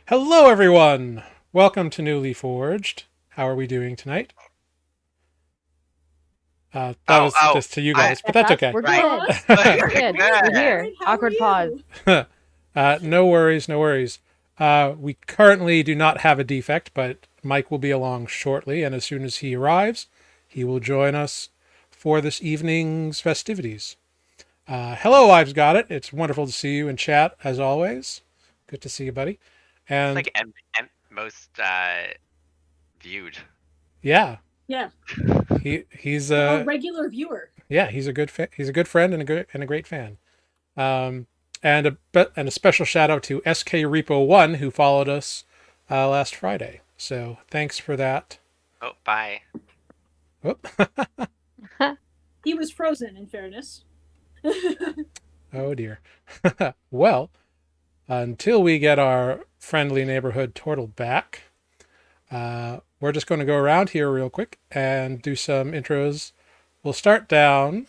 Hello, everyone. Welcome to Nuuli Forged. How are we doing tonight? That was Oh, just to you I guys, but That's that's us. okay. We're right. good. We're We're good. We're good. here. Good, how are Awkward pause. you? No worries, no worries. We currently do not have a defect, but Mike will be along shortly, and as soon as he arrives, he will join us for this evening's festivities. Hello, I've got it. It's wonderful to see you in chat as always. Good to see you, buddy. It's And like most viewed. yeah, Yeah, he's a regular viewer. yeah, he's a good friend and a great fan. Um, and a special shout out to SK Repo One who followed us last Friday. So thanks for that. Oh, bye. Whoop. He was frozen, in fairness. Oh dear. Well, until we get our friendly neighborhood turtle back, we're just going to go around here real quick and do some intros. We'll start down.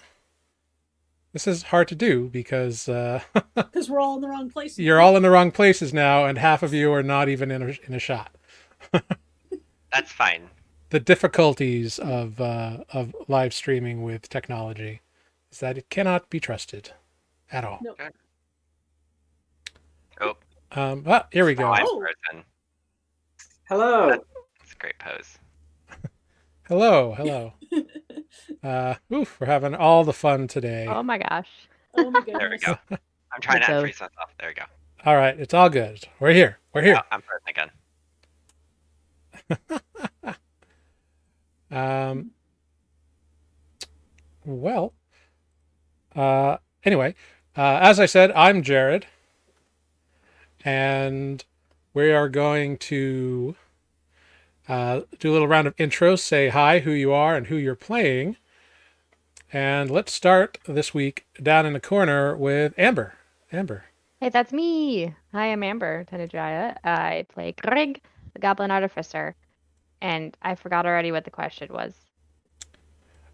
This is hard to do because Because we're all in the wrong place. you're all in the wrong places now, and half of you are not even in a shot. That's fine. The difficulties of live streaming with technology is that it cannot be trusted at all. No. Oh, Here we go. I'm Oh. frozen. Hello. It's a great pose. Hello, hello. We're having all the fun today. Oh my gosh. Oh my goodness. There we go. I'm trying to Good unfreeze myself. There we go. All right, it's all good. We're here. We're here. Oh, I'm frozen again. Well, anyway, as I said, I'm Jared, and we are going to do a little round of intros, say hi, who you are, and who you're playing. And let's start this week down in the corner with Amber. Amber. Hey, that's me. Hi, I'm Amber Tanajaya. I play Greg, the Goblin Artificer. And I forgot already what the question was.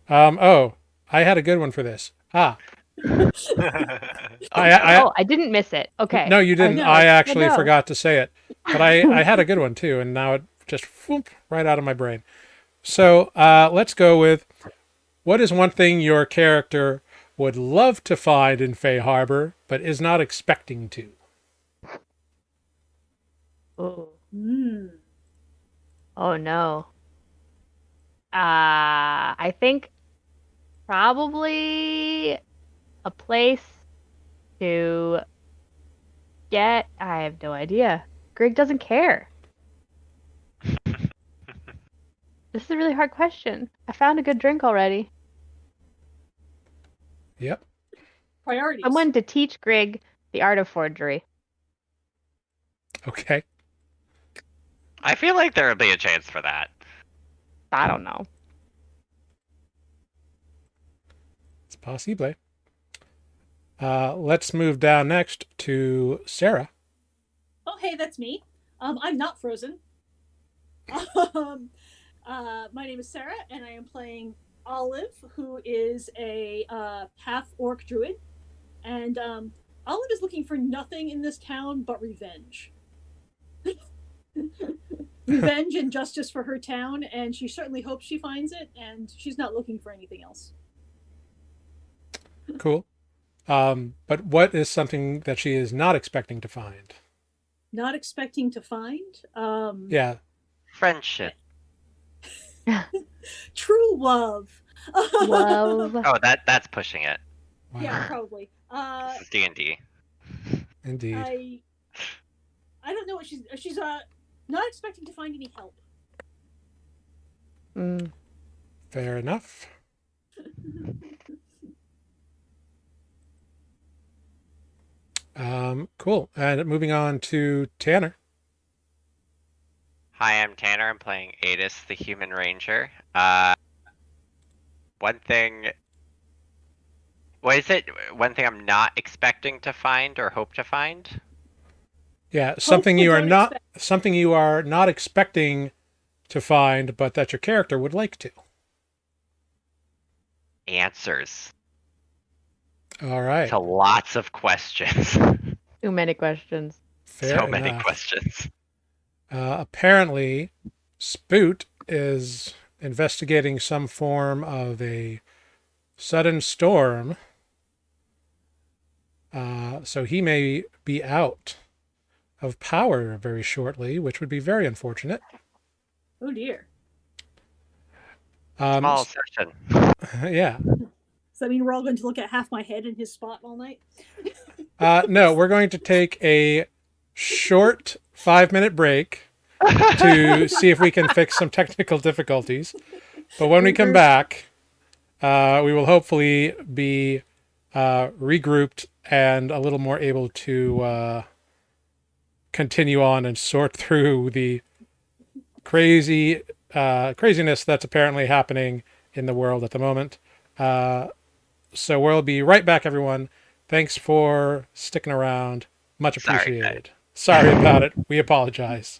Oh, I had a good one for this. I I didn't miss it. Okay. No, you didn't. know. I actually I know. forgot to say it, but I had a good one too, and now it just whoop, right out of my brain. So let's go with, what is one thing your character would love to find in Fayhabor, but is not expecting to? Oh. Mm. Oh no. I think probably a place to get. I have no idea. Greg doesn't care. This is a really hard question. I found a good drink already. Yep. Priorities. Someone to teach Greg the art of forgery. Okay. I feel like there would be a chance for that. I don't know. It's possible. Let's move down next to Sarah. Oh, hey, that's me. I'm not frozen. My name is Sarah, and I am playing Olive, who is a half orc druid. And Olive is looking for nothing in this town but revenge. Revenge and justice for her town, and she certainly hopes she finds it, and she's not looking for anything else. Cool. But what is something that she is not expecting to find? Not expecting to find? Yeah. Friendship. True love. Love. Oh, that's pushing it. Wow. Yeah, probably. This is D&D. Indeed. I don't know what she's not expecting to find any help. Mm. Fair enough. Cool. And moving on to Tanner. Hi, I'm Tanner. I'm playing Adis, the Human Ranger. One thing. What is it? One thing I'm not expecting to find or hope to find? Yeah, something you are don't not something you are not expecting to find, but that your character would like to. Answers All right. to lots of questions. Too many questions. Fair So many enough. questions. Apparently, Spoot is investigating some form of a sudden storm. So he may be out of power very shortly, which would be very unfortunate. Oh dear. Small session. Yeah. Does that mean we're all going to look at half my head in his spot all night? No, we're going to take a short 5-minute break to see if we can fix some technical difficulties. But when we come back, we will hopefully be regrouped and a little more able to continue on and sort through the craziness that's apparently happening in the world at the moment. So we'll be right back, everyone. Thanks for sticking around. Much appreciated. Sorry about it. We apologize.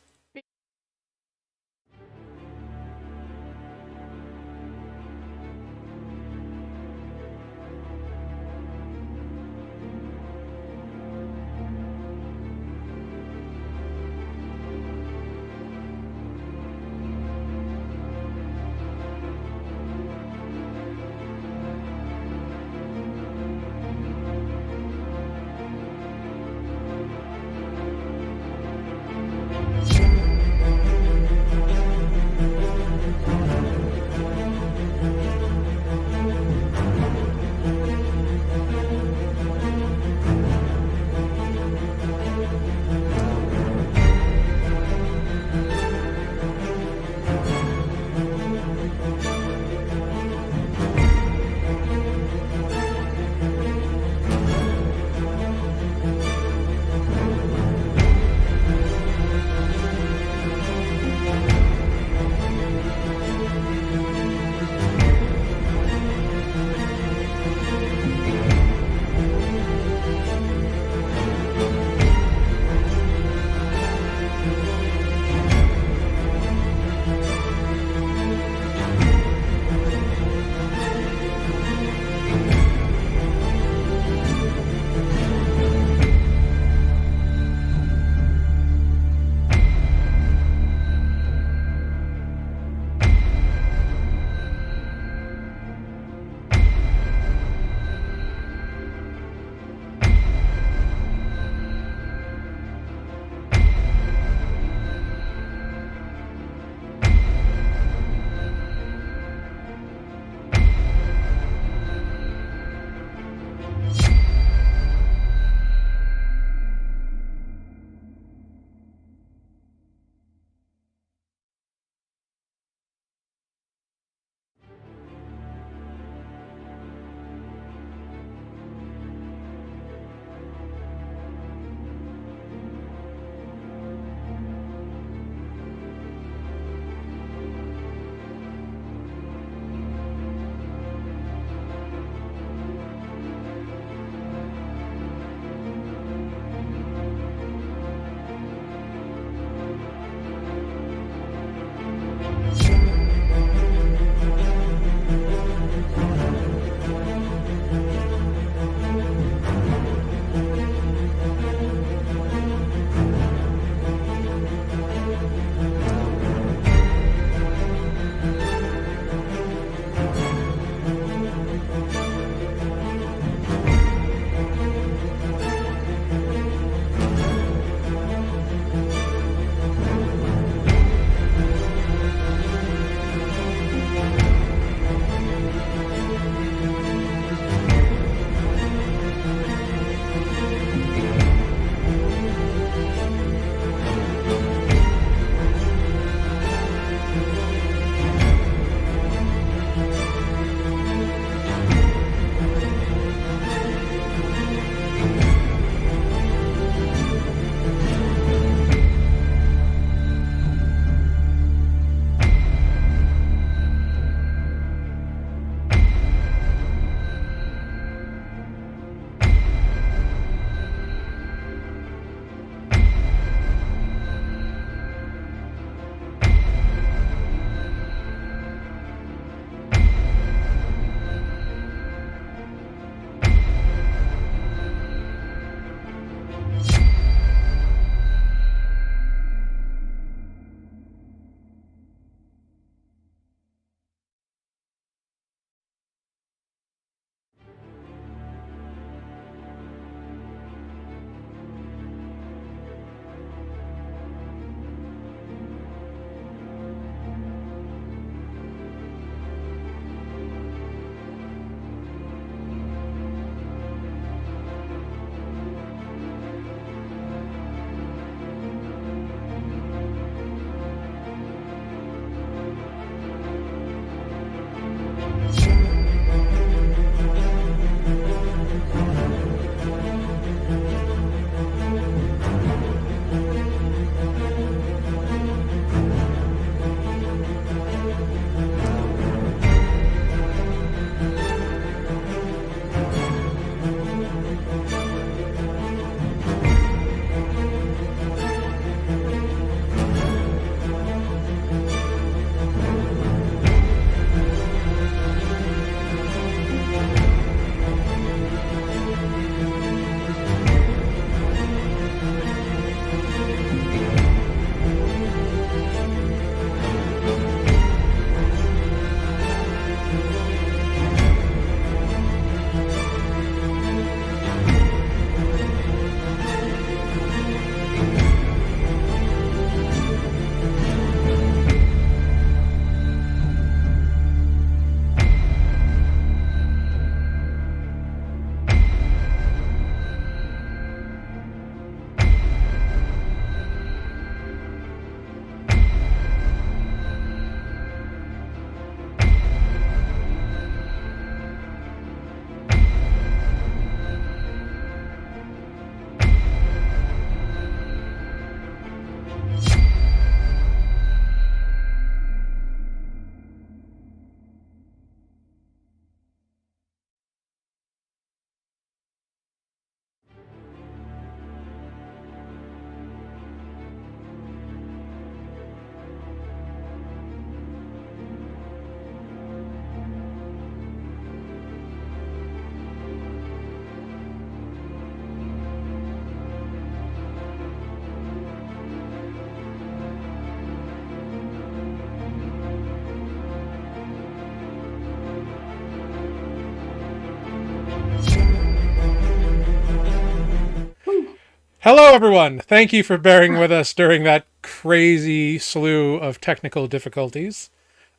Hello, everyone. Thank you for bearing with us during that crazy slew of technical difficulties.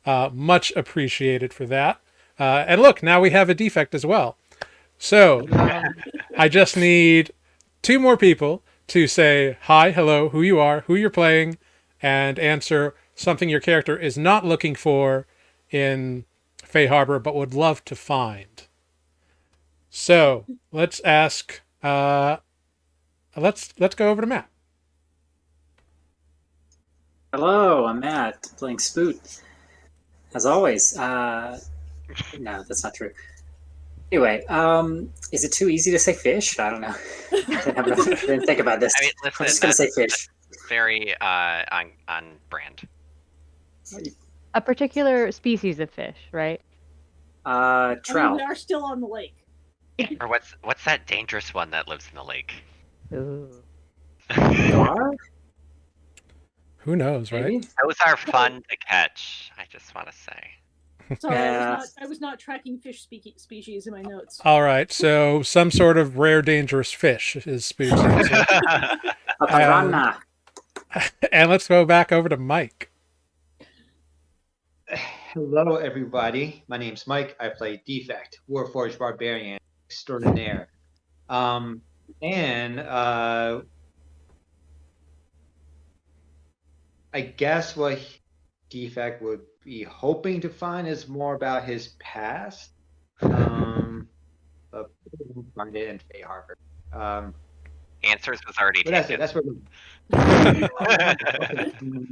Much appreciated for that. And look, now we have a defect as well. So I just need 2 more people to say hi, hello, who you are, who you're playing, and answer something your character is not looking for in Fayhabor but would love to find. So let's ask. Let's go over to Matt. Hello, I'm Matt, playing Spoot. As always. No, that's not true. Anyway, is it too easy to say fish? I don't know. I didn't think about this. I mean, listen, I'm just going to say fish. Very on brand. A particular species of fish, right? I mean, Trout. we are still on the lake. Or what's that dangerous one that lives in the lake? Ooh. Gar? Who knows, right? Maybe? Those are fun to catch. I just want to say. Sorry, Yeah. I was not tracking fish species in my notes. All right, so some sort of rare dangerous fish is Spook's answer. A piranha. And let's go back over to Mike. Hello, everybody. My name's Mike. I play Defect, Warforged Barbarian Extraordinaire. I guess what Defect would be hoping to find is more about his past. But we won't find it in Fayhabor. Answers was already But that's it. taken. That's what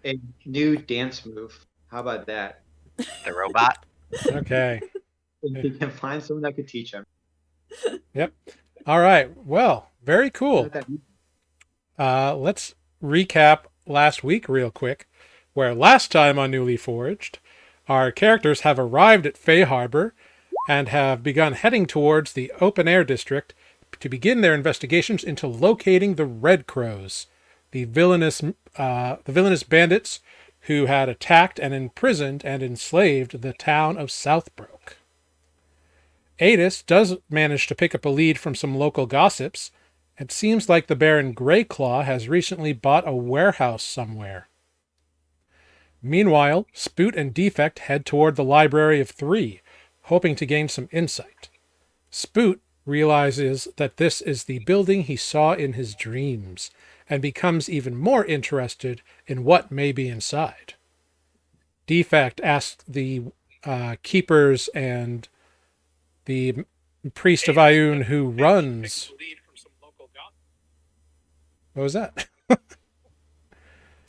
a new dance move. How about that? The robot. Okay. If he can find someone that could teach him. All right. Well, very cool. Let's recap last week real quick, where last time on Nuuli Forged, our characters have arrived at Fayhabor and have begun heading towards the open air district to begin their investigations into locating the Red Crows, the villainous bandits who had attacked and imprisoned and enslaved the town of Southbrook. Adis does manage to pick up a lead from some local gossips. It seems like the Baron Greyclaw has recently bought a warehouse somewhere. Meanwhile, Spoot and Defect head toward the Library of Three, hoping to gain some insight. Spoot realizes that this is the building he saw in his dreams, and becomes even more interested in what may be inside. Defect asks the keepers and the priest of Ioun who runs. What was that?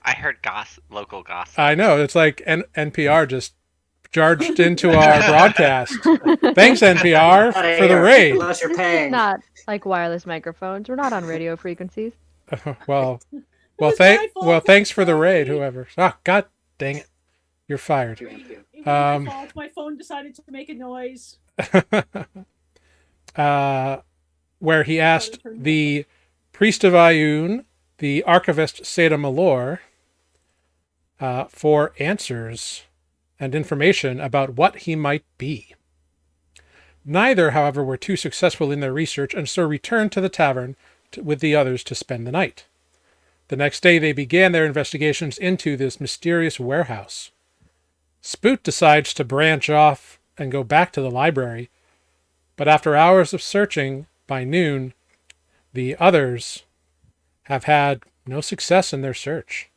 I heard local gossip. I know, it's like NPR just charged into our broadcast. Thanks, NPR, for the raid. Unless you're This is paying. not like wireless microphones. We're not on radio frequencies. Well, was my fault. thanks for the raid, whoever. Ah, God dang it. You're fired. It was my fault. My phone decided to make a noise. Where he asked the priest of Ioun, the archivist Seda Malor, for answers and information about what he might be. Neither, however, were too successful in their research, and so returned to the tavern with the others to spend the night. The next day they began their investigations into this mysterious warehouse. Spoot decides to branch off and go back to the library, but after hours of searching, by noon, the others have had no success in their search.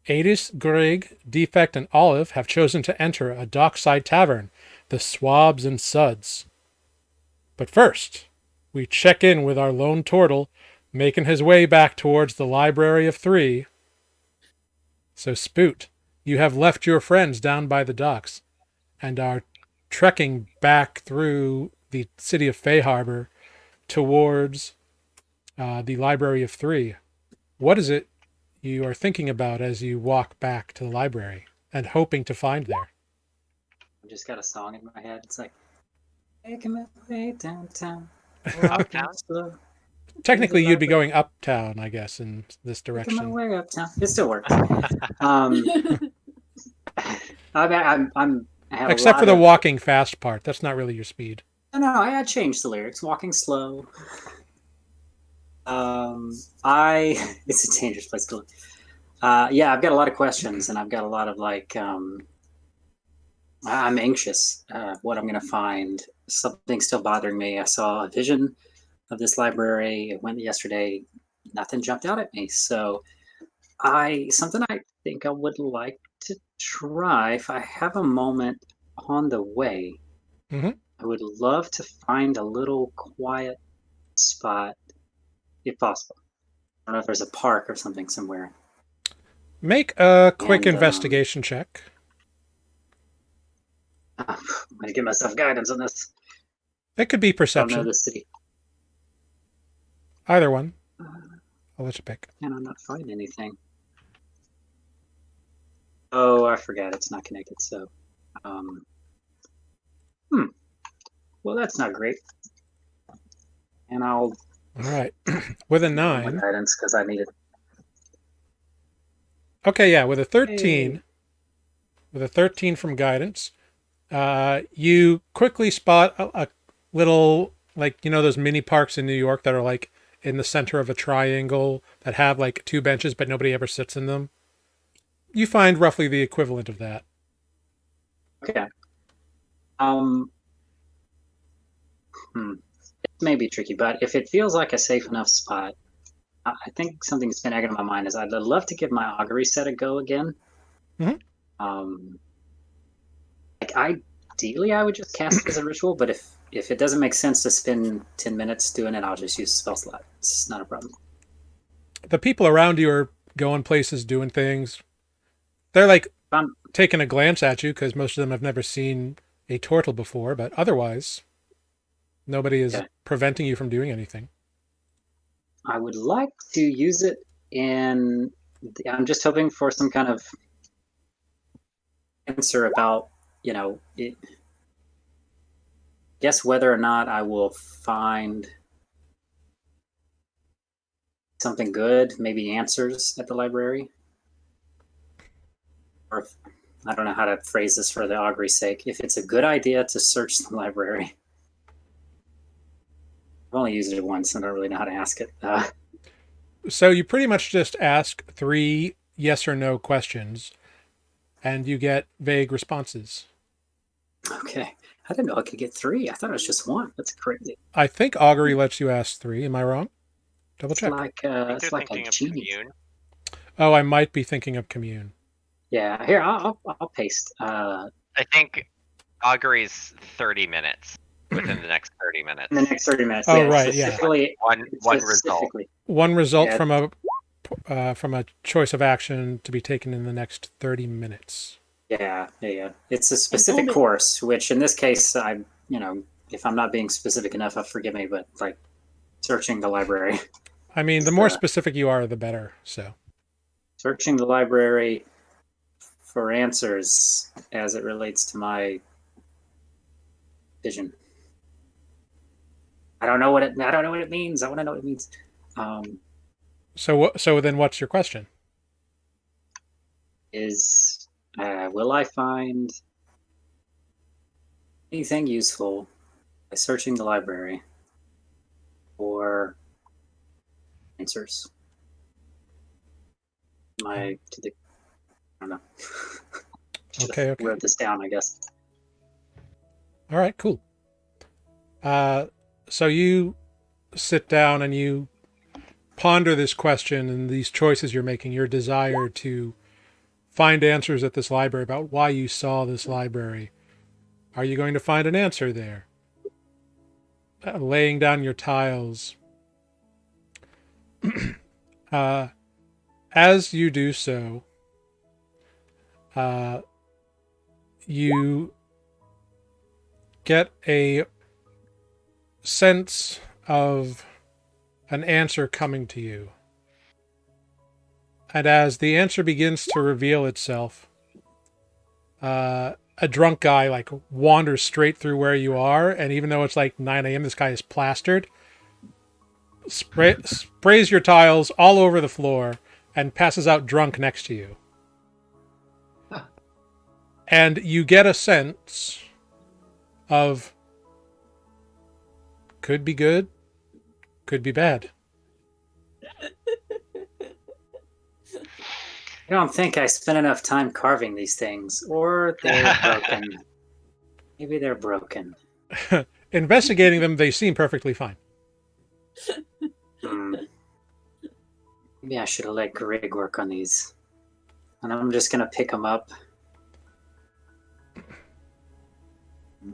Adis, Greg, Defect, and Olive have chosen to enter a dockside tavern, the Swabs and Suds. But first, we check in with our lone turtle, making his way back towards the Library of Three. So, Spoot, you have left your friends down by the docks and are trekking back through the city of Fayhabor towards the Library of Three. What is it you are thinking about as you walk back to the library and hoping to find there? I just got a song in my head. It's like, making my way downtown. Uptown? Slow. Technically, you'd be going uptown, I guess, in this Making my direction. way uptown. It still works. I have Except a for the lot of- walking fast part. That's not really your speed. No, I had changed the lyrics. Walking slow. It's a dangerous place to live. Yeah, I've got a lot of questions, and I've got a lot of I'm anxious. What I'm going to find. Something's still bothering me. I saw a vision of this library. It went yesterday. Nothing jumped out at me. So something I think I would like to try if I have a moment on the way. Mhm. I would love to find a little quiet spot, if possible. I don't know if there's a park or something somewhere. Make a quick And investigation check. I'm gonna give myself guidance on this. It could be I don't know perception. the city. Either one. Uh, I'll let you pick. Can I not find anything? Oh, I forgot. It's not connected. So, um, well, that's not great. And I'll All right. With a roll my 9. guidance because I need it. Okay, yeah, with a 13. Hey. With a 13 from guidance, you quickly spot a little, like, you know, those mini parks in New York that are like in the center of a triangle that have like 2 benches, but nobody ever sits in them. You find roughly the equivalent of that. Okay. Um, it may be tricky, but if it feels like a safe enough spot, I think something that's been egging on my mind is I'd love to give my augury set a go again. Mhm. Like ideally, I would just cast it as a ritual, but if it doesn't make sense to spend 10 minutes doing it, I'll just use a spell slot. It's not a problem. The people around you are going places, doing things. They're like I'm, taking a glance at you because most of them have never seen a turtle before, but otherwise, nobody is Okay. preventing you from doing anything. I would like to use it in. I'm just hoping for some kind of answer about, guess whether or not I will find something good, maybe answers at the library. Or I don't know how to phrase this for the augury's sake. If it's a good idea to search the library. I've only used it once and I don't really know how to ask it. So you pretty much just ask 3 yes or no questions, and you get vague responses. Okay. I didn't know I could get 3. I thought it was just 1. That's crazy. I think augury lets you ask 3. Am I wrong? Double check. It's like thinking a of genie. commune. Oh, I might be thinking of commune. Yeah. Here, I'll paste. I think augury's 30 minutes within the next 30 minutes. In the next 30 minutes. Oh, yeah, right, yeah. specifically, One result. specifically. One result Yeah. from a choice of action to be taken in the next 30 minutes. Yeah. It's a specific only- course, which in this case, if I'm not being specific enough, forgive me, but like searching the library. I mean, the more specific you are, the better. So Searching the library for answers as it relates to my vision. I don't know what it means. I want to know what it means. So then what's your question? Will I find anything useful by searching the library for answers? I don't know. Okay. Wrote this down, I guess. All right, cool. So you sit down and you ponder this question and these choices you're making, your desire to find answers at this library about why you saw this library. Are you going to find an answer there? Laying down your tiles. As you do so, you get a sense of an answer coming to you. And as the answer begins to reveal itself, a drunk guy like wanders straight through where you are, and even though it's like 9 a.m., this guy is plastered, sprays your tiles all over the floor, and passes out drunk next to you. And you get a sense of could be good, could be bad. I don't think I spent enough time carving these things, or they're broken. Maybe they're broken. Investigating them, they seem perfectly fine. Maybe I should have let Greg work on these. And I'm just going to pick them up. It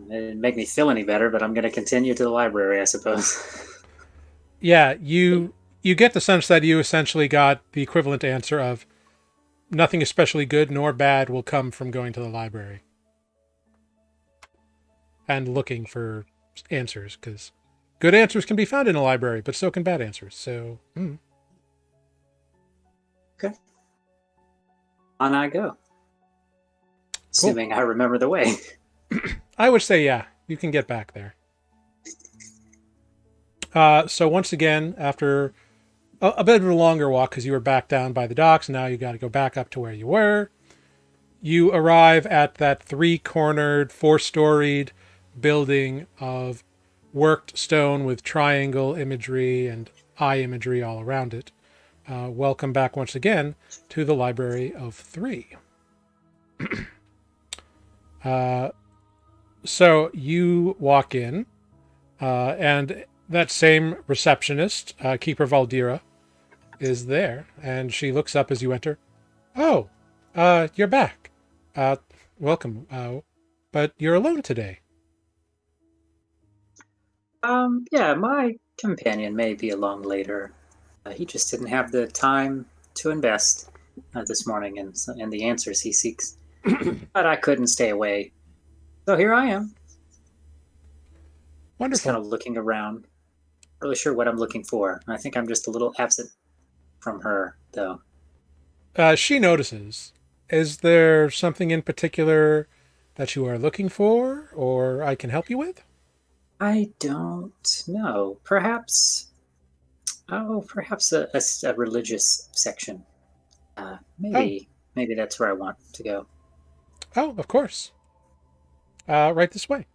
didn't make me feel any better, but I'm going to continue to the library, I suppose. Yeah, you get the sense that you essentially got the equivalent answer of nothing especially good nor bad will come from going to the library and looking for answers, because good answers can be found in a library, but so can bad answers. So, Okay. On I go. Assuming I remember the way. I would say, yeah, you can get back there. So once again, after a bit of a longer walk, because you were back down by the docks, now you got to go back up to where you were. You arrive at that 3-cornered, 4-storied building of worked stone with triangle imagery and eye imagery all around it. Welcome back once again to the Library of 3. So you walk in, and that same receptionist, Keeper Valdira, is there, and she looks up as you enter. Oh, you're back. Welcome. But you're alone today. Yeah, my companion may be along later. He just didn't have the time to invest this morning in the answers he seeks. But I couldn't stay away. So here I am. Wonderful. Just kind of looking around. Not really sure what I'm looking for. I think I'm just a little absent from her, though. She notices. Is there something in particular that you are looking for, or I can help you with? I don't know. Perhaps a religious section. Maybe that's where I want to go. Oh, of course. Right this way.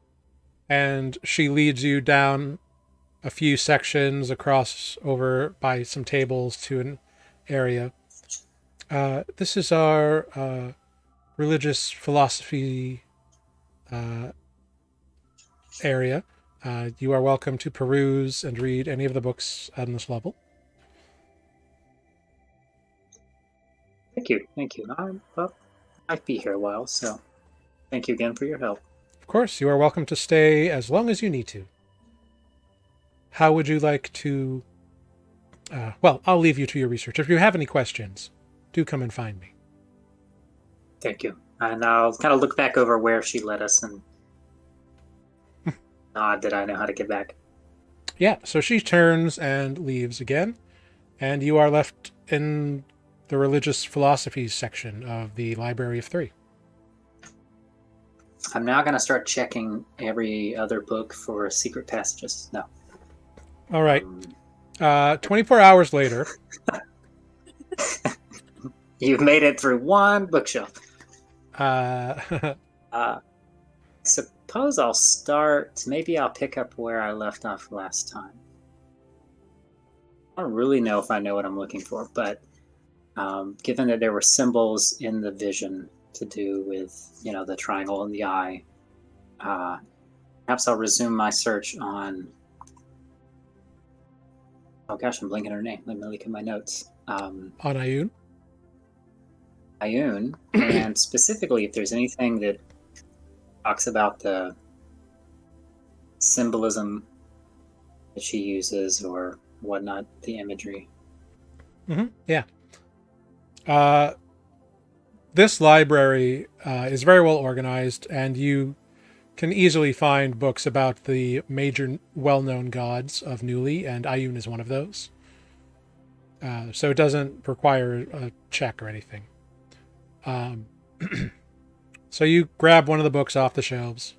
And she leads you down a few sections across over by some tables to an area. This is our religious philosophy area. You are welcome to peruse and read any of the books on this level. Thank you. I'd be here a while, so thank you again for your help. Of course, you are welcome to stay as long as you need to. How would you like to... well, I'll leave you to your research. If you have any questions, do come and find me. Thank you. And I'll kind of look back over where she led us and nod that I know how to get back. Yeah, so she turns and leaves again, and you are left in the religious philosophies section of the Library of 3. I'm now going to start checking every other book for secret passages. No. All right. 24 hours later. You've made it through one bookshelf. Suppose I'll start. Maybe I'll pick up where I left off last time. I don't really know if I know what I'm looking for, but given that there were symbols in the vision to do with, the triangle and the eye, perhaps I'll resume my search on. Oh gosh, I'm blanking her name. Let me look at my notes. On Ayun? Ayun, and specifically if there's anything that talks about the symbolism that she uses or whatnot, the imagery. Mm-hmm. Yeah. This library is very well organized, and you can easily find books about the major well-known gods of Nuuli, and Ayun is one of those. So it doesn't require a check or anything. So you grab one of the books off the shelves,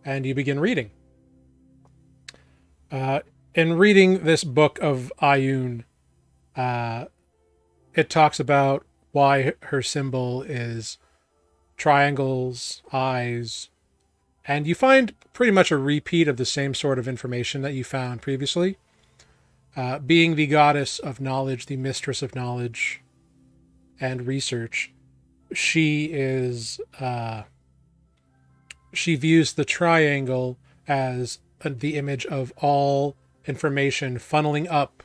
and you begin reading. In reading this book of Ayun, it talks about why her symbol is triangles, eyes, and you find pretty much a repeat of the same sort of information that you found previously. Being the goddess of knowledge, the mistress of knowledge, and research, she views the triangle as the image of all information funneling up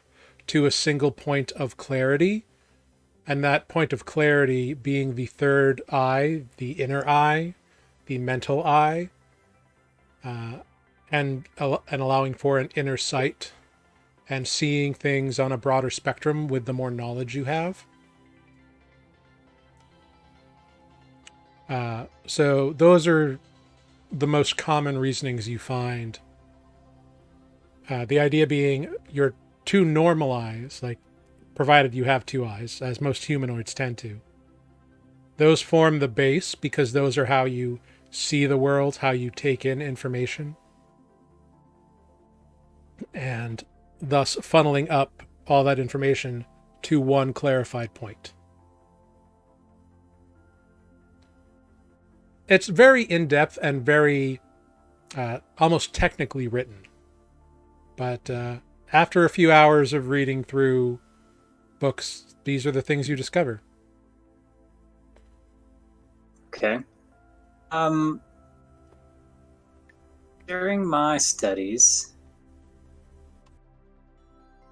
to a single point of clarity, and that point of clarity being the third eye, the inner eye, the mental eye, and allowing for an inner sight and seeing things on a broader spectrum with the more knowledge you have. So those are the most common reasonings you find. The idea being you're too normalized, like provided you have two eyes, as most humanoids tend to. Those form the base because those are how you see the world, how you take in information, and thus funneling up all that information to one clarified point. It's very in-depth and very almost technically written. But after a few hours of reading through books, these are the things you discover. Okay. During my studies,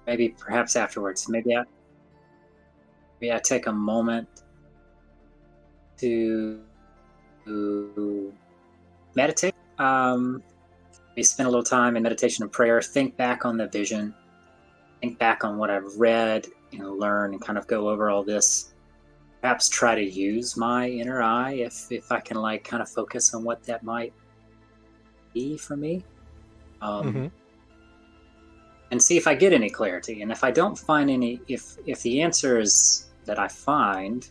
maybe perhaps afterwards, maybe I take a moment to meditate. We spend a little time in meditation and prayer, think back on the vision, think back on what I've read, learn and kind of go over all this. Perhaps try to use my inner eye if I can kind of focus on what that might be for me. And see if I get any clarity. And if I don't find any, if the answers that I find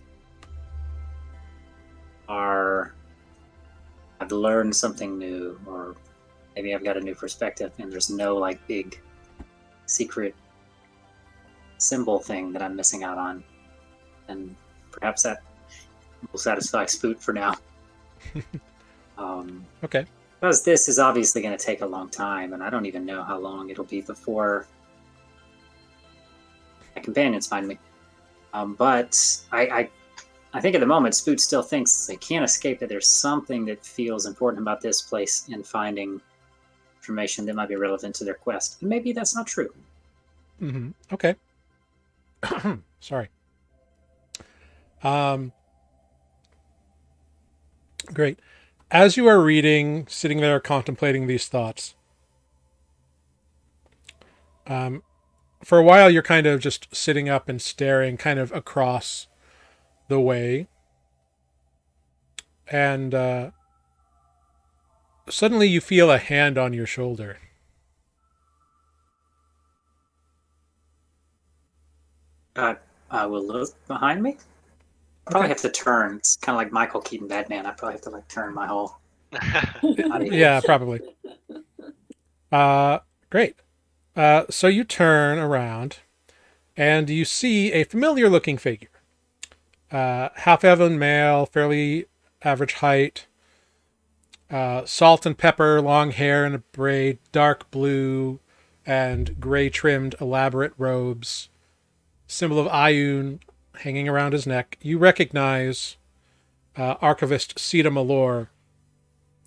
are I've learned something new, or maybe I've got a new perspective and there's no big secret symbol thing that I'm missing out on, and perhaps that will satisfy Spoot for now. Okay. Because this is obviously going to take a long time, and I don't even know how long it'll be before my companions find me. But I think at the moment, Spoot still thinks they can't escape that there's something that feels important about this place in finding information that might be relevant to their quest. And maybe that's not true. Okay. Sorry. Great. As you are reading, sitting there contemplating these thoughts, for a while you're kind of just sitting up and staring kind of across the way, and suddenly you feel a hand on your shoulder. I will look behind me. I probably have to turn. It's kind of like Michael Keaton Batman. I probably have to turn my whole body. Yeah, probably. Great. So you turn around and you see a familiar looking figure. Half-elven male, fairly average height, salt and pepper, long hair in a braid, dark blue and gray trimmed elaborate robes, symbol of Ayun hanging around his neck. You recognize Archivist Sita Malor,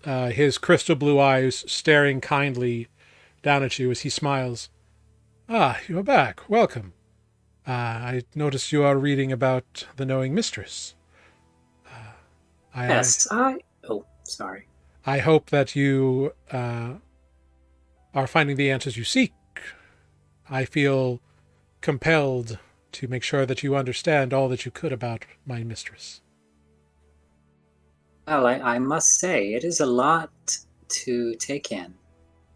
his crystal blue eyes staring kindly down at you as he smiles. Ah, you are back. Welcome. I notice you are reading about the Knowing Mistress. Yes, Oh, sorry. I hope that you are finding the answers you seek. I feel compelled to make sure that you understand all that you could about my mistress. Well, I must say, it is a lot to take in.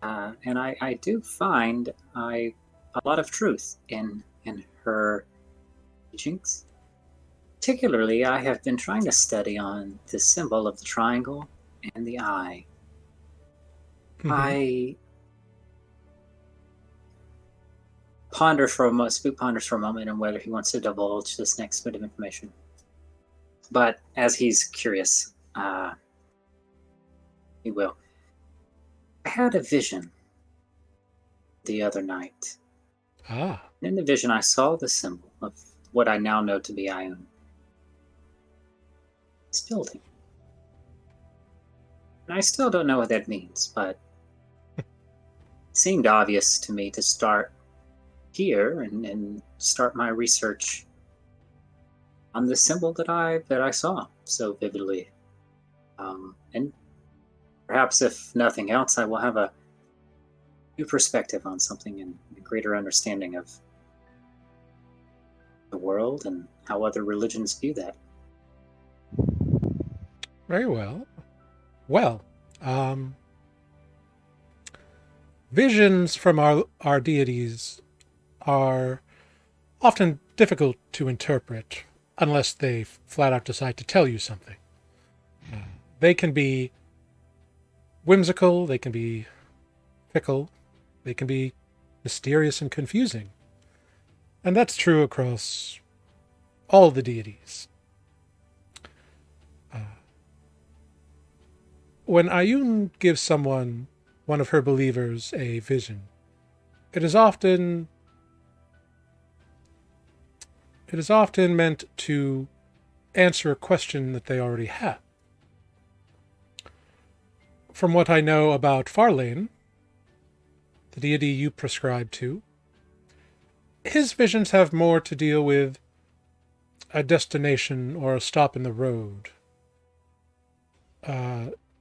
And I do find a lot of truth in her teachings. Particularly, I have been trying to study on the symbol of the triangle and the eye. I Spook ponders for a moment on whether he wants to divulge this next bit of information. But as he's curious, he will. I had a vision the other night. Ah. In the vision, I saw the symbol of what I now know to be Ayun. this building. And I still don't know what that means, but it seemed obvious to me to start here and start my research on the symbol that I saw so vividly. And perhaps, if nothing else, I will have a new perspective on something and a greater understanding of the world and how other religions view that. Very well. Well, visions from our deities are often difficult to interpret unless they flat out decide to tell you something. They can be whimsical, they can be fickle, they can be mysterious and confusing. And that's true across all the deities. When Ayun gives someone, one of her believers, a vision, it is often meant to answer a question that they already have. From what I know about Farlane, the deity you prescribe to, his visions have more to deal with a destination or a stop in the road.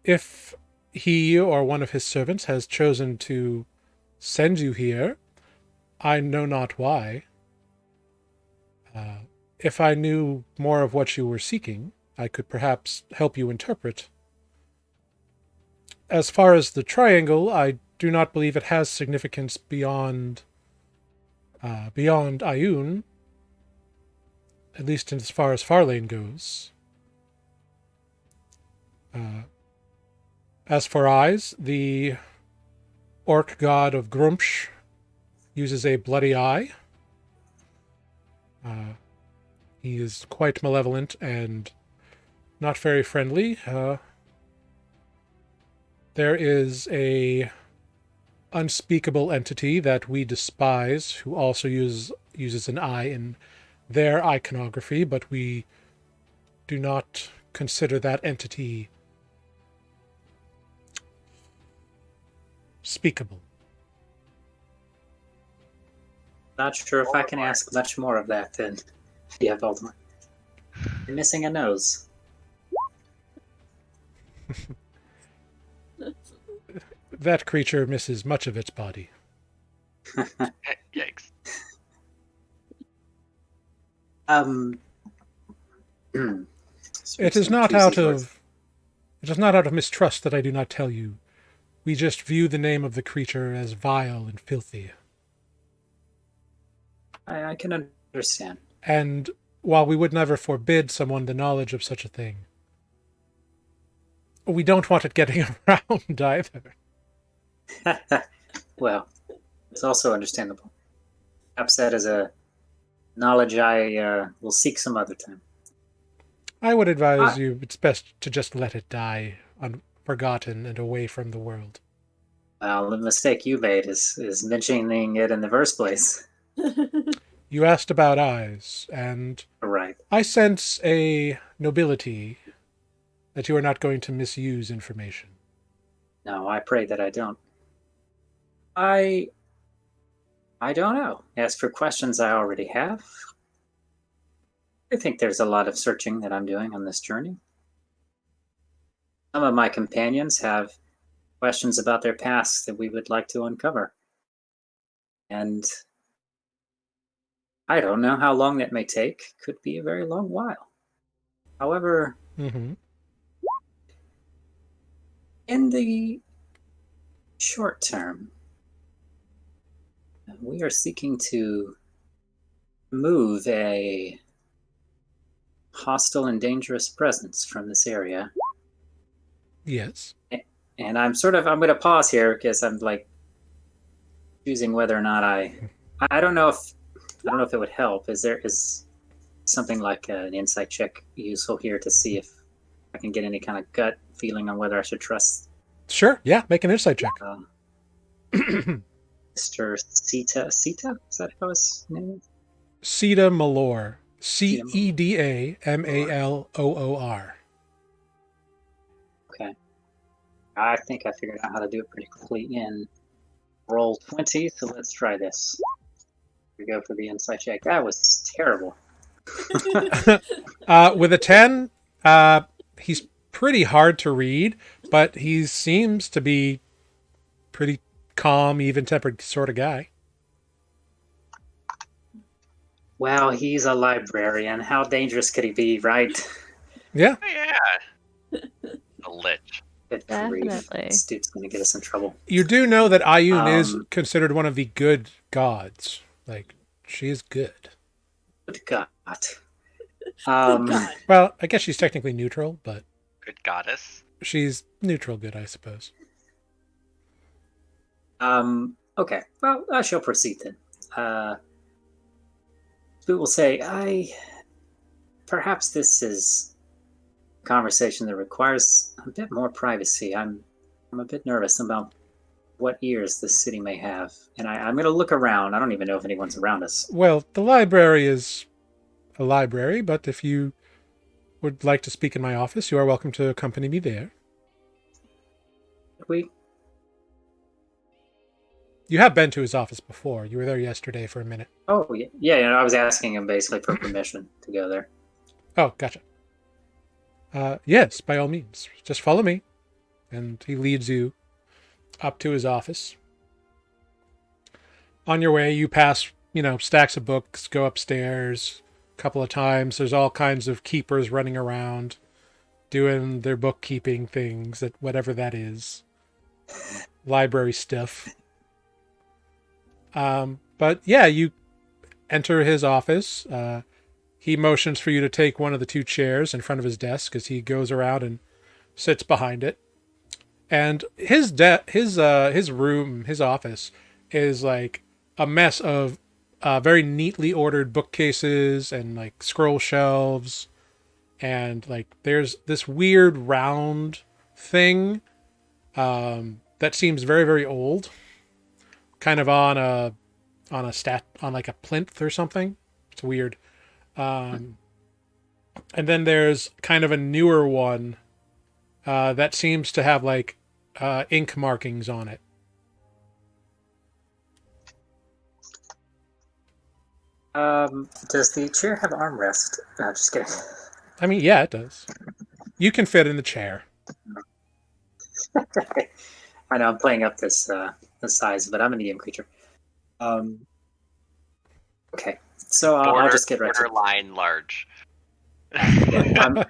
If he or one of his servants has chosen to send you here, I know not why. If I knew more of what you were seeking, I could perhaps help you interpret. As far as the triangle, I do not believe it has significance beyond Ayun, at least as far as Farlane goes. As for eyes, the orc god of Grumpsh uses a bloody eye. He is quite malevolent and not very friendly. There is a unspeakable entity that we despise who also uses an eye in their iconography, but we do not consider that entity speakable. Not sure if I can ask much more of that then. Yeah, Voldemort. You're missing a nose. That creature misses much of its body. Yikes. It is not out of mistrust that I do not tell you. We just view the name of the creature as vile and filthy. I can understand. And while we would never forbid someone the knowledge of such a thing, we don't want it getting around either. Well, it's also understandable. Perhaps that is a knowledge I will seek some other time. I would advise you it's best to just let it die, unforgotten and away from the world. Well, the mistake you made is mentioning it in the first place. You asked about eyes, and Right. I sense a nobility that you are not going to misuse information. No, I pray that I don't. I don't know. As for questions I already have, I think there's a lot of searching that I'm doing on this journey. Some of my companions have questions about their past that we would like to uncover. And I don't know how long that may take. Could be a very long while. However, in the short term, we are seeking to remove a hostile and dangerous presence from this area. Yes. And I'm going to pause here because I'm like choosing whether or not I don't know if it would help. Is something like an insight check useful here to see if I can get any kind of gut feeling on whether I should trust? Sure. Yeah. Make an insight check. Mr. Sita? Sita? Is that how his name is? Ceda Malor. CEDA MALOOR. I think I figured out how to do it pretty quickly in roll 20, so let's try this. We go for the insight check. That was terrible. With a 10, he's pretty hard to read, but he seems to be pretty calm, even-tempered sort of guy. Well, he's a librarian. How dangerous could he be, right? Yeah. Yeah. A lich. Good grief. Definitely. This dude's gonna get us in trouble. You do know that Ayun is Um, considered one of the good gods. Like, she is good. Good God. God. Well, I guess she's technically neutral, but Good goddess. she's neutral good, I suppose. Okay. Well, I shall proceed then. We will say, perhaps this is a conversation that requires a bit more privacy. I'm a bit nervous about what ears this city may have, and I'm going to look around. I don't even know if anyone's around us. Well, the library is a library, but if you would like to speak in my office, you are welcome to accompany me there. We You have been to his office before. You were there yesterday for a minute. Oh, yeah. I was asking him basically for permission to go there. Oh, gotcha. Yes, by all means. Just follow me. And he leads you up to his office. On your way, you pass, stacks of books, go upstairs a couple of times. There's all kinds of keepers running around, doing their bookkeeping things, that whatever that is. Library stuff. But yeah, you enter his office. He motions for you to take one of the two chairs in front of his desk as he goes around and sits behind it. And his room, his office, is like a mess of very neatly ordered bookcases and like scroll shelves, and like there's this weird round thing that seems very, very old, kind of on like a plinth or something. It's weird. And then there's kind of a newer one that seems to have like ink markings on it. Does the chair have armrest? Just kidding. I mean, yeah, it does. You can fit in the chair. I know I'm playing up this the size, but I'm a medium creature. Okay, so I'll just get right to it. Borderline large. Yeah,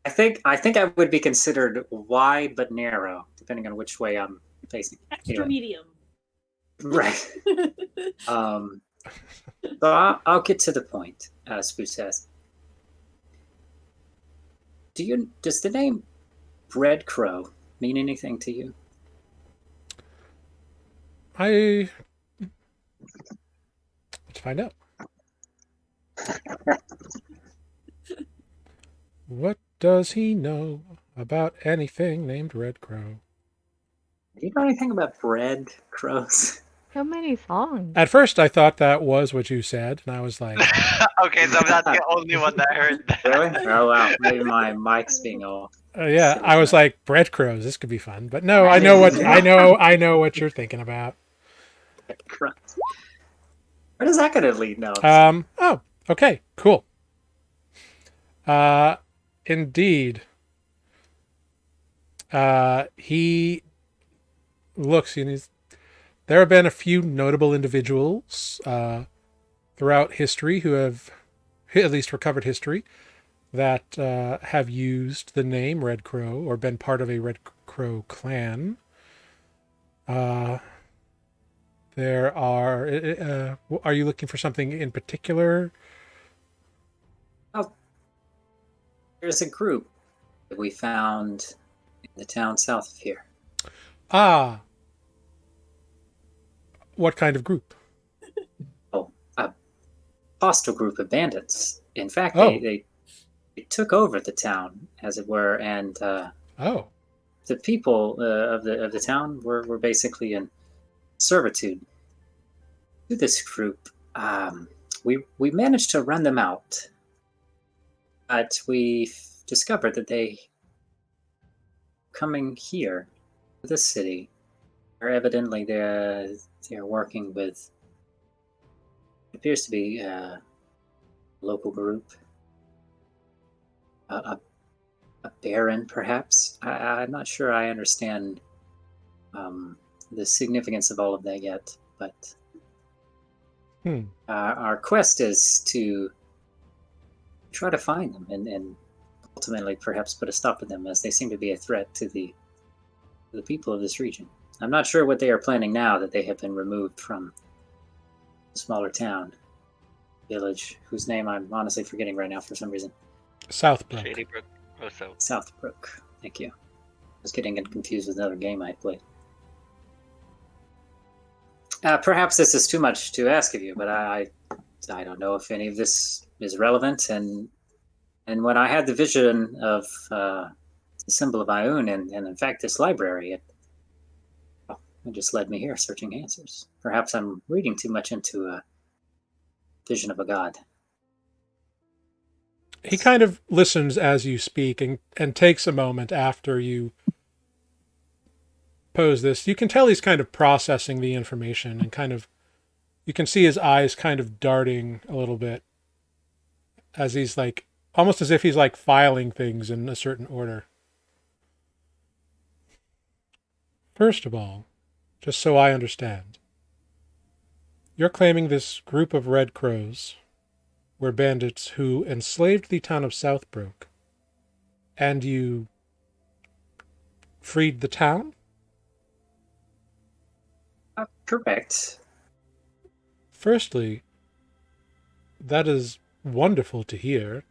I think I would be considered wide but narrow, depending on which way I'm facing. Extra Anyway. medium. Right. So I'll get to the point. Spoot says, does the name Red Crow mean anything to you? Let's find out. What does he know about anything named Red Crow? Do you know anything about Red Crows? So many songs. At first, I thought that was what you said, and I was like, Okay, so I'm not the only one that heard that. Really? Oh wow, maybe my mic's being all. yeah. I was like, bread crows. This could be fun. But no, I know what you're thinking about. Where is that going to lead now? Oh, okay, cool. Indeed. He looks, and there have been a few notable individuals throughout history who have at least recovered history that have used the name Red Crow or been part of a Red Crow clan. There are you looking for something in particular? There's a group that we found in the town south of here. Ah. What kind of group? Oh, a hostile group of bandits. In fact, Oh. they took over the town, as it were, and Oh. the people of the town were basically in servitude to this group. We managed to run them out, but we discovered that they coming here the city. Evidently, they're working with. Appears to be a local group. A baron, perhaps. I'm not sure I understand the significance of all of that yet, but our quest is to try to find them and ultimately perhaps put a stop to them, as they seem to be a threat to the people of this region. I'm not sure what they are planning now that they have been removed from a smaller town, village, whose name I'm honestly forgetting right now for some reason. Southbrook. Shady Brook. Oh, so. Southbrook. Thank you. I was getting confused with another game I played. Perhaps this is too much to ask of you, but I don't know if any of this is relevant. And when I had the vision of the symbol of Ioun and in fact this library, it just led me here searching answers. Perhaps I'm reading too much into a vision of a god. He kind of listens as you speak and takes a moment after you pose this. You can tell he's kind of processing the information and kind of, you can see his eyes kind of darting a little bit as he's like, almost as if he's like filing things in a certain order. First of all, just so I understand, you're claiming this group of Red Crows were bandits who enslaved the town of Southbrook, and you freed the town? Correct. Firstly, that is wonderful to hear.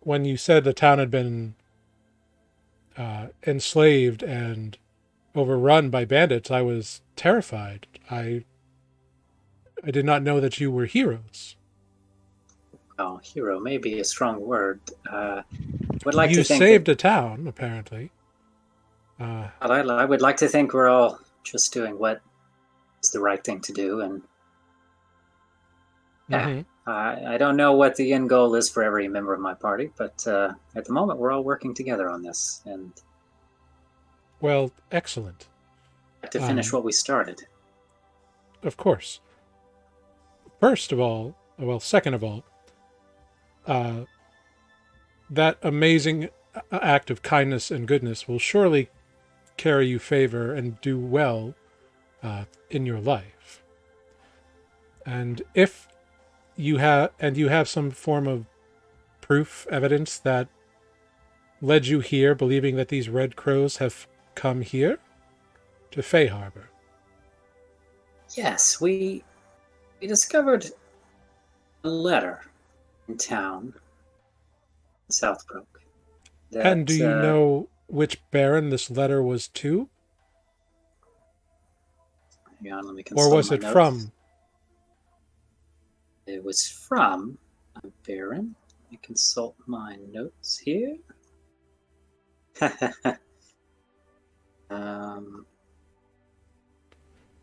When you said the town had been enslaved and overrun by bandits, I was terrified. I did not know that you were heroes. Oh, hero may be a strong word. Would like You to think saved a town, apparently. I would like to think we're all just doing what is the right thing to do, and I don't know what the end goal is for every member of my party, but at the moment we're all working together on this, and Well, excellent. to finish what we started. Of course. Second of all, that amazing act of kindness and goodness will surely carry you favor and do well in your life. And if you have some form of proof, evidence that led you here, believing that these Red Crows have come here to Fayhabor. Yes, we discovered a letter in town, in Southbrook. And do you know which baron this letter was to? Hang on, let me consult Or was my it notes. from? It was from a baron. Let me consult my notes here.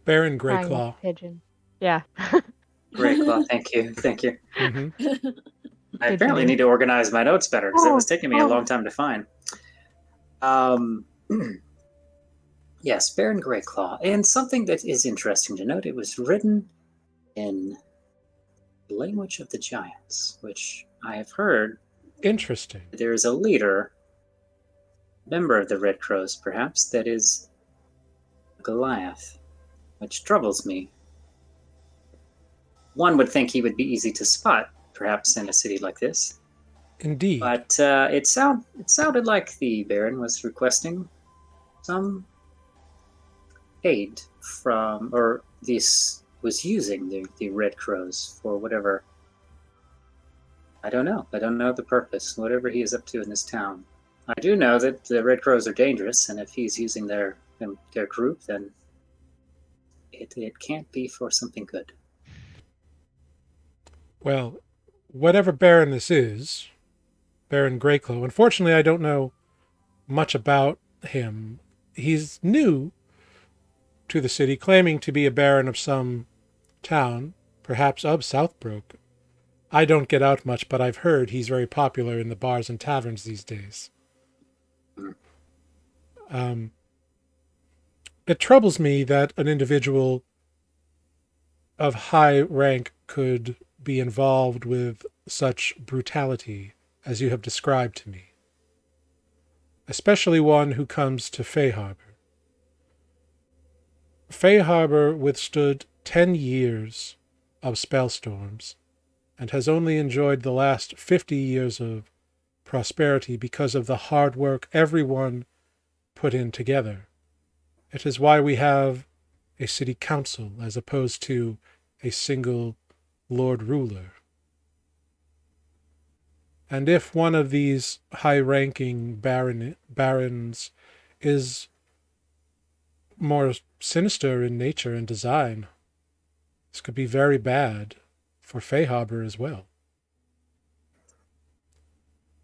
Baron Crying Greyclaw. like a pigeon. Yeah. Greyclaw, thank you. Mm-hmm. I apparently need to organize my notes better because it was taking me a long time to find. Yes, Baron Greyclaw. And something that is interesting to note, it was written in the language of the giants, which I have heard Interesting. there is a leader, member of the Red Crows perhaps, that is Goliath, which troubles me. One would think he would be easy to spot, perhaps in a city like this. Indeed. But it sounded like the Baron was requesting some aid from, or this was using the Red Crows for whatever. I don't know the purpose, whatever he is up to in this town. I do know that the Red Crows are dangerous, and if he's using their group, then it can't be for something good. Well, whatever Baron this is, Baron Greyclaw, unfortunately I don't know much about him. He's new to the city, claiming to be a baron of some town, perhaps of Southbrook. I don't get out much, but I've heard he's very popular in the bars and taverns these days. It troubles me that an individual of high rank could be involved with such brutality as you have described to me, especially one who comes to Fayhabor. Fayhabor withstood 10 years of spellstorms and has only enjoyed the last 50 years of prosperity because of the hard work everyone put in together. It is why we have a city council as opposed to a single lord ruler. And if one of these high-ranking barons is more sinister in nature and design, this could be very bad for Fayhabor as well.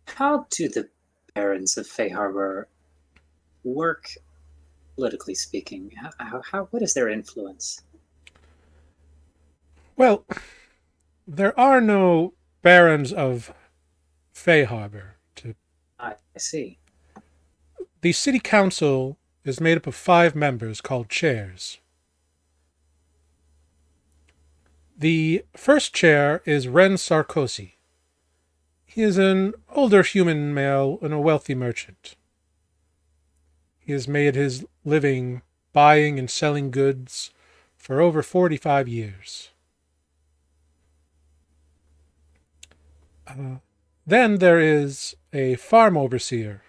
How do the barons of Fayhabor work, politically speaking? What is their influence? Well, there are no barons of Fayhabor. I see. The city council is made up of 5 members called chairs. The first chair is Ren Sarkozy. He is an older human male and a wealthy merchant. He has made his living buying and selling goods for over 45 years. Then there is a farm overseer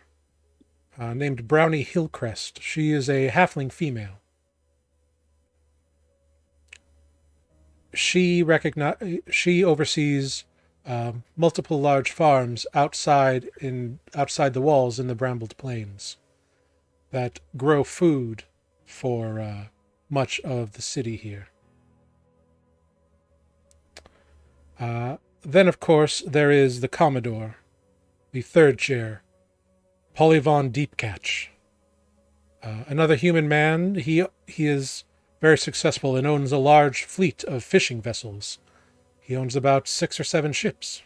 named Brownie Hillcrest. She is a halfling female. She oversees multiple large farms outside the walls in the Brambled Plains that grow food for much of the city here. Then, of course, there is the Commodore, the third chair, Polyvon Deepcatch. Another human man. He is very successful and owns a large fleet of fishing vessels. He owns about 6 or 7 ships.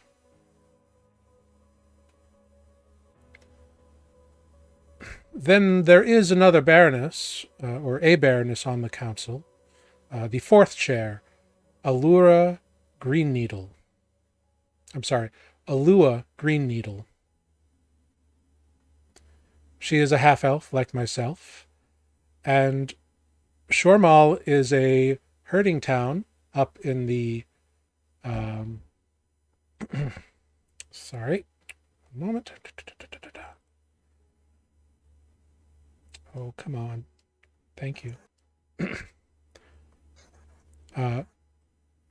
Then there is another baroness, or a baroness on the council, the fourth chair, Alua Greenneedle. She is a half-elf like myself, and Shormal is a herding town up in the sorry, a moment. Oh, come on. Thank you.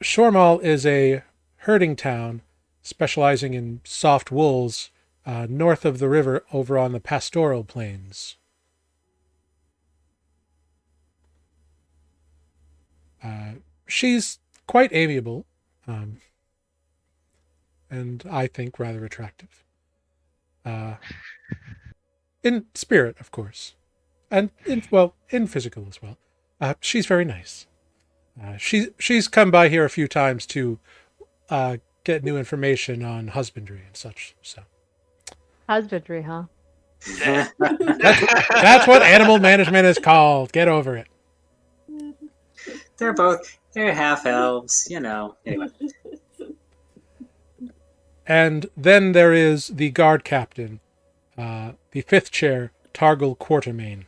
Shormal is a herding town specializing in soft wools north of the river over on the pastoral plains. She's quite amiable, and I think rather attractive. In spirit, of course, and in physical as well. She's very nice. She's come by here a few times to get new information on husbandry and such. So Husbandry, huh? that's what animal management is called. Get over it. They're half elves, Anyway. And then there is the guard captain, the fifth chair, Targle Quartermain.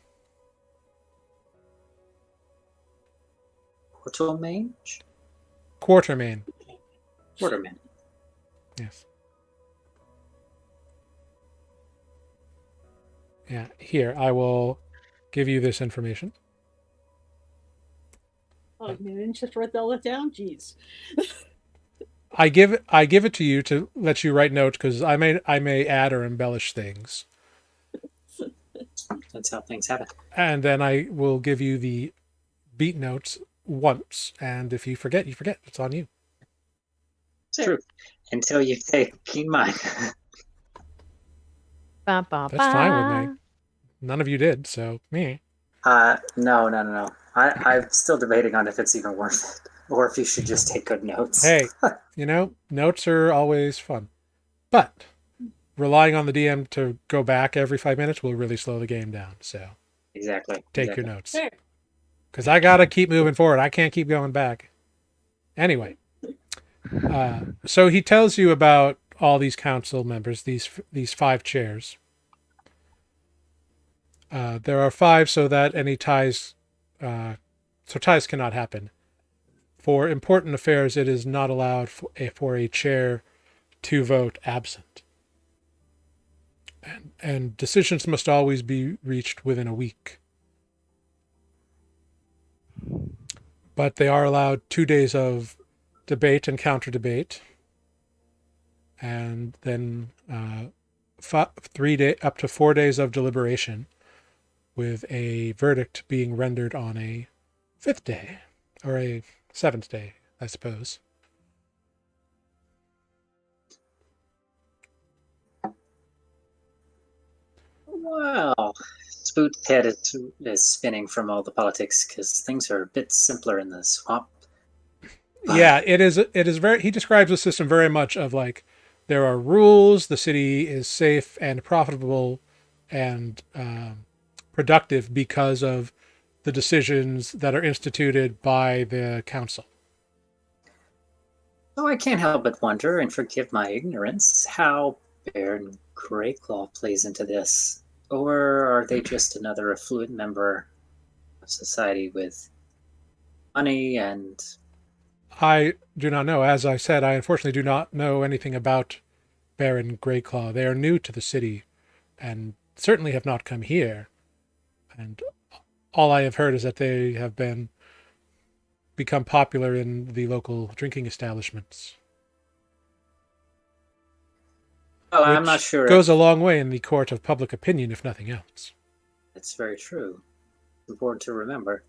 Quartermain? Quartermain. Quartermain. Yes. Yeah, here, I will give you this information. Oh, you didn't just write all that down? Jeez. I give it to you to let you write notes because I may add or embellish things. That's how things happen. And then I will give you the beat notes once, and if you forget, you forget. It's on you. It's true. Until you take keen mind. Ba, ba, That's fine with ba. me. None of you did, so me. No. I'm still debating on if it's even worth it, or if you should just take good notes. Hey, notes are always fun. But relying on the DM to go back every 5 minutes will really slow the game down, so. Exactly. take exactly. your notes. Fair. Because I got to keep moving forward. I can't keep going back. Anyway, so he tells you about all these council members, these 5 chairs. There are 5 so that any ties, so ties cannot happen. For important affairs, it is not allowed for a chair to vote absent. And decisions must always be reached within a week. But they are allowed 2 days of debate and counter debate, and then 3 up to 4 days of deliberation, with a verdict being rendered on a 5th day or a 7th day, I suppose. Well, Spoot's head is spinning from all the politics because things are a bit simpler in the swamp. Yeah, it is. It is very. He describes the system very much of like there are rules. The city is safe and profitable, and productive because of the decisions that are instituted by the council. So I can't help but wonder, and forgive my ignorance, how Baron Greyclaw plays into this. Or are they just another affluent member of society with money and... I do not know. As I said, I unfortunately do not know anything about Baron Greyclaw. They are new to the city, and certainly have not come here. And all I have heard is that they have become popular in the local drinking establishments. Well, I'm which not sure. Goes a long way in the court of public opinion, if nothing else. It's very true. Important to remember.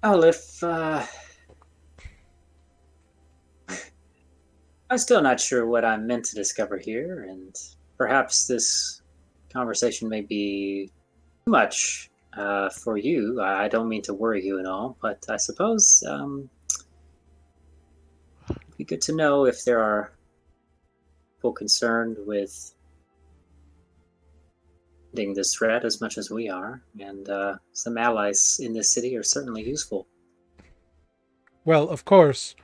Well, if I'm still not sure what I'm meant to discover here, and perhaps this conversation may be too much for you. I don't mean to worry you at all, but I suppose it'd be good to know if there are people concerned with ending this threat as much as we are, and some allies in this city are certainly useful. Well, of course,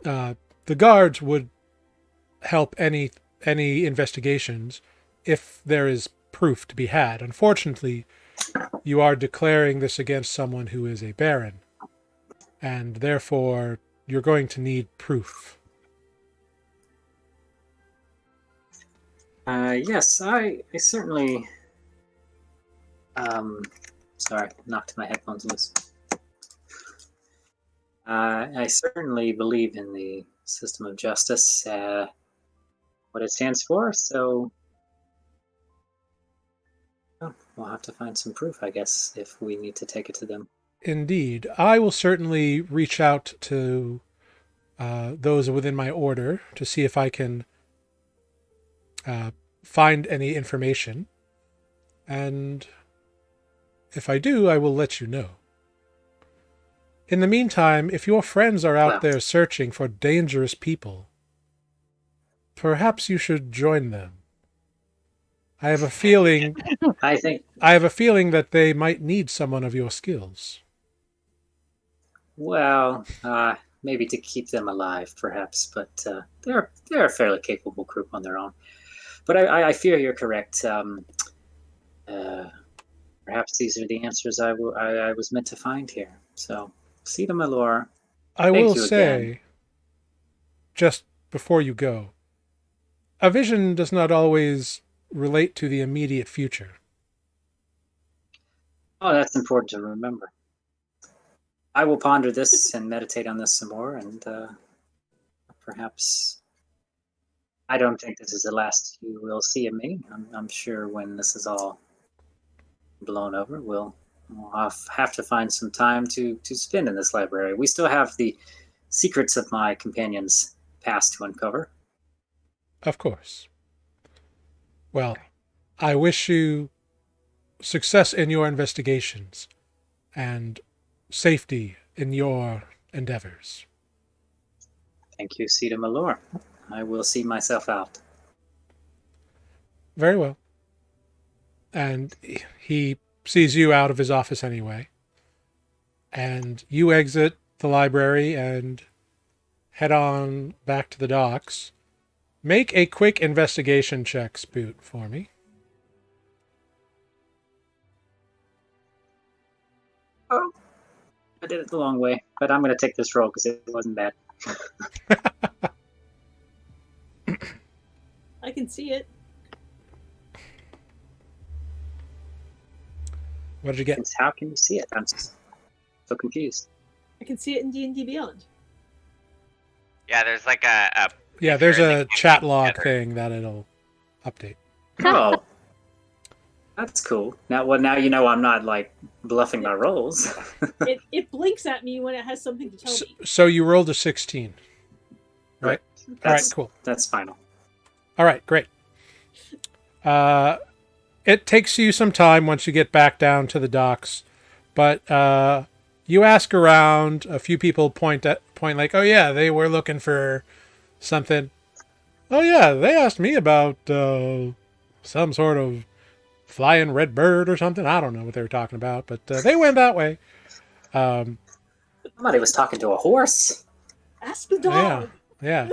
the guards would help any investigations if there is proof to be had. Unfortunately, you are declaring this against someone who is a baron, and therefore you're going to need proof. Yes, I certainly... sorry, knocked my headphones loose. I certainly believe in the system of justice, what it stands for, so well, we'll have to find some proof, I guess, if we need to take it to them. Indeed. I will certainly reach out to those within my order to see if I can find any information. And if I do, I will let you know. In the meantime, if your friends are out there searching for dangerous people, perhaps you should join them. I have a feeling I have a feeling that they might need someone of your skills. Well, maybe to keep them alive, perhaps, but they're a fairly capable group on their own. But I fear you're correct. Perhaps these are the answers I was meant to find here. So, Sita Malor, I thank will you say, again. just before you go, a vision does not always relate to the immediate future. Oh, that's important to remember. I will ponder this and meditate on this some more, and perhaps I don't think this is the last you will see of me. I'm sure when this is all blown over, we'll have to find some time to spend in this library. We still have the secrets of my companion's past to uncover. Of course. Well, I wish you success in your investigations and safety in your endeavors. Thank you, Sita Malor. I will see myself out. Very well. and he sees you out of his office anyway. And you exit the library and head on back to the docks. Make a quick investigation check, Spoot, for me. Oh, I did it the long way, but I'm going to take this roll because it wasn't bad. I can see it. What did you get? How can you see it? I'm so confused. I can see it in D&D Beyond. Yeah, there's like a Yeah, there's picture in a the chat campaign log together. thing that it'll update. Oh, that's cool. Now you know I'm not like bluffing my rolls. It blinks at me when it has something to tell me. So you rolled a 16. Right? All right, That's cool. That's final. All right, great. It takes you some time once you get back down to the docks, but you ask around. A few people point like, "Oh yeah, they were looking for something." "Oh yeah, they asked me about some sort of flying red bird or something. I don't know what they were talking about, but they went that way." Somebody was talking to a horse. Ask the dog. Yeah.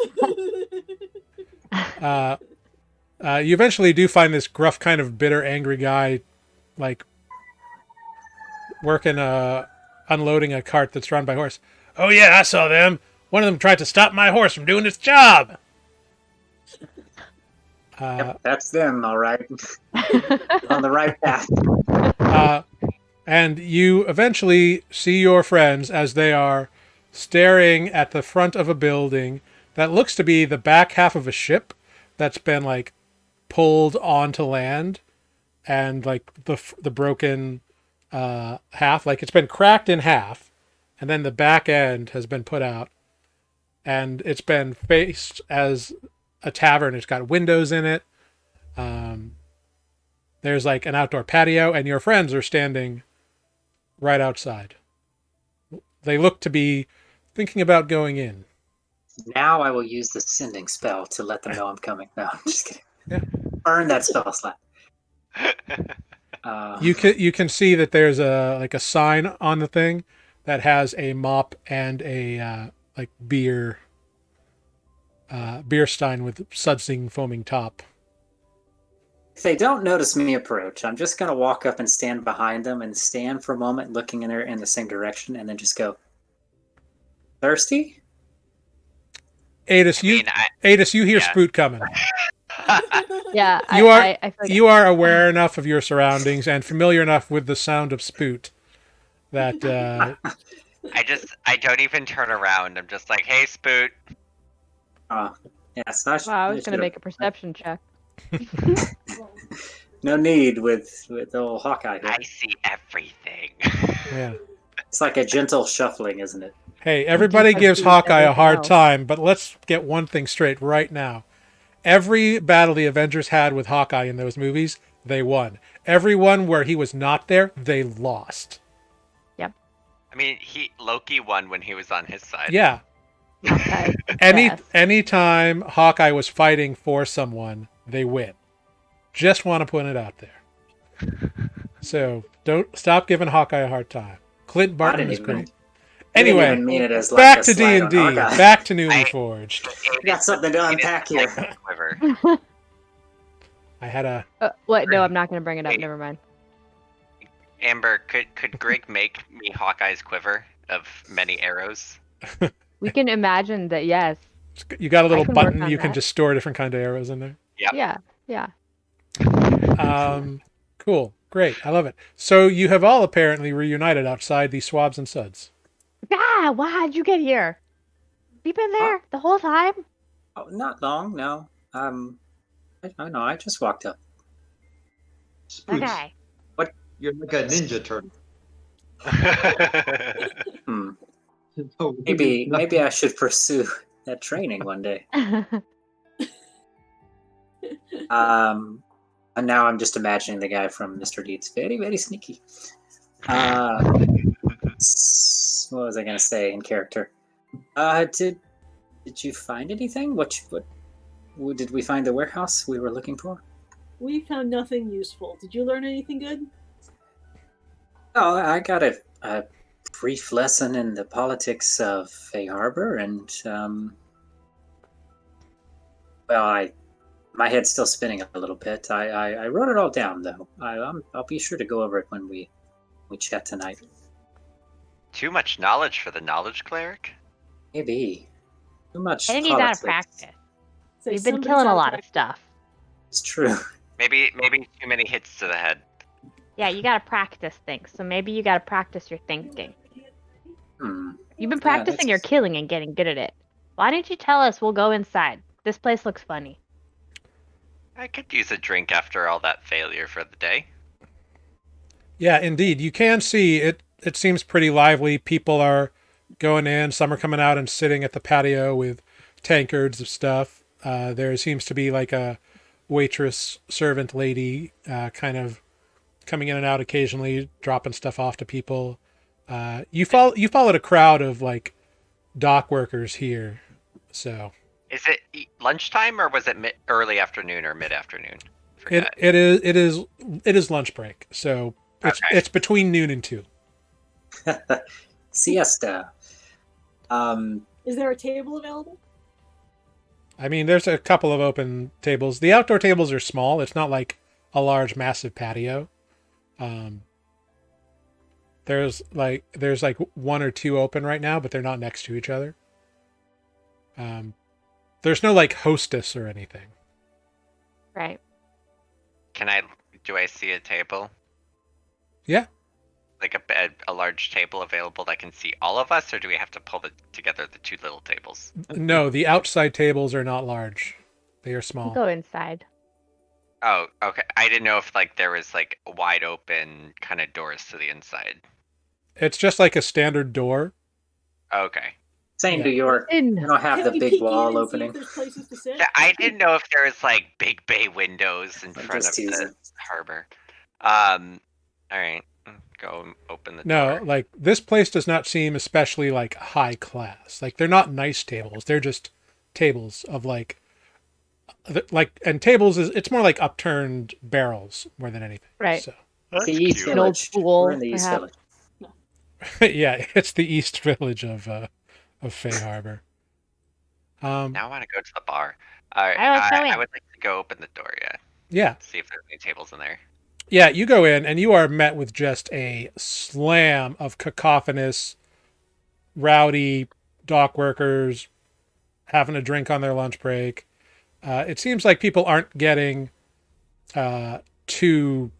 You eventually do find this gruff, kind of bitter, angry guy, like working, unloading a cart that's drawn by horse. "Oh yeah, I saw them. One of them tried to stop my horse from doing its job." Yep, that's them, all right. On the right path. And you eventually see your friends as they are staring at the front of a building that looks to be the back half of a ship that's been like pulled onto land, and like the broken half, like it's been cracked in half, and then the back end has been put out, and it's been faced as a tavern. It's got windows in it. There's like an outdoor patio, and your friends are standing right outside. They look to be thinking about going in. Now I will use the sending spell to let them know I'm coming. No, I'm just kidding. Yeah. Burn that spell slot. You can see that there's a sign on the thing that has a mop and a like beer stein with sudsing foaming top. If they don't notice me approach, I'm just going to walk up and stand behind them and stand for a moment looking in the same direction and then just go, "Thirsty?" Adis, you hear yeah. Spoot coming. Yeah, You are I feel like you are aware enough of your surroundings and familiar enough with the sound of Spoot that I don't even turn around. I'm just like, hey, Spoot. Yes, wow, I was gonna make a perception check. No need with old Hawkeye here. I see everything. yeah. It's like a gentle shuffling, isn't it? Hey, everybody I gives see Hawkeye a everything hard else. time, but let's get one thing straight right now. Every battle the Avengers had with Hawkeye in those movies, they won. Every one where he was not there, they lost. I mean, Loki won when he was on his side. Yeah. Yes. Anytime Hawkeye was fighting for someone, they win. Just want to put it out there. So don't stop giving Hawkeye a hard time. Clint Barton is great. I didn't Anyway, even mean it as like back a to slight on D&D. Hawkeye. Back to Nuuli Forged. We got something to unpack here. Quiver. I had a What? No, I'm not gonna bring it up. Never mind. Amber, could Greg make me Hawkeye's quiver of many arrows? We can imagine that. Yes. you got a little can work button on you can that. just store different kind of arrows in there. Yep. Yeah. Cool. Great. I love it. So you have all apparently reunited outside the Swabs and Suds. Ah, why'd you get here? You been there the whole time? Oh, not long, no. I just walked up. Spoots, Okay. you're like a ninja turtle. So Maybe I should pursue that training one day. And now I'm just imagining the guy from Mr. Deeds. Very, very sneaky. What was I going to say in character? Did you find anything? What did we find the warehouse we were looking for? We found nothing useful. Did you learn anything good? Oh, I got a brief lesson in the politics of Fayhabor, and well, my head's still spinning a little bit. I wrote it all down though. I'll be sure to go over it when we chat tonight. Too much knowledge for the knowledge cleric? Maybe too much I think he's out of politics. practice. Say We've been somebody's killing out a of lot of practice. stuff. It's true. Maybe too many hits to the head. Yeah, you gotta practice things. So maybe you gotta practice your thinking. You've been practicing your killing and getting good at it. Why don't you tell us? We'll go inside. This place looks funny. I could use a drink after all that failure for the day. Yeah, indeed. You can see it. It seems pretty lively. People are going in. Some are coming out and sitting at the patio with tankards of stuff. There seems to be like a waitress servant lady kind of coming in and out occasionally, dropping stuff off to people. You followed a crowd of like dock workers here. So Is it lunchtime or was it early afternoon or mid afternoon? it is lunch break. So it's between noon and 2. Siesta. Is there a table available? I mean, there's a couple of open tables. The outdoor tables are small. It's not like a large, massive patio. There's like 1 or 2 open right now, but they're not next to each other. There's no like hostess or anything. Right. Do I see a table? Yeah. Like a bed, a large table available that can see all of us, or do we have to pull together the 2 little tables? No, the outside tables are not large. They are small. We'll go inside. Oh, okay. I didn't know if like there was like wide open kind of doors to the inside. It's just like a standard door. Okay. Same Yeah. New York. In. You don't have Can the we big peek in wall and see opening. if there's places to sit? Yeah, I didn't know if there was like big bay windows in I'm front just of the teasing. harbor. All right. Go and open the No, door. like this place does not seem especially like high class. Like they're not nice tables. They're just tables of and tables it's more like upturned barrels more than anything. Right. So That's The East cute. An old Village. pool, We're in the East perhaps. Village. yeah, it's the East Village of Fayhabor. Now I want to go to the bar. All right, Let's go in. I would like to go open the door, yeah. Yeah. See if there's any tables in there. Yeah, you go in and you are met with just a slam of cacophonous, rowdy dock workers having a drink on their lunch break. It seems like people aren't getting too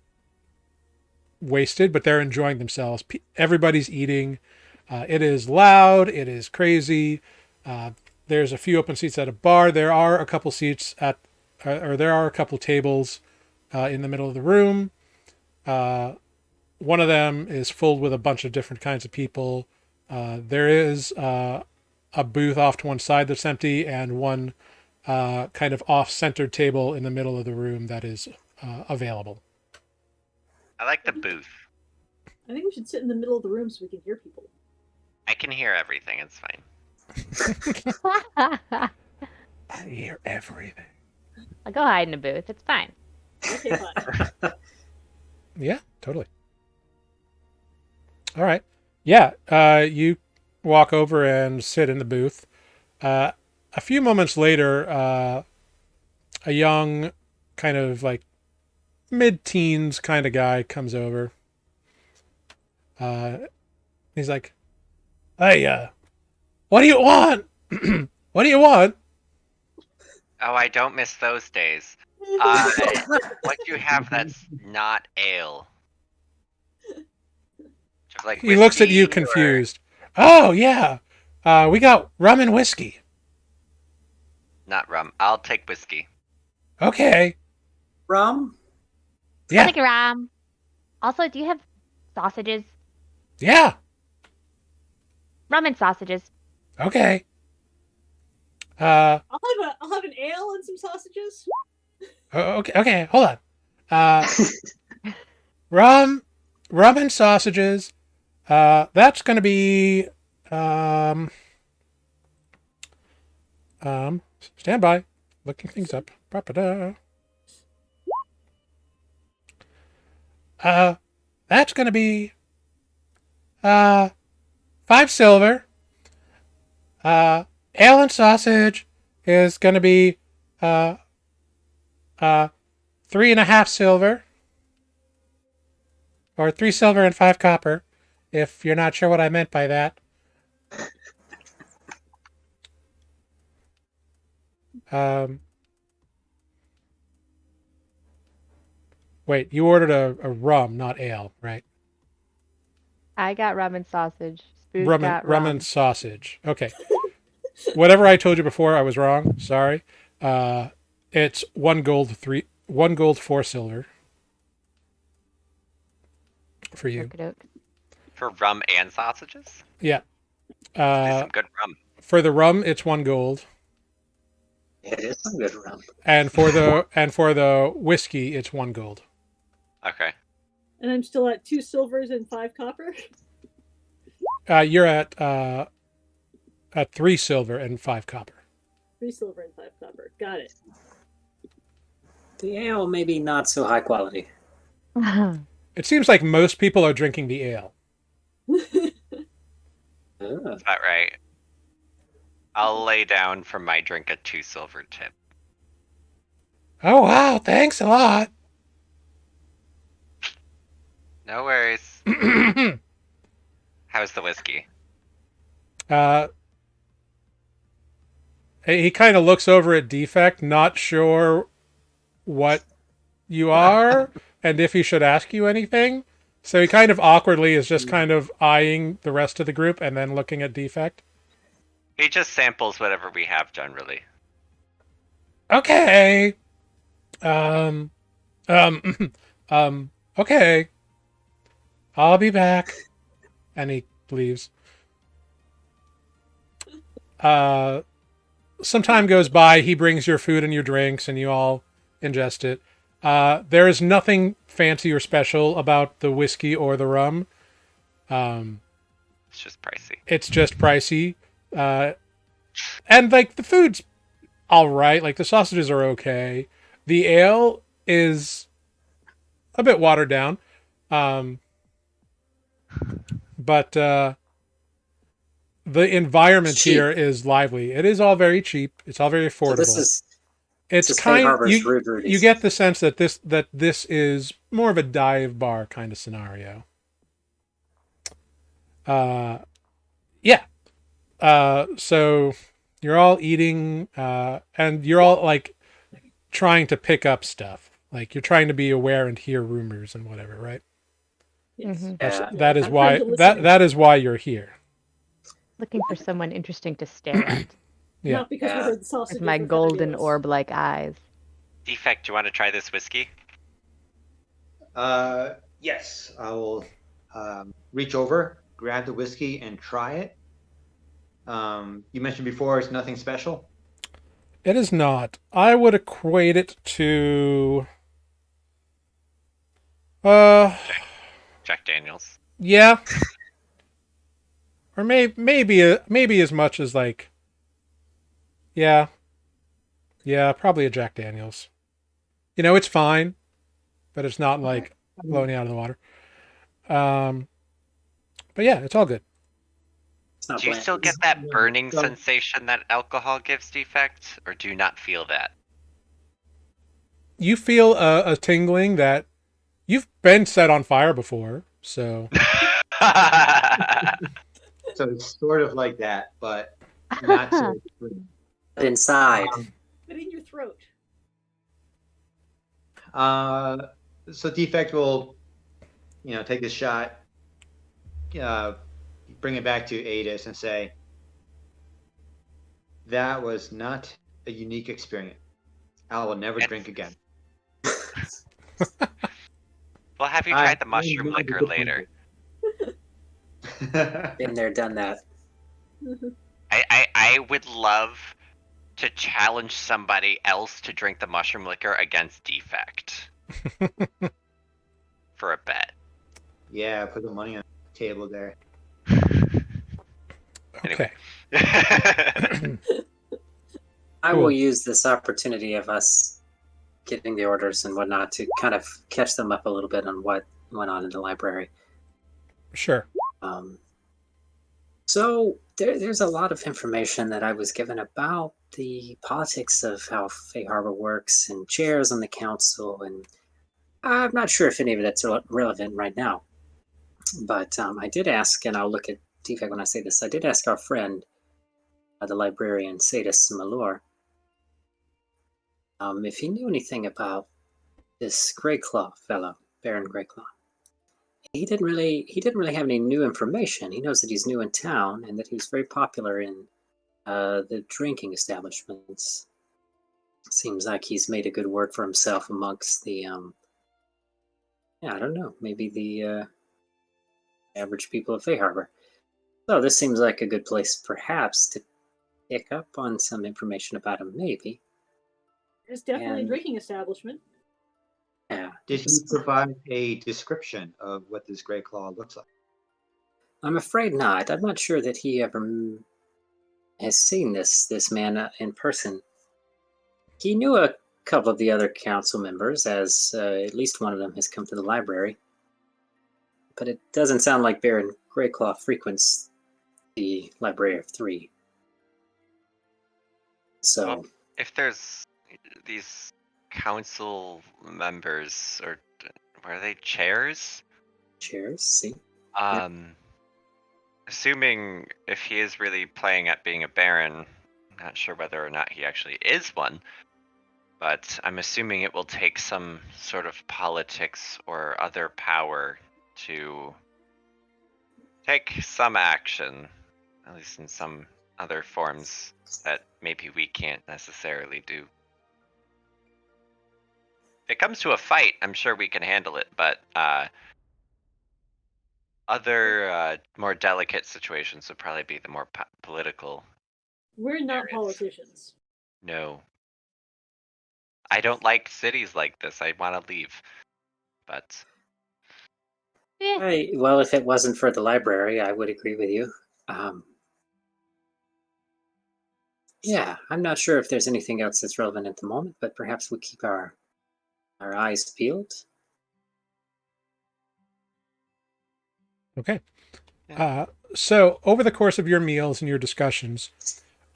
wasted, but they're enjoying themselves. Everybody's eating. It is loud. It is crazy. There's a few open seats at a bar. There are a couple seats there are a couple tables in the middle of the room. One of them is filled with a bunch of different kinds of people. There is a booth off to one side that's empty, and one kind of off-centered table in the middle of the room that is available. I like the booth. I think we should sit in the middle of the room so we can hear people. I can hear everything, it's fine. I hear everything. I'll go hide in a booth. It's fine. Okay, fine. Yeah, totally. All right. Yeah, you walk over and sit in the booth. A few moments later, a young, kind of like mid-teens kind of guy comes over. He's like, "Hey, what do you want? What do you want?" Oh, I don't miss those days. What do you have that's not ale? Just like He looks at you whiskey or- confused. Oh yeah, we got rum and whiskey. Not rum. I'll take whiskey. Okay. Rum? Yeah. I'll take a rum. Also, do you have sausages? Yeah. Rum and sausages. Okay. I'll have an ale and some sausages. Okay. Hold on. Rum and sausages. That's gonna be stand by. Looking things up. Ba-ba-da. That's gonna be 5 silver. Ale and sausage is gonna be uh 3.5 silver. Or 3 silver and 5 copper, if you're not sure what I meant by that. Um, wait, you ordered a rum, not ale, right? I got rum and sausage. Spook got Rum and sausage. Okay. Whatever I told you before, I was wrong. Sorry. It's 1 gold, 4 silver for you. Okey-doke. For rum and sausages? Yeah. Do some good rum. For the rum, it's 1 gold. It is some good rum. And for the whiskey, it's 1 gold. Okay. And I'm still at 2 silvers and 5 copper. You're at 3 silver and 5 copper. 3 silver and 5 copper. Got it. The ale maybe not so high quality. It seems like most people are drinking the ale. That's about right. I'll lay down for my drink a 2 silver tip. Oh, wow. Thanks a lot. No worries. How's the whiskey? He kind of looks over at Defect, not sure what you are and if he should ask you anything. So he kind of awkwardly is just kind of eyeing the rest of the group and then looking at Defect. He just samples whatever we have generally. Okay. Okay. I'll be back. And he leaves. Some time goes by. He brings your food and your drinks, and you all ingest it. There is nothing fancy or special about the whiskey or the rum. It's just pricey. It's just pricey. And like the food's all right. Like the sausages are okay. The ale is a bit watered down. But the environment here is lively. It is all very cheap. It's all very affordable. So this it's is kind Fayhabor's Rude Rudy's. you get the sense that this is more of a dive bar kind of scenario. Yeah. So you're all eating and you're all like trying to pick up stuff. Like you're trying to be aware and hear rumors and whatever, right? Yes. Mhm. That is I'm why trying to listen. that is why you're here. Looking for someone interesting to stare at Yeah. Not because we heard the sausage. with my golden orb-like eyes. Defect, do you want to try this whiskey? Yes, I will reach over, grab the whiskey, and try it. You mentioned before it's nothing special. It is not. I would equate it to Jack Daniels. yeah. Or maybe as much as like yeah, probably a Jack Daniels. You know, it's fine, but it's not like blowing you out of the water. But yeah, it's all good. It's not Do you bland. still get that burning So- sensation that alcohol gives, Defect, or do you not feel that? You feel a tingling that you've been set on fire before, so So it's sort of like that, but not so extreme. But inside. But in your throat. So Defect will, take this shot, bring it back to Adis and say, that was not a unique experience. I will never drink again. Well, have you I- tried the I mushroom know liquor the later? Been there, done that. I would love to challenge somebody else to drink the mushroom liquor against Defect. For a bet. Yeah, put the money on the table there. okay. I Cool. will use this opportunity of us getting the orders and whatnot to kind of catch them up a little bit on what went on in the library. Sure. So there's a lot of information that I was given about the politics of how Fayhabor works and chairs on the council, and I'm not sure if any of that's relevant right now. But I did ask, and I'll look at defect when I say this. I did ask our friend, the librarian Sadis Malor, if he knew anything about this Greyclaw fellow, Baron Greyclaw. He didn't really have any new information. He knows that he's new in town and that he's very popular in the drinking establishments. Seems like he's made a good word for himself amongst the I don't know, maybe the average people of Fayhabor. So this seems like a good place perhaps to pick up on some information about him, maybe. It's definitely a drinking establishment. Yeah. Did he provide a description of what this Grey Claw looks like? I'm afraid not. I'm not sure that he ever has seen this man in person. He knew a couple of the other council members, as at least one of them has come to the library. But it doesn't sound like Baron Greyclaw frequents the Library of Three. So, well, if there's these council members, or were they chairs? Chairs, see. Assuming if he is really playing at being a baron, I'm not sure whether or not he actually is one, but I'm assuming it will take some sort of politics or other power to take some action, at least in some other forms that maybe we can't necessarily do. If it comes to a fight, I'm sure we can handle it, but other more delicate situations would probably be the more political. We're not areas. politicians. No. I don't like cities like this. I want to leave. But Well, if it wasn't for the library, I would agree with you. Yeah, I'm not sure if there's anything else that's relevant at the moment, but perhaps we keep our eyes peeled. Okay. So over the course of your meals and your discussions,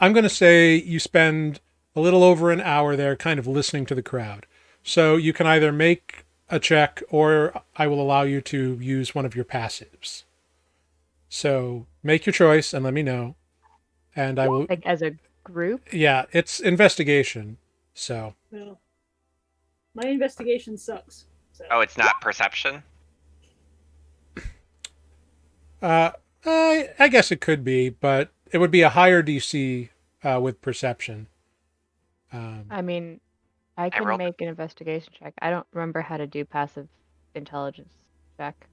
I'm going to say you spend a little over an hour there kind of listening to the crowd. So you can either make a check or I will allow you to use one of your passives. So make your choice and let me know. And I will... Like as a group? Yeah, it's investigation. So... Well, my investigation sucks. So. oh, it's not perception? I guess it could be, but it would be a higher DC with perception. I mean, I can make an investigation check. I don't remember how to do passive intelligence check.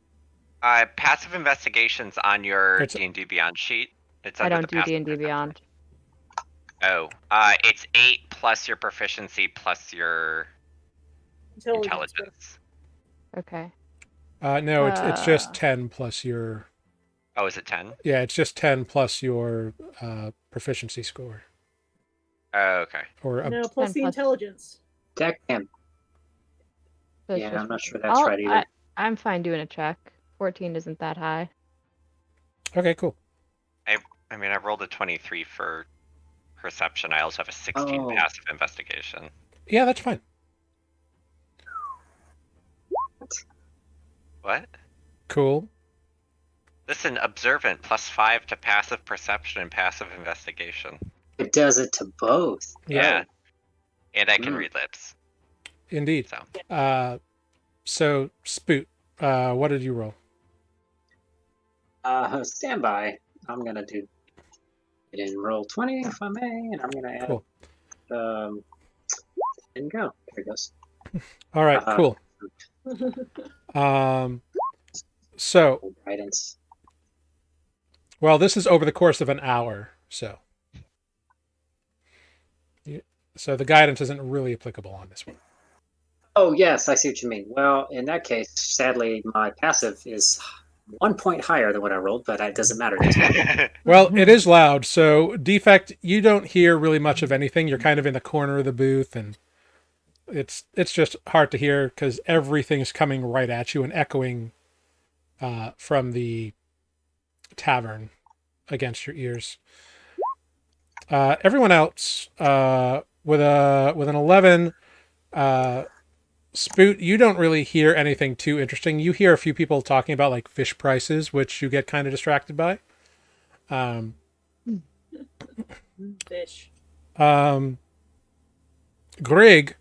Passive investigation's on your D&D Beyond sheet. It's I under don't the do passive D&D Beyond. Oh, it's 8 plus your proficiency plus your intelligence. Okay. No, it's just 10 plus your... Oh, is it 10? Yeah, it's just 10 plus your proficiency score. Oh, okay. Or no, plus the intelligence. That can't... So yeah, I'm not sure that's right either. I'm fine doing a check. 14 isn't that high. Okay, cool. I mean, I rolled a 23 for perception. I also have a 16 passive investigation. Yeah, that's fine. What? Cool. Listen, observant plus 5 to passive perception and passive investigation. It does it to both. Yeah. And I can read lips. Indeed. So Spoot, what did you roll? Stand by. I'm gonna do it in roll 20 if I may, and I'm gonna add and go. There it goes. All right, cool. So guidance. Well, this is over the course of an hour, so the guidance isn't really applicable on this one. Oh yes, I see what you mean. Well, in that case, sadly, my passive is 1 point higher than what I rolled, but it doesn't matter. Well, it is loud, so defect, you don't hear really much of anything. You're kind of in the corner of the booth, and it's just hard to hear because everything's coming right at you and echoing from the tavern against your ears. Everyone else with an 11, Spoot, you don't really hear anything too interesting. You hear a few people talking about like fish prices, which you get kind of distracted by. Fish. Greg,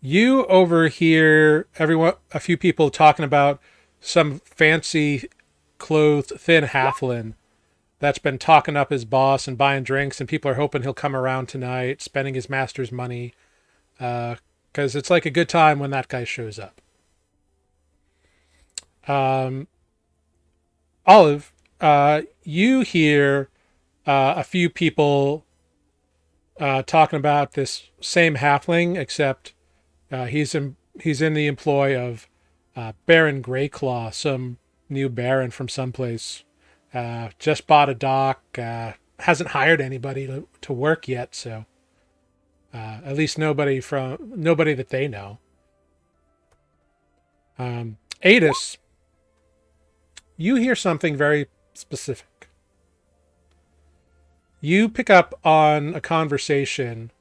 you overhear a few people talking about some fancy clothed thin halfling that's been talking up his boss and buying drinks, and people are hoping he'll come around tonight, spending his master's money, because it's like a good time when that guy shows up. Olive, you hear a few people talking about this same halfling, except he's in the employ of Baron Greyclaw, some new baron from someplace. Just bought a dock. Hasn't hired anybody to work yet, so at least nobody that they know. Adis, you hear something very specific. You pick up on a conversation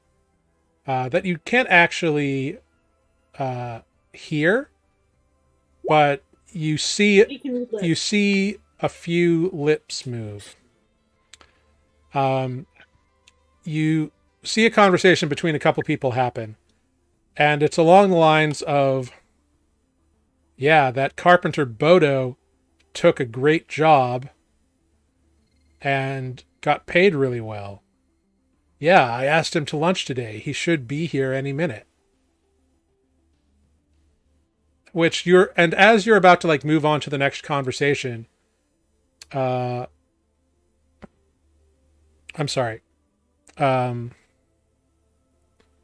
that you can't actually hear, but you see a few lips move. You see a conversation between a couple people happen, and it's along the lines of, yeah, that carpenter Bodo took a great job and got paid really well. Yeah, I asked him to lunch today. He should be here any minute. And as you're about to like move on to the next conversation, I'm sorry.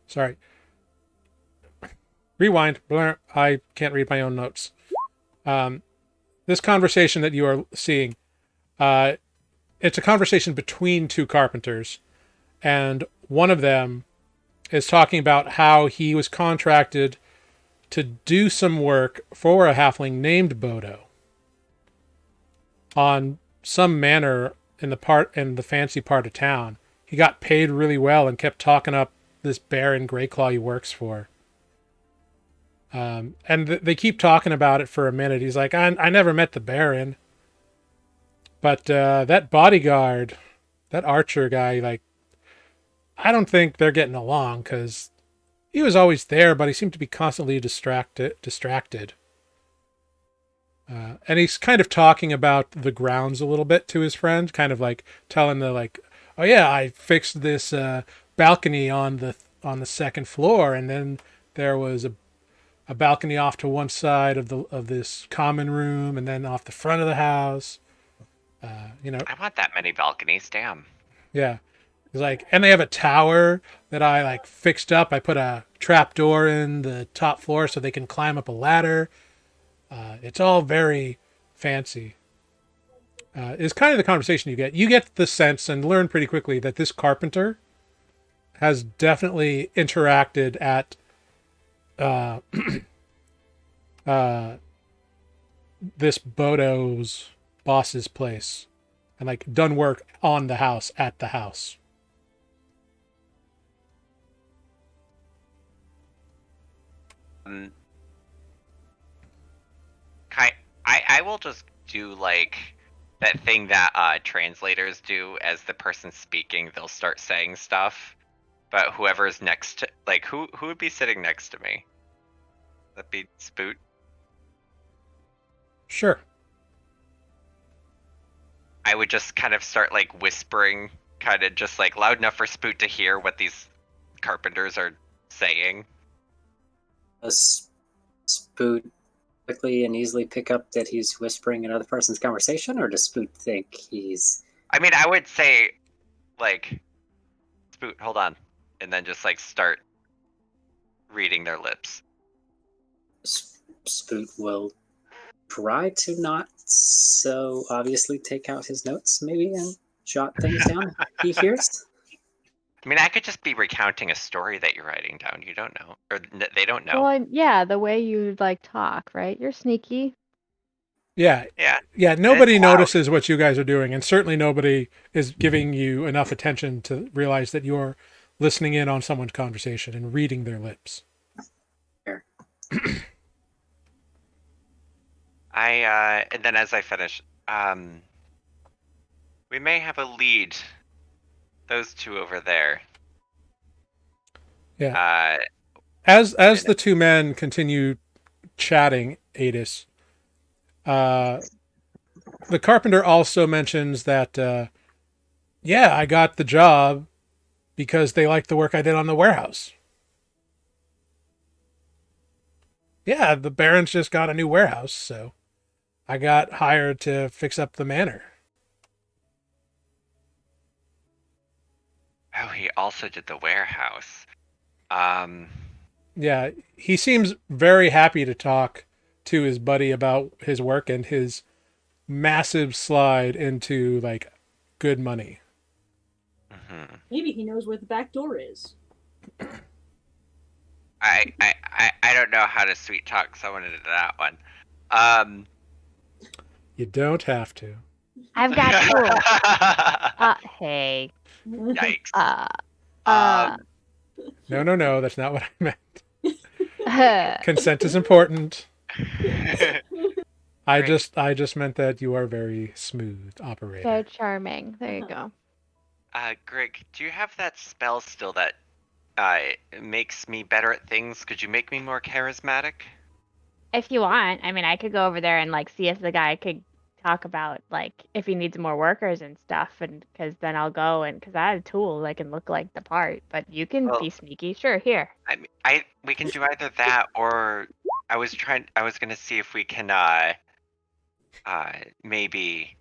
Sorry. Rewind. Blur. I can't read my own notes. This conversation that you are seeing, it's a conversation between two carpenters, and one of them is talking about how he was contracted to do some work for a halfling named Bodo on some manor in the fancy part of town. He got paid really well and kept talking up this Baron Greyclaw he works for. And they keep talking about it for a minute. He's like, I never met the Baron. But that bodyguard, that archer guy, like, I don't think they're getting along because he was always there, but he seemed to be constantly distracted. And he's kind of talking about the grounds a little bit to his friend, kind of like telling oh yeah, I fixed this balcony on the second floor, and then there was a balcony off to one side of this common room, and then off the front of the house. I want that many balconies. Damn. Yeah. He's like, and they have a tower that I like fixed up. I put a trap door in the top floor so they can climb up a ladder. It's all very fancy. Is kind of the conversation you get. You get the sense and learn pretty quickly that this carpenter has definitely interacted at this Bodo's boss's place and like done work on the house at the house. I will just do like that thing that translators do. As the person's speaking, they'll start saying stuff, but whoever's next to, like, who would be sitting next to me? That'd be Spoot. Sure. I would just kind of start like whispering, kind of just like loud enough for Spoot to hear what these carpenters are saying. Does Spoot quickly and easily pick up that he's whispering another person's conversation, or does Spoot think he's... I mean, I would say, like, Spoot, hold on, and then just like start reading their lips. Spoot will try to not so obviously take out his notes, maybe, and jot things down he hears. I mean, I could just be recounting a story that you're writing down. You don't know, or they don't know. Well, yeah, the way you like talk, right? You're sneaky. Yeah. Yeah. Yeah, And nobody it's loud. notices what you guys are doing, and certainly nobody is giving you enough attention to realize that you're listening in on someone's conversation and reading their lips. Fair. And then as I finish, we may have a lead. Those two over there. Yeah. As the two men continue chatting, Adis, the carpenter also mentions that, yeah, I got the job because they liked the work I did on the warehouse. Yeah, the Baron's just got a new warehouse, so I got hired to fix up the manor. Oh, he also did the warehouse. Yeah, he seems very happy to talk to his buddy about his work and his massive slide into like good money. Mm-hmm. Maybe he knows where the back door is. I don't know how to sweet talk someone into that one. You don't have to. I've got tools. Hey. Yikes. No, that's not what I meant. Consent is important. I just meant that you are very smooth operator. So charming. There you go. Greg, do you have that spell still that makes me better at things? Could you make me more charismatic? If you want, I mean, I could go over there and like see if the guy could talk about like if he needs more workers and stuff, and because then I'll go and because I have tools, I can look like the part. But you can be sneaky. Sure, here. We can do either that or I was gonna see if we can maybe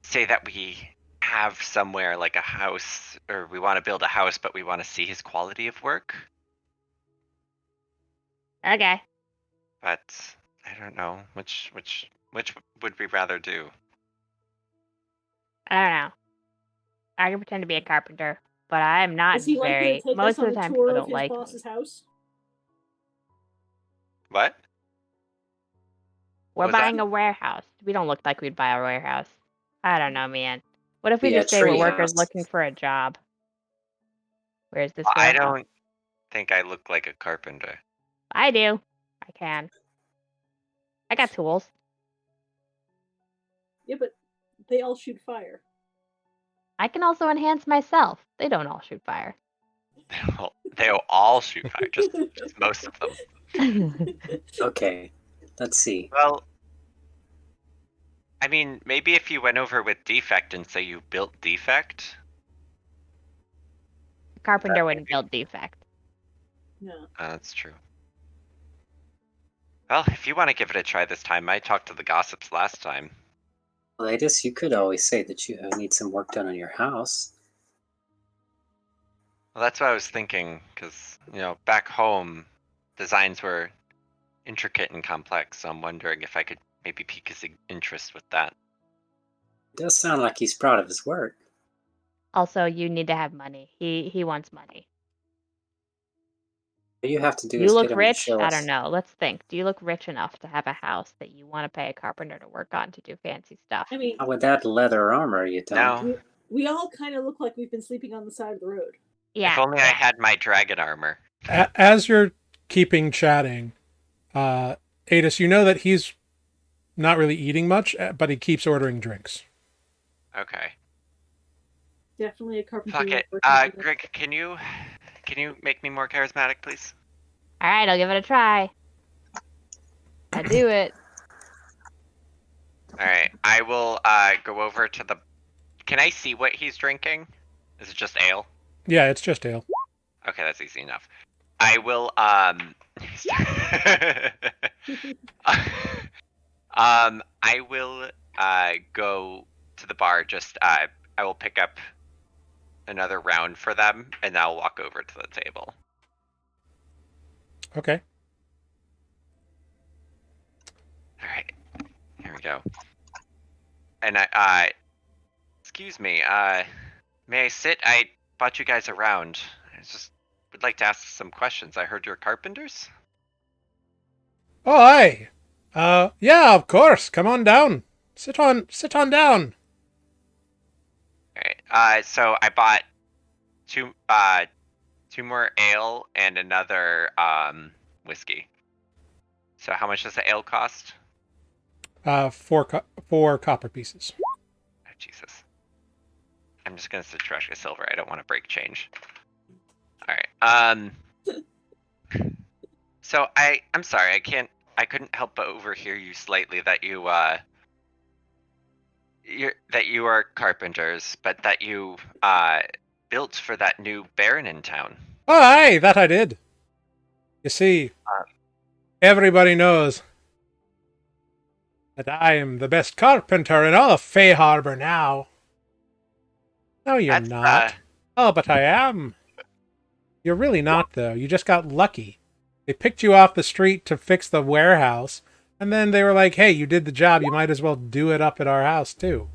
say that we have somewhere like a house, or we want to build a house, but we want to see his quality of work. Okay. But I don't know which would we rather do. I don't know. I can pretend to be a carpenter, but I'm not Is he likely very. to take Most us on of the a time, tour people of don't his like boss's me. house? What? We're was that? buying a warehouse. We don't look like we'd buy a warehouse. I don't know, man. What if we Be a just say we're tree workers house. looking for a job? Where's this I warehouse? don't think I look like a carpenter. I do. I can. I got tools. Yeah, but they all shoot fire. I can also enhance myself. They don't all shoot fire. They'll all shoot fire, just most of them. Okay, let's see. Well, I mean, maybe if you went over with defect and say you built defect. Carpenter wouldn't build defect. No. That's true. Well, if you want to give it a try this time, I talked to the gossips last time. Well, Adis, you could always say that you need some work done on your house. Well, that's what I was thinking, because, back home, designs were intricate and complex, so I'm wondering if I could maybe pique his interest with that. It does sound like he's proud of his work. Also, you need to have money. He wants money. What you have to do You is look get him rich? to show I us. don't know. Let's think. Do you look rich enough to have a house that you want to pay a carpenter to work on to do fancy stuff? I mean, With that leather armor, you don't. No. we all kind of look like we've been sleeping on the side of the road. Yeah. If only I had my dragon armor. As you're keeping chatting, Adis, you know that he's not really eating much, but he keeps ordering drinks. Okay. Definitely a carpenter. Fuck it. Greg, can you make me more charismatic, please? All right, I'll give it a try. I do it. All right. I will go over to the. Can I see what he's drinking? Is it just ale? Yeah, it's just ale. Okay, that's easy enough. I will I will go to the bar. Just I will pick up another round for them, and I'll walk over to the table. Okay. All right. Here we go. And excuse me. May I sit? I brought you guys around. I just would like to ask some questions. I heard you're carpenters. Oh, aye. Yeah, of course. Come on down. Sit on down. All right. So I bought two more ale and another whiskey. So how much does the ale cost? 4 copper pieces. Oh, Jesus. I'm just gonna subtract a silver. I don't want to break change. All right. So I'm sorry. I couldn't help but overhear you slightly that you are carpenters, but that you built for that new baron in town. Oh, aye, that I did. You see, everybody knows that I am the best carpenter in all of Fayhabor now. No, you're That's, not. Oh, but I am. You're really not, though. You just got lucky. They picked you off the street to fix the warehouse, and then they were like, hey, you did the job. You might as well do it up at our house, too.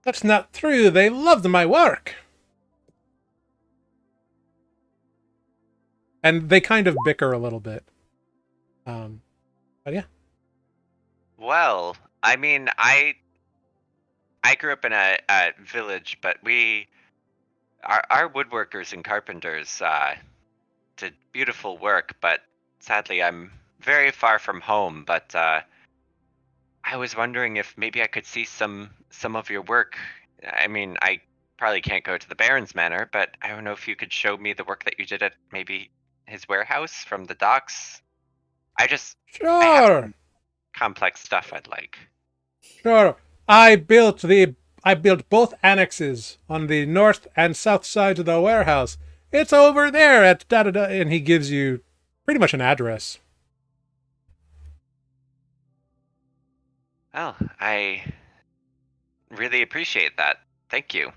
That's not true. They loved my work. And they kind of bicker a little bit. But yeah. Well, I mean, I grew up in a village, but our woodworkers and carpenters did beautiful work, but sadly I'm very far from home. But I was wondering if maybe I could see some of your work. I mean, I probably can't go to the Baron's Manor, but I don't know if you could show me the work that you did at maybe his warehouse from the docks. I have Sure. some complex stuff I'd like. Sure. I built both annexes on the north and south sides of the warehouse. It's over there at da-da-da, and he gives you pretty much an address. Well, I really appreciate that. Thank you.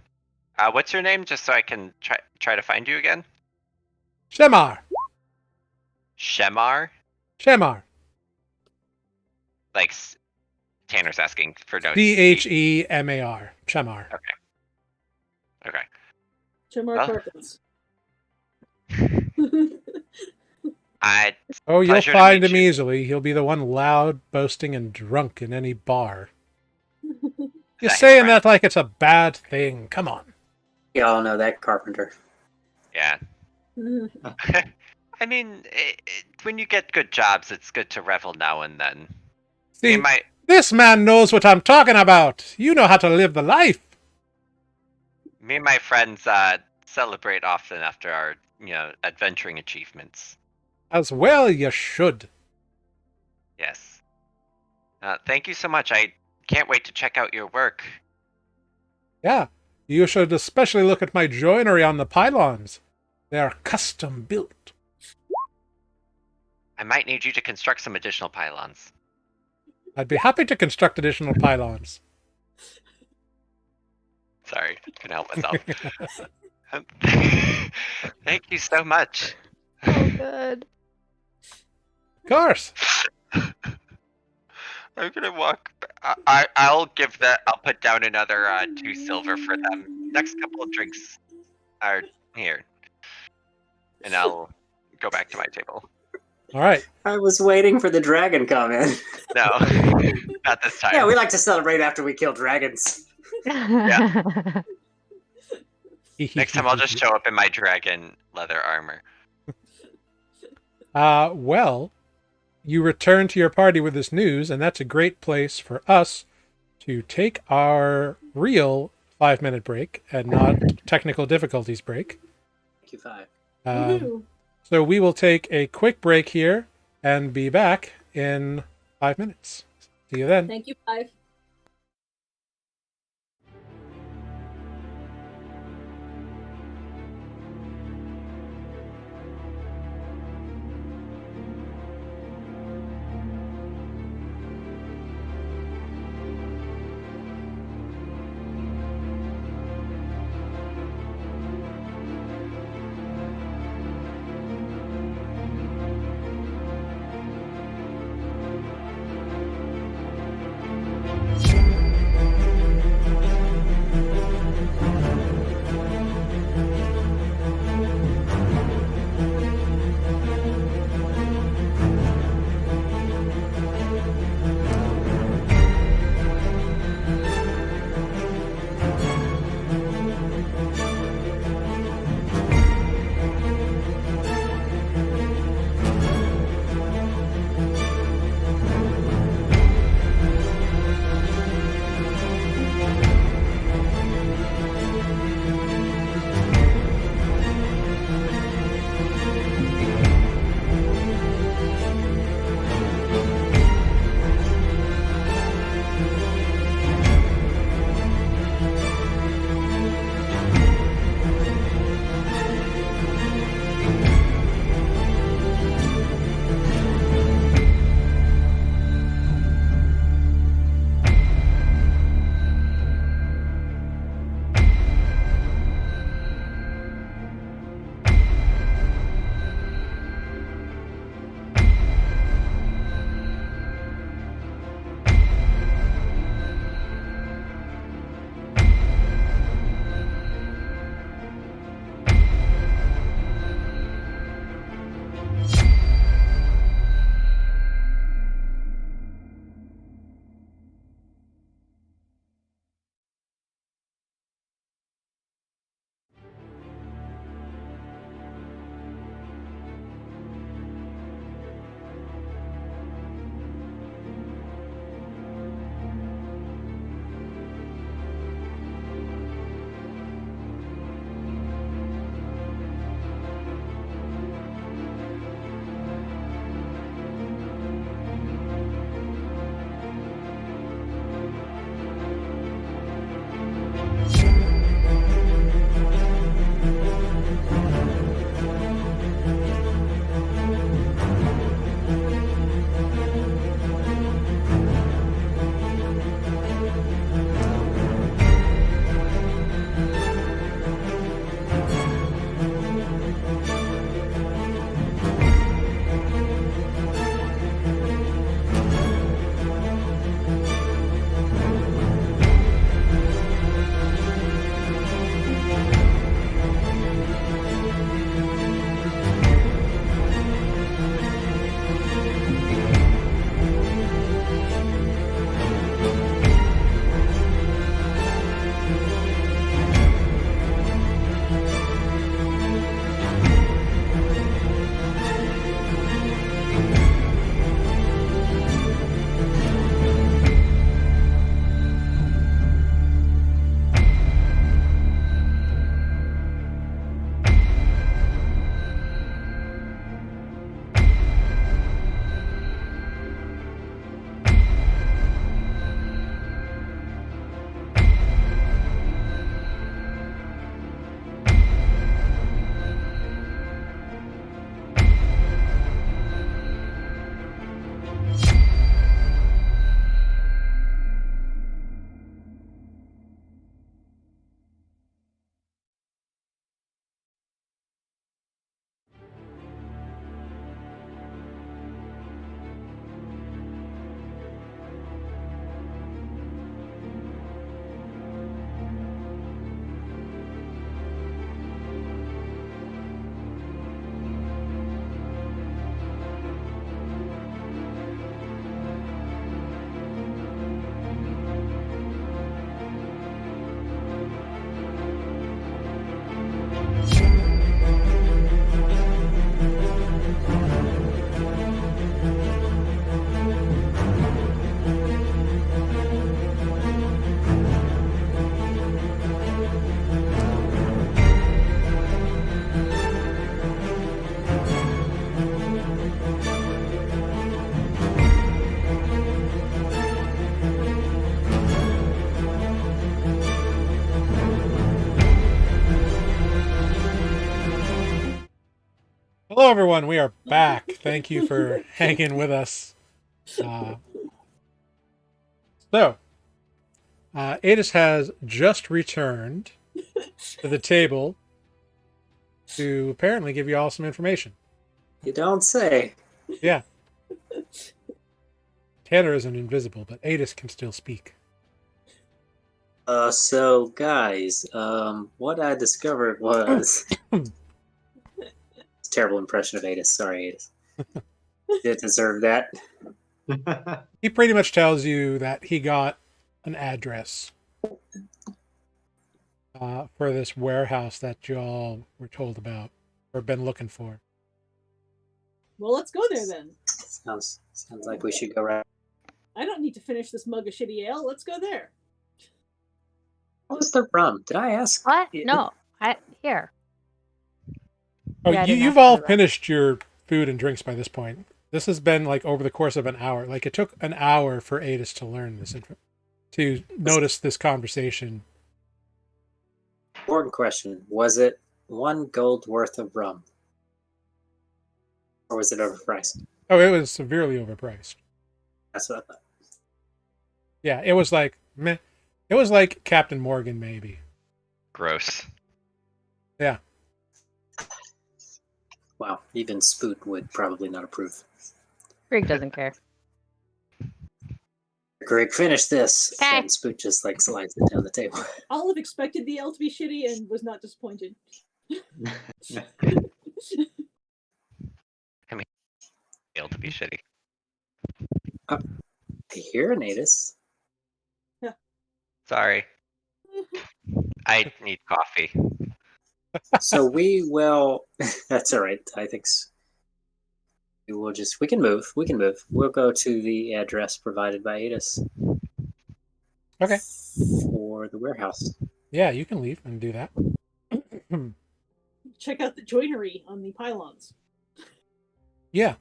What's your name, just so I can try to find you again? Shemar. Shemar? Shemar. Like Tanner's asking for notes. Dhemar. Shemar. Okay. Shamar Well. Perkins. Oh, you'll Pleasure to find meet him you. easily. He'll be the one loud, boasting, and drunk in any bar. You're that his saying friend? that like it's a bad thing. Come on. We all know that carpenter. Yeah. I mean, when you get good jobs, it's good to revel now and then. See, my this man knows what I'm talking about. You know how to live the life. me and my friends celebrate often after our adventuring achievements. As well you should. Yes. Thank you so much. I can't wait to check out your work. Yeah, you should especially look at my joinery on the pylons. They are custom built. I might need you to construct some additional pylons. I'd be happy to construct additional pylons. Sorry, couldn't help myself. Thank you so much. Oh, good. Of course. I'm gonna walk. I'll give that. I'll put down another 2 silver for them. Next couple of drinks are here, and I'll go back to my table. All right. I was waiting for the dragon comment. No, not this time. Yeah, we like to celebrate after we kill dragons. Yeah. Next time I'll just show up in my dragon leather armor. Well, you return to your party with this news, and that's a great place for us to take our real 5-minute break and not technical difficulties break. Thank you, 5. Woohoo. So we will take a quick break here and be back in 5 minutes. See you then. Thank you, 5. Hello, everyone. We are back. Thank you for hanging with us. Adis has just returned to the table to apparently give you all some information. You don't say. Yeah. Tanner isn't invisible, but Adis can still speak. So guys, what I discovered was terrible impression of Adis. Sorry, Adis. Didn't deserve that. He pretty much tells you that he got an address for this warehouse that y'all were told about or been looking for. Well, let's go there then. Sounds like we should go right. I don't need to finish this mug of shitty ale. Let's go there. What was the rum? Did I ask? What? No. Here. Oh, Yeah, I didn't you've ask for all the rest. finished your food and drinks by this point. This has been like over the course of an hour. Like it took an hour for Adis to learn this, to notice this conversation. Important question. Was it 1 gold worth of rum? Or was it overpriced? Oh, it was severely overpriced. That's what I thought. Yeah, it was like meh. It was like Captain Morgan, maybe. Gross. Yeah. Wow, even Spoot would probably not approve. Greg doesn't care. Greg, finish this. Okay. And Spoot just like slides it down the table. Olive expected the ale to be shitty and was not disappointed. Ale to be shitty. Here, Natus. Sorry. I need coffee. So we will. That's all right. I think we can move. We'll go to the address provided by Adis. Okay. For the warehouse. Yeah, you can leave and do that. Check out the joinery on the pylons. Yeah.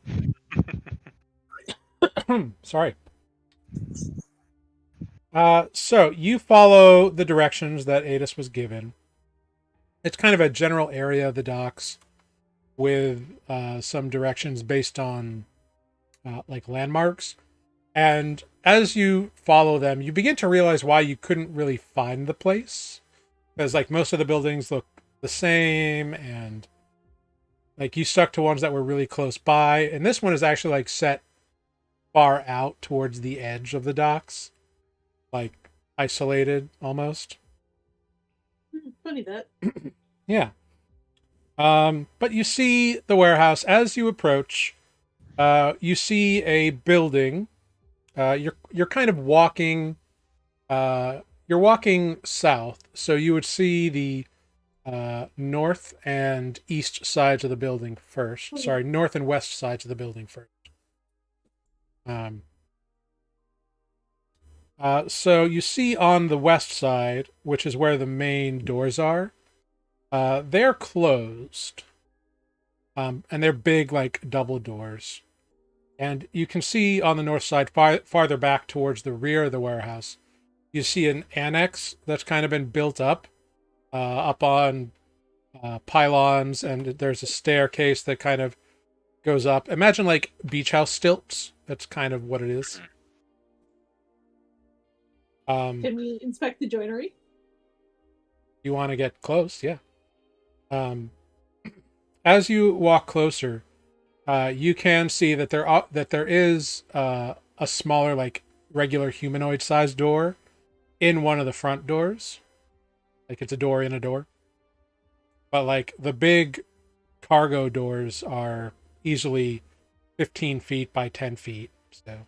Sorry. So you follow the directions that Adis was given. It's kind of a general area of the docks with some directions based on like landmarks. And as you follow them, you begin to realize why you couldn't really find the place. Because like most of the buildings look the same, and like you stuck to ones that were really close by. And this one is actually like set far out towards the edge of the docks, like isolated almost. Funny that. Yeah. But you see the warehouse as you approach. You see a building. You're kind of walking. You're walking south, so you would see the north and east sides of the building first. Sorry, north and west sides of the building first. So you see on the west side, which is where the main doors are, they're closed. And they're big, like double doors. And you can see on the north side, farther back towards the rear of the warehouse, you see an annex that's kind of been built up on pylons, and there's a staircase that kind of goes up. Imagine like beach house stilts. That's kind of what it is. Can we inspect the joinery? You want to get close, yeah. As you walk closer, you can see that there is a smaller, like regular humanoid-sized door in one of the front doors. Like it's a door in a door. But like the big cargo doors are easily 15 feet by 10 feet. So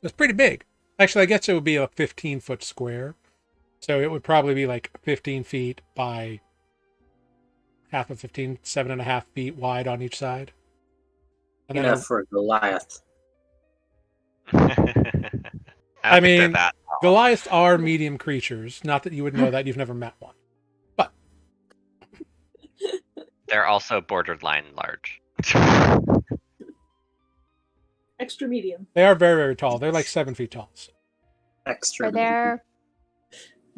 it's pretty big. Actually, I guess it would be a 15-foot square. So it would probably be like 15 feet by half of 15, 7.5 feet wide on each side. And then Enough for Goliath. I I don't think they're mean, that tall. Goliaths are medium creatures. Not that you would know that, you've never met one. But They're also borderline large. Extra medium. they are very, very tall. They're like 7 feet tall. So. Extra. Are there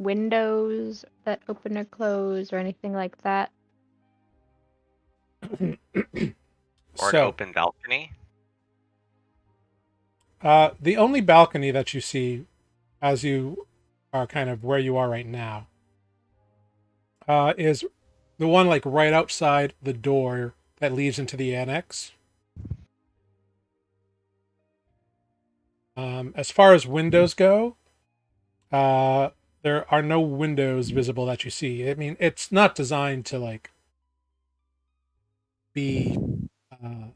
windows that open or close or anything like that? Or an So, open balcony? the only balcony that you see as you are kind of where you are right now is the one like right outside the door that leads into the annex. As far as windows go, there are no windows visible that you see. I mean, it's not designed to like be uh,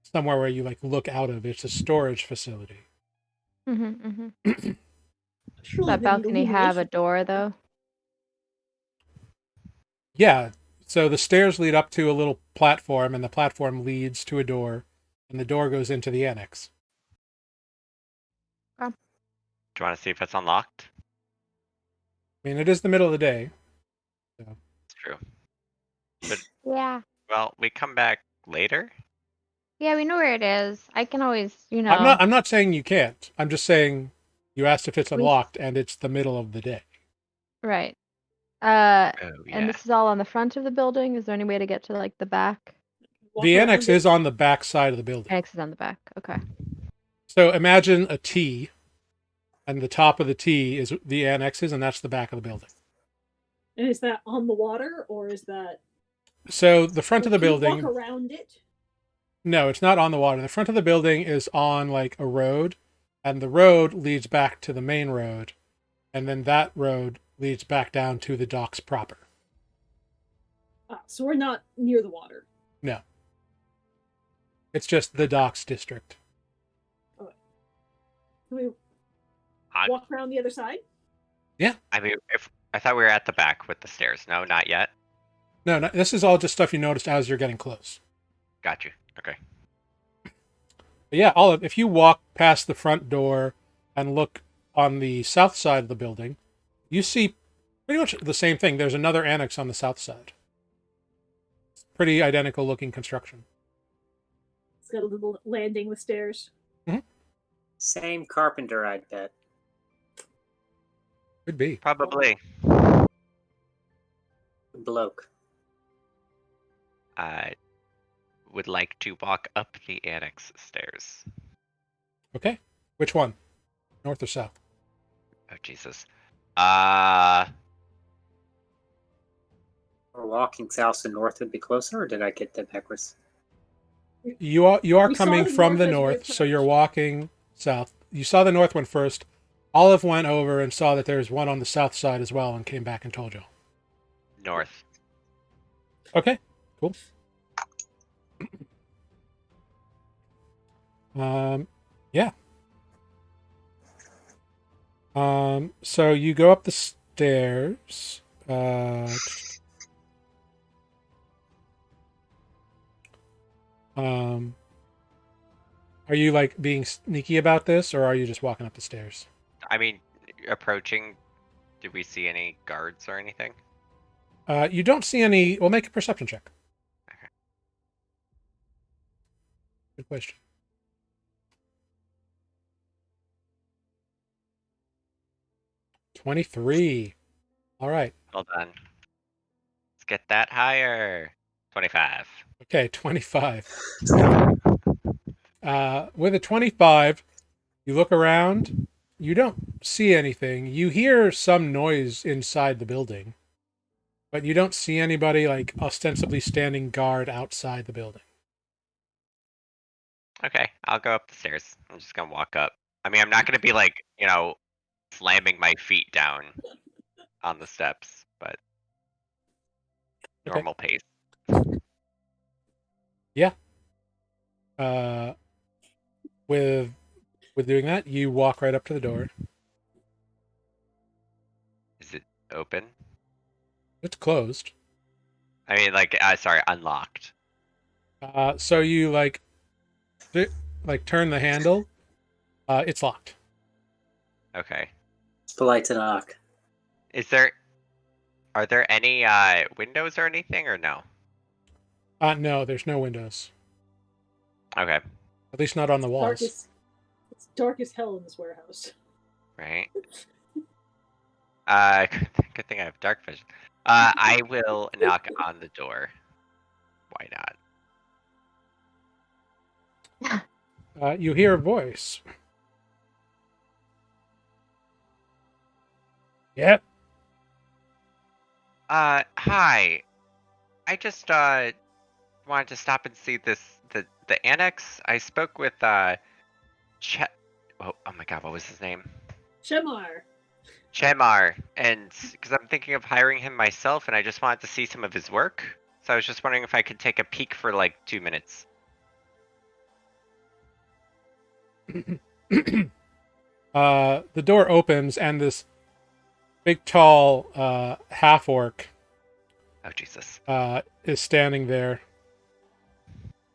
somewhere where you like look out of. It's a storage facility. Mm-hmm. Surely That they need balcony have a illumination. door though. Yeah. So the stairs lead up to a little platform, and the platform leads to a door, and the door goes into the annex. Do you want to see if it's unlocked? I mean, it is the middle of the day. So. It's true. Yeah. Well, we come back later. Yeah, we know where it is. I can always, I'm not saying you can't. I'm just saying you asked if it's We- unlocked, and it's the middle of the day. Right. Oh, And yeah. this is all on the front of the building. Is there any way to get to like the back? Walk The around annex it. is on the back side of the building. Annex is on the back. Okay. So imagine a T, and the top of the T is the annexes, and that's the back of the building. And is that on the water or is that? So the front of the Can you building, walk around it? no, it's not on the water. The front of the building is on like a road, and the road leads back to the main road, and then that road leads back down to the docks proper. So we're not near the water. No. It's just the docks district. Can we I- walk around the other side? I mean, if I thought we were at the back with the stairs. No, not yet. No, this is all just stuff you noticed as you're getting close. Got you. Okay. But yeah, Olive, if you walk past the front door and look on the south side of the building, you see pretty much the same thing. There's another annex on the south side. It's pretty identical looking construction. It's got a little landing with stairs. Same carpenter, I bet. Could be. Probably. Bloke. I would like to walk up the annex stairs. Okay. Which one? North or south? Oh, Jesus. Or walking south and north would be closer, or did I get that backwards? You are We saw coming the from the north as we north, so you're approached. walking south. You saw the north one first. Olive went over and saw that there's one on the south side as well and came back and told you. North. Okay, cool. Yeah. So you go up the stairs. Are you like being sneaky about this, or are you just walking up the stairs? I mean, approaching. Did we see any guards or anything? You don't see any. Well, make a perception check. Okay. Good question. 23. All right. Well done. Let's get that higher. 25. Okay, 25. With a 25, you look around. You don't see anything. You hear some noise inside the building, but you don't see anybody like ostensibly standing guard outside the building. Okay, I'll go up the stairs. I'm just gonna walk up. I mean, I'm not gonna be like, slamming my feet down on the steps, but Okay. normal pace. Yeah. With doing that, you walk right up to the door. Is it open? It's closed. I mean, sorry, unlocked. So you like turn the handle. It's locked. Okay. It's polite to knock. Are there any windows or anything, or no? No, there's no windows. Okay, At least not on the walls. It's dark as hell in this warehouse. right. Good thing I have dark vision. I will knock on the door. Why not? You hear a voice. Yep. Hi. I just wanted to stop and see the annex. I spoke with oh my god, what was his name? Shemar. Chemar, and because I'm thinking of hiring him myself, and I just wanted to see some of his work. So I was just wondering if I could take a peek for like 2 minutes. The door opens and this big, tall half orc Oh Jesus! is standing there,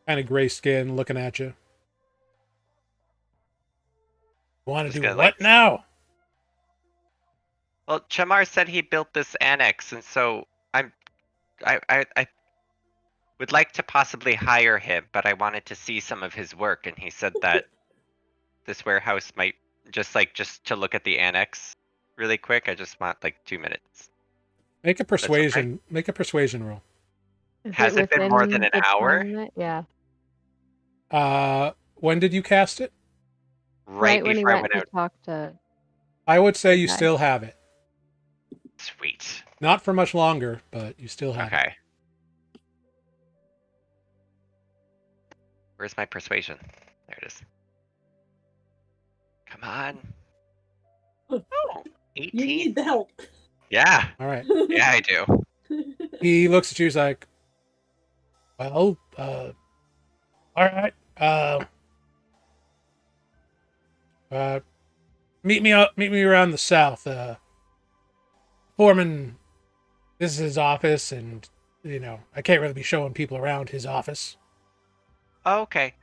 kind of gray skin, looking at you. Want to Just do gonna what now? Well, Chemar said he built this annex, and so I would like to possibly hire him, but I wanted to see some of his work, and he said that this warehouse might just to look at the annex really quick. I just want like 2 minutes. Make a That's okay. persuasion. Make a persuasion roll. Has it been more than an the hour? time yeah. When did you cast it? Right when he before I went went to out. talk to. I would say you Okay. still have it. Sweet. Not for much longer, but you still have it. Okay. Where's my persuasion? There it is. Come on. Oh, 18. You need the help. Yeah. All right. Yeah, I do. He looks at you. He's like, "Well, all right. Meet me up. Meet me around the south. Foreman, this is his office, and I can't really be showing people around his office. Oh, okay.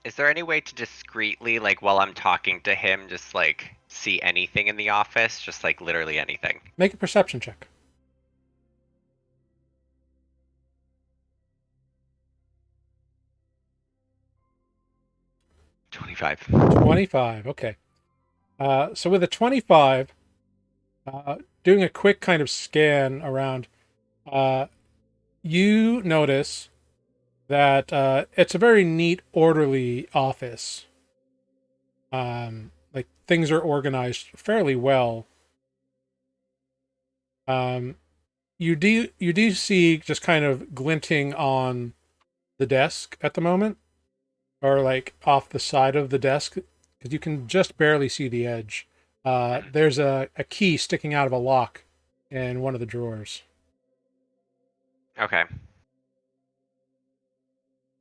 Is there any way to discreetly, like while I'm talking to him, just like see anything in the office? Just like literally anything. Make a perception check. 25. 25. Okay. So with a 25, doing a quick kind of scan around, you notice that it's a very neat, orderly office. Like things are organized fairly well. You do see just kind of glinting on the desk at the moment, or like off the side of the desk, because you can just barely see the edge. There's a key sticking out of a lock in one of the drawers. Okay.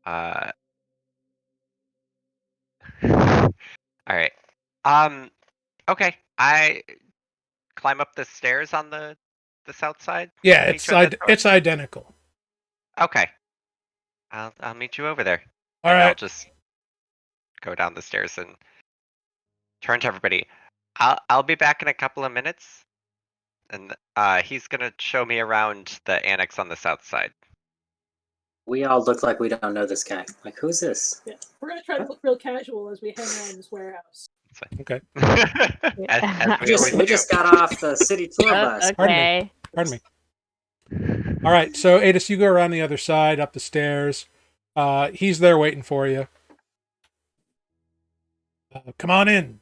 All right. Okay. I climb up the stairs on the south side. Yeah, Meet you at that door? it's identical. Okay. I'll meet you over there. All And I'll right. just go down the stairs and turn to everybody. I'll be back in a couple of minutes. And he's gonna show me around the annex on the south side. We all look like we don't know this guy. Like, who's this? Yeah, we're gonna try to look real casual as we hang around this warehouse. Okay. As we always We do. just got off the city tour bus. Okay. Pardon me. All right. So Adis, you go around the other side, up the stairs. He's there waiting for you. Come on in.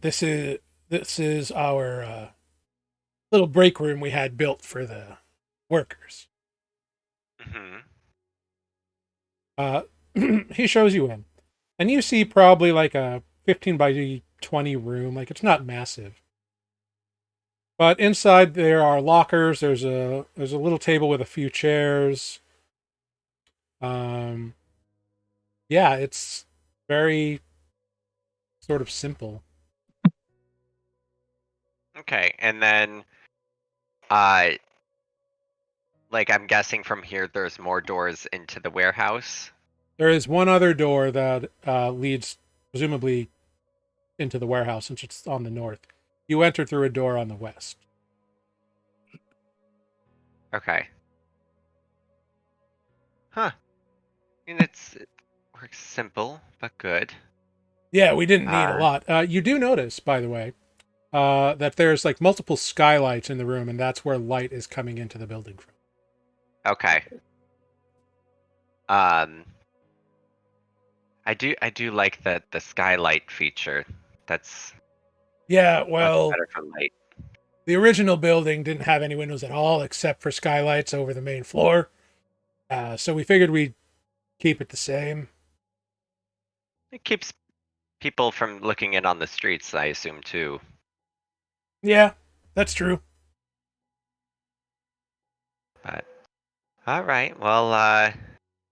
This is our little break room we had built for the workers. He shows you in, and you see probably like a 15 by 20 room. Like it's not massive, but inside there are lockers. There's a little table with a few chairs. Yeah, it's very sort of simple. Okay, and then like I'm guessing from here there's more doors into the warehouse. There is one other door that leads presumably into the warehouse, since it's on the north. You enter through a door on the west. Okay. Huh. I mean, it works simple but good. Yeah, we didn't need a lot. You do notice, by the way, that there's like multiple skylights in the room, and that's where light is coming into the building from. Okay. I do like the skylight feature. That's Yeah, much well, better for light. the original building didn't have any windows at all except for skylights over the main floor. So we figured we'd keep it the same. It keeps people from looking in on the streets, I assume too. Yeah, that's true. But all right, well,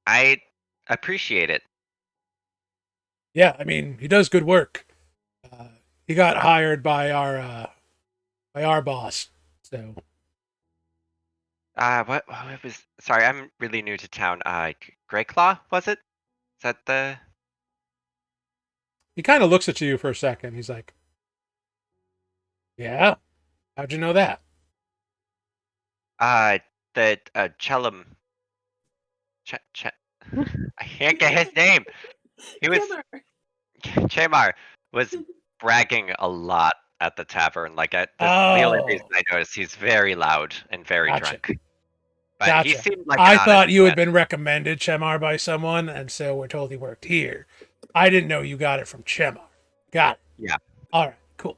I appreciate it. Yeah, I mean, he does good work. Uh, he got hired by our boss. So What was? Sorry, I'm really new to town. Greyclaw, was it? Is that the? he kind of looks at you for a second. He's like, "Yeah, how'd you know that?" Uh, the Chelum. I can't get his name. He was Kimmer. Chamar was bragging a lot at the tavern. Like the only reason Oh, I noticed he's very loud and very gotcha, drunk. But he gotcha. seemed like an I honest thought you had lad. been recommended Chemar by someone, and so we're told he worked here. I didn't know you got it from Chemar. Got it. Yeah. All right, cool.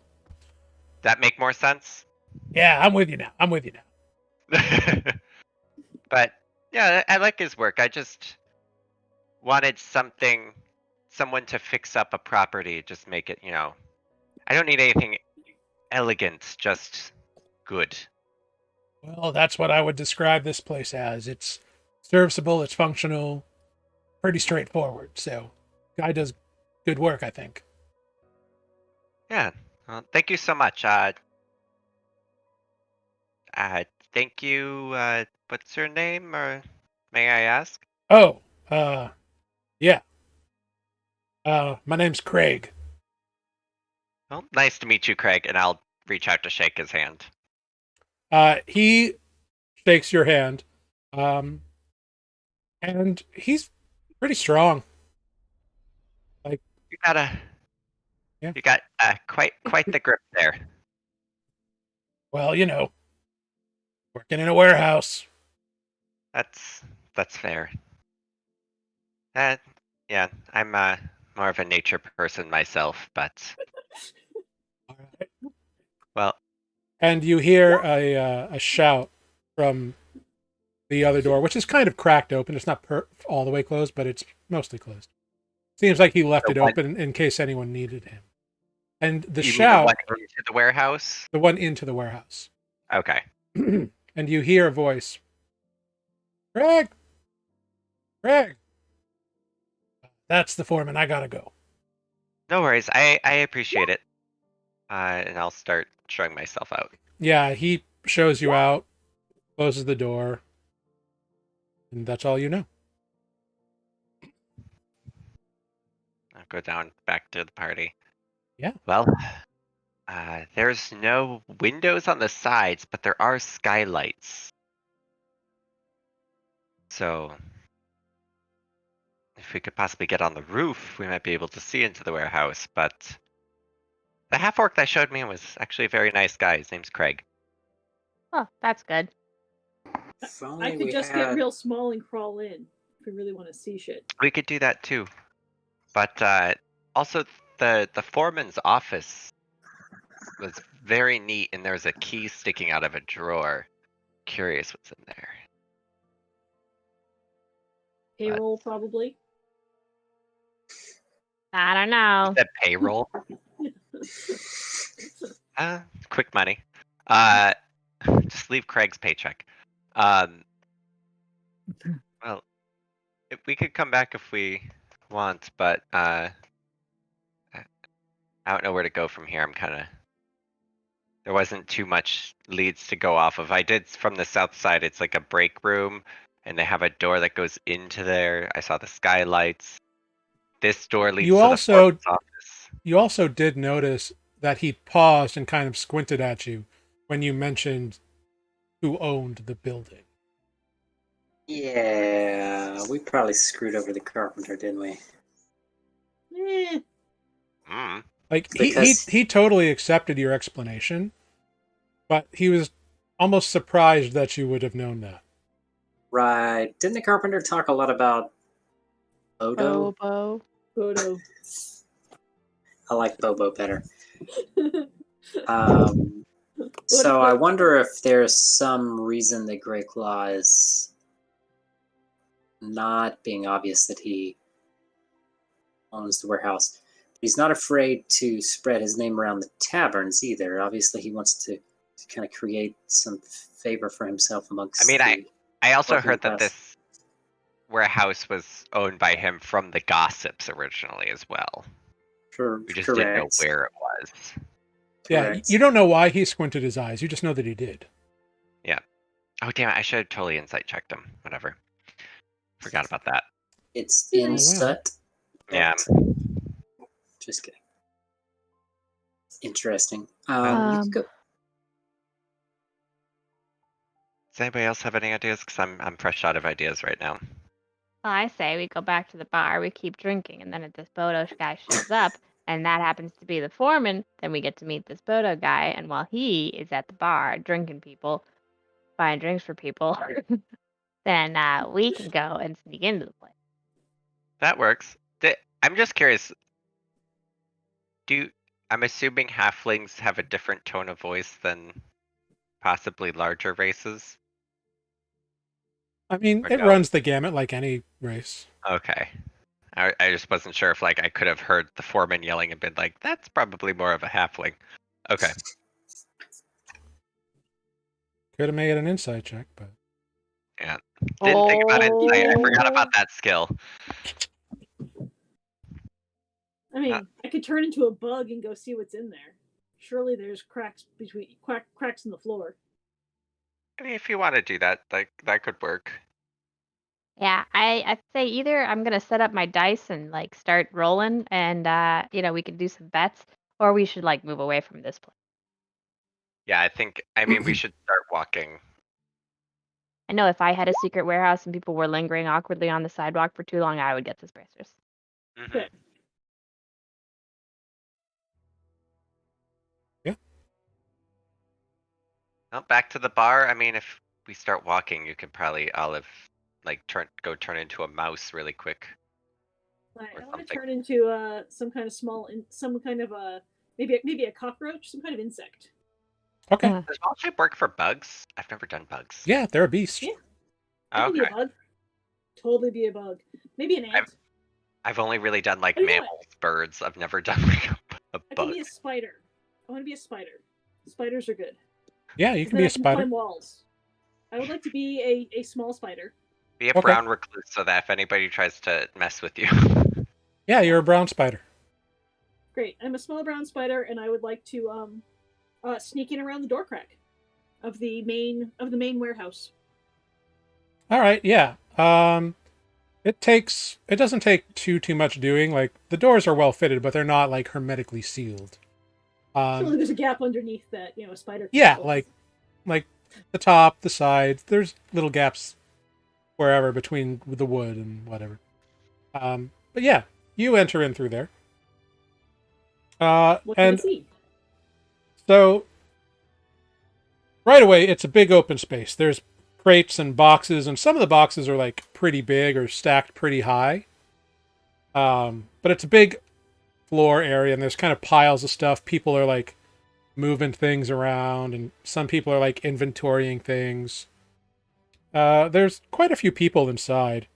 That make more sense? Yeah, I'm with you now. I'm with you now. But yeah, I like his work. I just wanted someone to fix up a property, just make it, I don't need anything elegant, just good. Well, that's what I would describe this place as. It's serviceable, it's functional, pretty straightforward. So, guy does good work, I think. Yeah. Well, thank you so much. Thank you. What's your name, or may I ask? Oh, yeah. My name's Craig. Well, nice to meet you, Craig, and I'll reach out to shake his hand. He shakes your hand, and he's pretty strong. Like, You got yeah. you got quite the grip there. Well, working in a warehouse. That's fair. Uh, yeah, I'm more of a nature person myself, but All right. well, And you hear a shout from the other door, which is kind of cracked open. It's not all the way closed, but it's mostly closed. Seems like he left the it one, open in case anyone needed him. And the you mean the one shout, into the warehouse? the one into the warehouse. Okay. And you hear a voice, Craig, Craig. That's the foreman. I gotta go. No worries. I appreciate it. And I'll start showing myself out. Yeah, he shows you out, closes the door, and that's all you know. I'll go down back to the party. Yeah. Well, there's no windows on the sides, but there are skylights. So, if we could possibly get on the roof, we might be able to see into the warehouse. But the half-orc that showed me was actually a very nice guy. His name's Craig. Oh, that's good. If I only could we just had... get real small and crawl in if we really want to see shit. We could do that too. But also, the foreman's office was very neat, and there was a key sticking out of a drawer. Curious what's in there. Payroll, probably. I don't know. The payroll. Quick money. Just leave Craig's paycheck. Well, if we could come back if we want, but I don't know where to go from here. I'm kind of. There wasn't too much leads to go off of. I did from the south side. It's like a break room, and they have a door that goes into there. I saw the skylights. This door leads You to the also foreman's office. you also did notice that he paused and kind of squinted at you when you mentioned who owned the building. Yeah, we probably screwed over the carpenter, didn't we? Eh, Like Because he totally accepted your explanation, but he was almost surprised that you would have known that. right, didn't the carpenter talk a lot about Odo? Bobo. Photo. I like Bobo better. What So if I it- wonder if there's some reason that Grey Claw is not being obvious that he owns the warehouse. He's not afraid to spread his name around the taverns either. Obviously, he wants to kind of create some favor for himself amongst I mean, the I also working heard that class. this warehouse was owned by him from the gossips originally as well. We just didn't know Correct. where it was. Yeah, Correct. you don't know why he squinted his eyes. You just know that he did. Oh damn it! I should have totally insight checked him. Whatever. Forgot about that. It's Oh, wow. insight. Yeah. Just kidding. Interesting. You Um, can go. Does anybody else have any ideas? Because I'm fresh out of ideas right now. Well, I say we go back to the bar, we keep drinking, and then if this Bodo guy shows up, and that happens to be the foreman, then we get to meet this Bodo guy, and while he is at the bar drinking people, buying drinks for people, then we can go and sneak into the place. That works. I'm just curious. I'm assuming halflings have a different tone of voice than possibly larger races? I mean, Or it no? runs the gamut like any race. Okay. I just wasn't sure if like I could have heard the foreman yelling and been like, that's probably more of a halfling. Okay. Could have made an insight check, but Yeah. Didn't think about insight. I forgot about that skill. I mean, I could turn into a bug and go see what's in there. Surely there's cracks cracks in the floor. I mean, if you want to do that, like that could work. Yeah, I'd say either I'm gonna set up my dice and like start rolling, and we can do some bets, or we should like move away from this place. Yeah, I mean, we should start walking. I know if I had a secret warehouse and people were lingering awkwardly on the sidewalk for too long, I would get suspicious. Mhm. Good. Well, back to the bar. I mean, if we start walking, you could probably Olive like turn into a mouse really quick. I Or want to something. turn into some kind of some kind of maybe a cockroach, some kind of insect. okay. Does ball shape work for bugs? I've never done bugs. Yeah, they're a beast. Yeah. I can be a Okay. bug. Totally be a bug. Maybe an ant. I've only really done like Oh, you know what? mammals, birds. I've never done like a I can bug. be a spider. I want to be a spider. Spiders are good. Yeah, you can be Then a I can spider. climb walls. I would like to be a small spider. Be a Okay. brown recluse so that if anybody tries to mess with you. Yeah, you're a brown spider. Great. I'm a small brown spider, and I would like to sneak in around the door crack of the main warehouse. All right, yeah. It doesn't take too much doing. Like the doors are well fitted, but they're not like hermetically sealed. Surely there's a gap underneath that a spider. Can Yeah, fall. like the top, the sides. There's little gaps wherever between the wood and whatever. But yeah, you enter in through there. What can I And see? so right away, it's a big open space. There's crates and boxes, and some of the boxes are like pretty big or stacked pretty high. But it's a big floor area, and there's kind of piles of stuff. People are like moving things around, and some people are like inventorying things. There's quite a few people inside.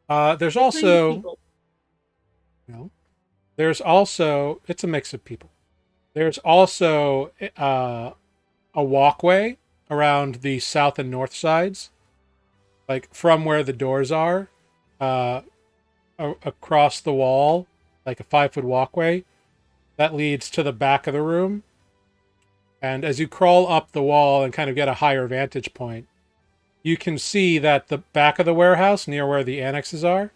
There's What kind of also, people? there's also, it's a mix of people. There's also a walkway around the south and north sides, like from where the doors are, across the wall, like a 5-foot walkway that leads to the back of the room. And as you crawl up the wall and kind of get a higher vantage point, you can see that the back of the warehouse, near where the annexes are,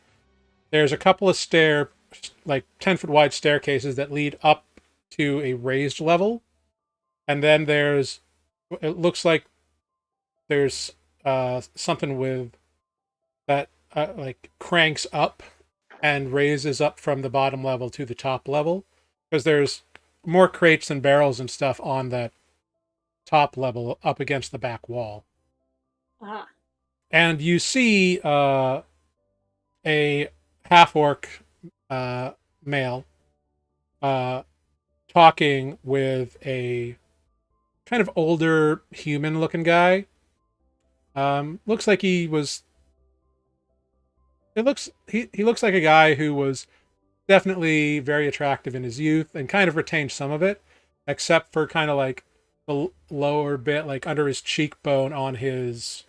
there's a couple of like 10-foot wide staircases that lead up to a raised level. And then it looks like there's something with that like cranks up and raises up from the bottom level to the top level. because there's more crates and barrels and stuff on that top level up against the back wall. Ah. And you see a half orc male talking with a kind of older human looking guy. Looks like he was. He looks like a guy who was definitely very attractive in his youth and kind of retained some of it, except for kind of like the lower bit, like under his cheekbone on his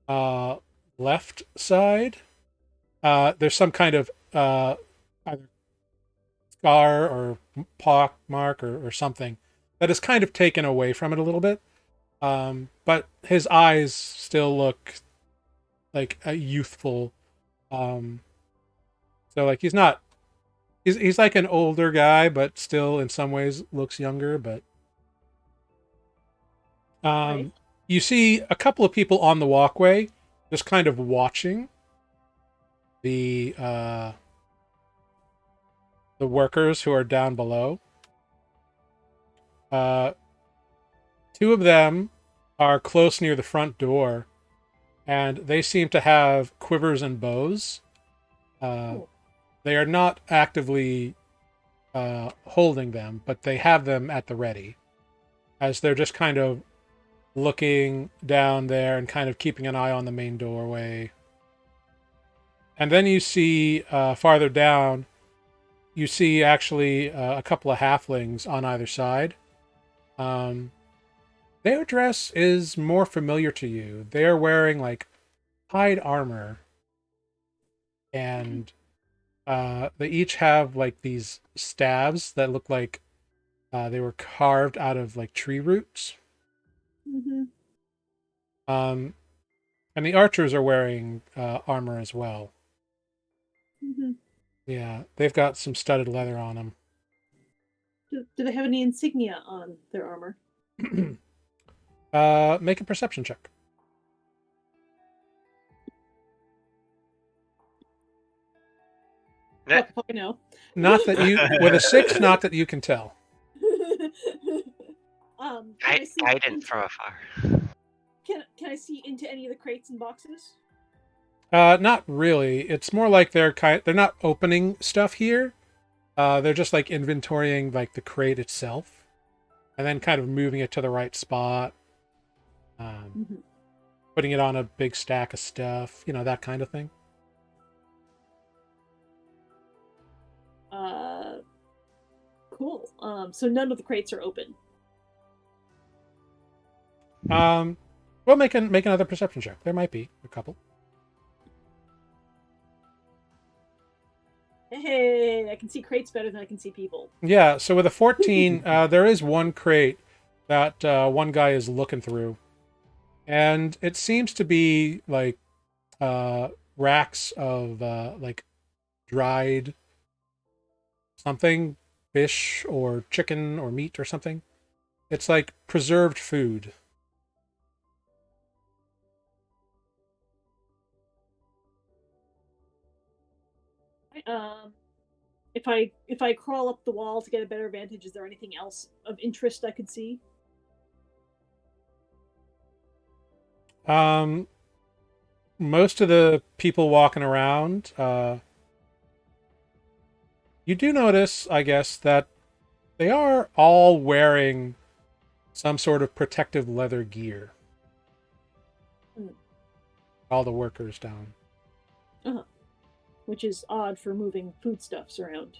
left side. There's some kind of either scar or pock mark or something that is kind of taken away from it a little bit. But his eyes still look like a youthful. So like he's like an older guy, but still in some ways looks younger. But Right. you see a couple of people on the walkway just kind of watching the workers who are down below. Two of them are close near the front door, and they seem to have quivers and bows. Cool. They are not actively holding them, but they have them at the ready, as they're just kind of looking down there and kind of keeping an eye on the main doorway. And then you see farther down, you see actually a couple of halflings on either side. Their dress is more familiar to you. They are wearing like hide armor, and they each have like these staves that look like they were carved out of like tree roots. Mm-hmm. And the archers are wearing armor as well. Mm-hmm. Yeah, they've got some studded leather on them. Do they have any insignia on their armor? Make a perception check. Eh, Fuck, no. Not that you, with a 6, not that you can tell. Can I see Guidance from afar. Can I see into any of the crates and boxes? Not really. It's more like they're not opening stuff here. They're just like inventorying like the crate itself, and then kind of moving it to the right spot, Mm-hmm. putting it on a big stack of stuff, that kind of thing. Cool. So none of the crates are open. Well, make another perception check. There might be a couple. Hey, I can see crates better than I can see people. Yeah. So with a 14, there is one crate that one guy is looking through, and it seems to be like racks of like dried something, fish or chicken or meat or something. It's like preserved food. If I crawl up the wall to get a better vantage, is there anything else of interest I could see? Most of the people walking around, you do notice, I guess, that they are all wearing some sort of protective leather gear. Mm. All the workers down. Uh-huh. Which is odd for moving foodstuffs around.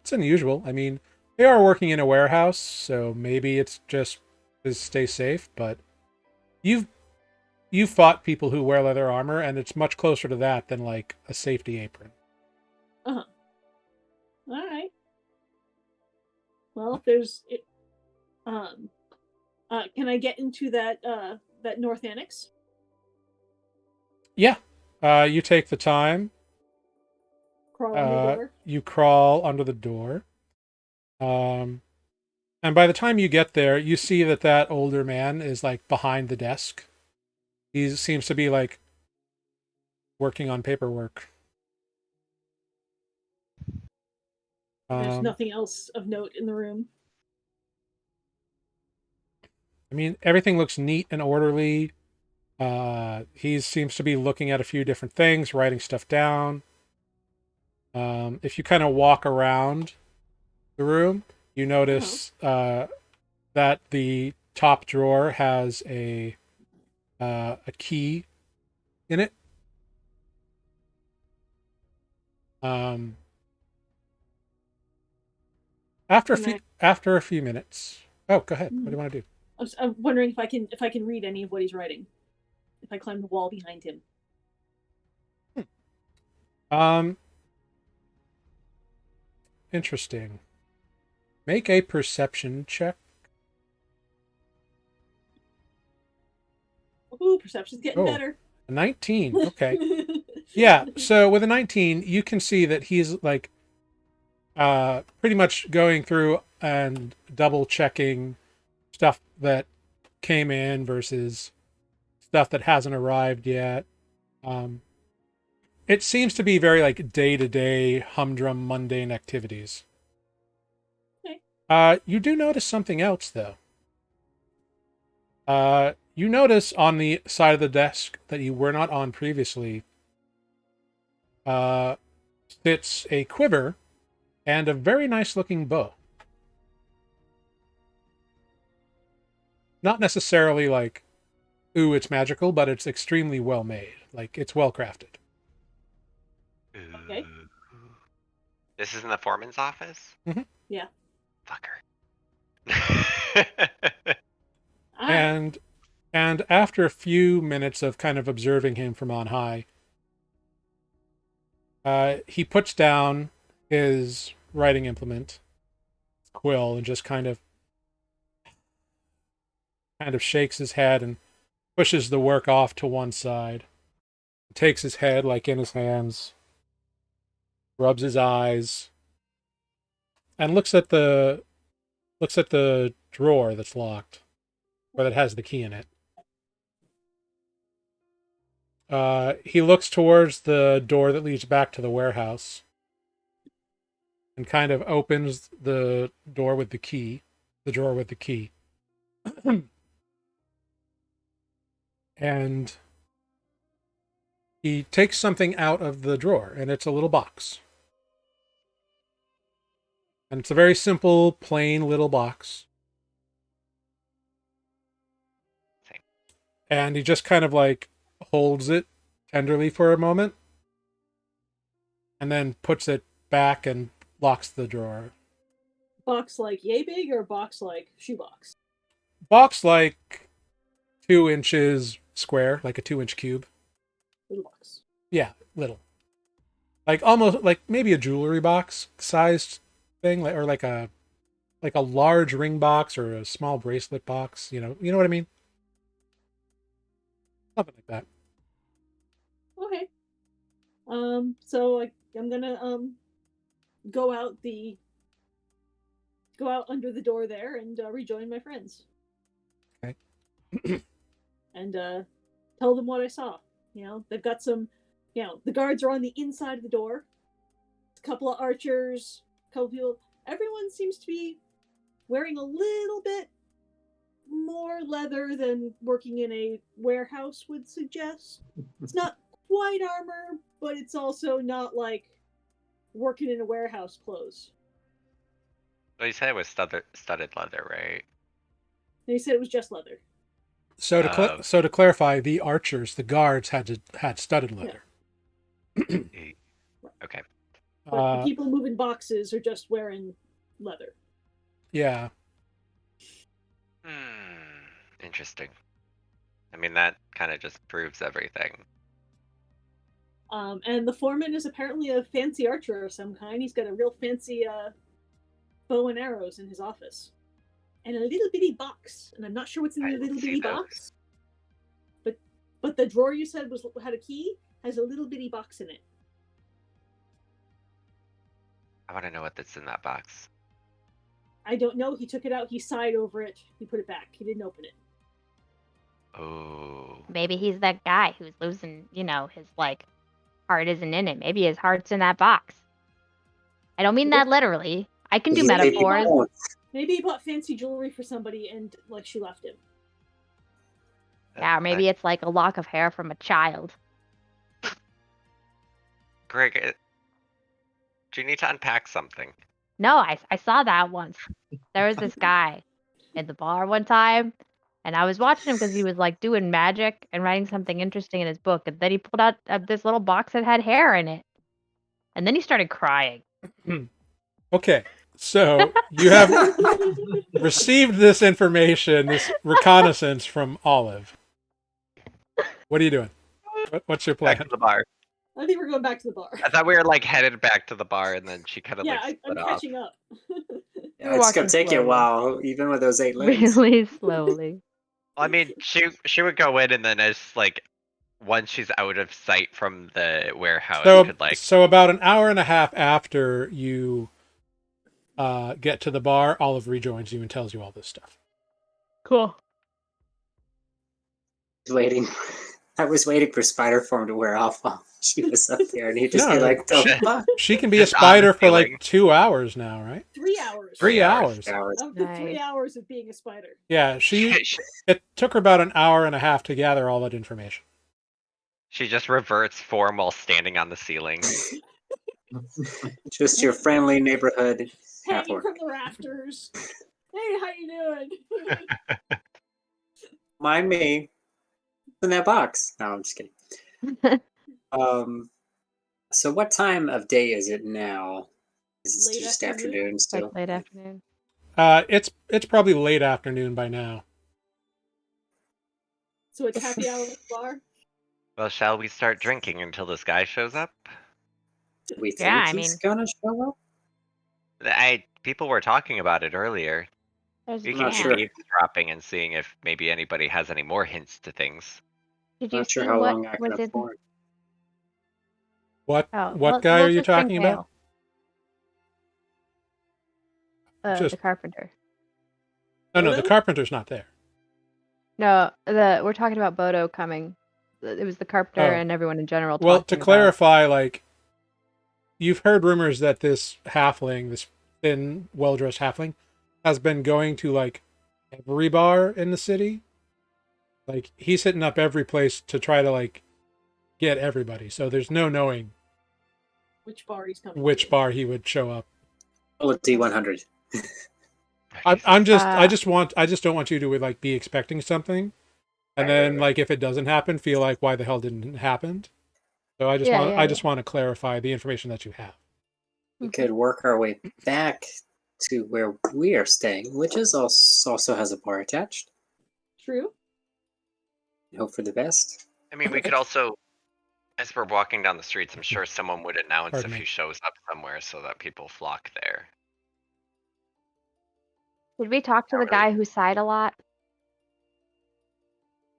It's unusual. I mean, they are working in a warehouse, so maybe it's just to stay safe, but you've fought people who wear leather armor, and it's much closer to that than like a safety apron. Uh-huh. All right. Well, if there's it, can I get into that north annex? Yeah. You take the time. Crawl under the door. You crawl under the door. And by the time you get there, you see that older man is like behind the desk. He seems to be like working on paperwork. There's Um, nothing else of note in the room. I mean, everything looks neat and orderly. He seems to be looking at a few different things, writing stuff down. If you kind of walk around the room, you notice that the top drawer has a key in it. Um, after a few minutes. Oh, go ahead. What do you want to do? I'm wondering if I can read any of what he's writing. If I climb the wall behind him. Um, Interesting. Make a perception check. Ooh, perception's getting better. A 19. Okay. Yeah. So with a 19, you can see that he's like pretty much going through and double checking stuff that came in versus stuff that hasn't arrived yet. It seems to be very like day-to-day humdrum mundane activities. Okay. You do notice something else though. You notice on the side of the desk that you were not on previously sits a quiver and a very nice looking bow. Not necessarily like, ooh, it's magical, but it's extremely well made. Like, it's well crafted. Okay. This is in the foreman's office? Mm-hmm. Yeah. Fucker. And after a few minutes of kind of observing him from on high, he puts down his writing implement, quill, and just kind of shakes his head and pushes the work off to one side. Takes his head like in his hands, rubs his eyes, and looks at the drawer that's locked, or that has the key in it. He looks towards the door that leads back to the warehouse and kind of opens the door with the key, the drawer with the key. And he takes something out of the drawer, and it's a little box. And it's a very simple, plain little box. And he just kind of like holds it tenderly for a moment and then puts it back and locks the drawer. Box like yay big or box like shoebox? Box like 2 inches square, like a 2-inch cube. Little box. Yeah, little. Like almost like maybe a jewelry box sized thing, like or like a large ring box or a small bracelet box, you know what I mean? Something like that. Okay. So I'm gonna go out under the door there and rejoin my friends. Okay. And tell them what I saw. They've got some. The guards are on the inside of the door. A couple of archers, a couple people. Everyone seems to be wearing a little bit more leather than working in a warehouse would suggest. It's not quite armor, but it's also not like working in a warehouse clothes. Well, you said it was studded leather, right? They said it was just leather. So to clarify, the archers, the guards had studded leather. Okay. But the people moving boxes are just wearing leather. Yeah. Interesting. I mean, that kind of just proves everything. And the foreman is apparently a fancy archer of some kind. He's got a real fancy bow and arrows in his office. And a little bitty box. And I'm not sure what's in the little bitty box. But the drawer you said had a key, has a little bitty box in it. I want to know what's in that box. I don't know. He took it out. He sighed over it. He put it back. He didn't open it. Oh. Maybe he's that guy who's losing, his, heart isn't in it. Maybe his heart's in that box. I don't mean that literally. I can do Maybe metaphors. won't. Maybe he bought fancy jewelry for somebody and like she left him. Yeah, or maybe it's like a lock of hair from a child. Greg, do you need to unpack something? No, I saw that once. There was this guy at the bar one time, and I was watching him because he was like doing magic and writing something interesting in his book, and then he pulled out this little box that had hair in it, and then he started crying. Okay, so you have received this information, this reconnaissance from Olive. What are you doing? What's your plan? Back to the bar. I think we're going back to the bar. I thought we were like headed back to the bar, and then she kind of Yeah, like I'm split off. catching up. Yeah, it's gonna walking take you a slowly. while, even with those 8 legs. Really slowly. I mean, she would go in, and then as like once she's out of sight from the warehouse, could like So about an hour and a half after you get to the bar, Olive rejoins you and tells you all this stuff. Cool. Waiting. I was waiting for spider form to wear off while she was up there, and he'd just No, be like, "The shit. fuck?" She can be a Just on spider the for like ceiling. 2 hours now, right? 3 hours. 3 hours. hours. Of the 3 Nice. hours of being a spider. Yeah, it took her about an hour and a half to gather all that information. She just reverts form while standing on the ceiling. Just your friendly neighborhood half Hanging orc. from the rafters. Hey, how you doing? Mind me. In that box. No, I'm just kidding. So what time of day is it now? Is it Late just afternoon? afternoon still? Like late afternoon. It's probably late afternoon by now. So it's happy hour at the bar. Well, shall we start drinking until this guy shows up? Do we think Yeah, I he's mean- gonna show up? People were talking about it earlier. There's We I'm can not keep sure. eavesdropping and seeing if maybe anybody has any more hints to things. Did I'm you not sure see how what long I was can in? afford. What Oh, what well, guy we'll are you just drink talking about? ale. Just- The carpenter. No, the Bodo? carpenter's not there. No, we're talking about Bodo coming. It was the carpenter Oh. and everyone in general. Well, to talking about- clarify, like, you've heard rumors that this halfling, this thin, well-dressed halfling, has been going to like every bar in the city. Like, he's hitting up every place to try to like get everybody. So there's no knowing Which bar he's coming which to. bar he would show up. Oh, D100. I Uh, just don't want you to like be expecting something, and then like if it doesn't happen, feel like why the hell didn't it happen? So I just want to clarify the information that you have. We could work our way back to where we are staying, which is also has a bar attached. True. Hope for the best. I mean, we could also, as we're walking down the streets, I'm sure someone would announce Pardon if me. he shows up somewhere so that people flock there. Did we talk to Not the guy who sighed a lot?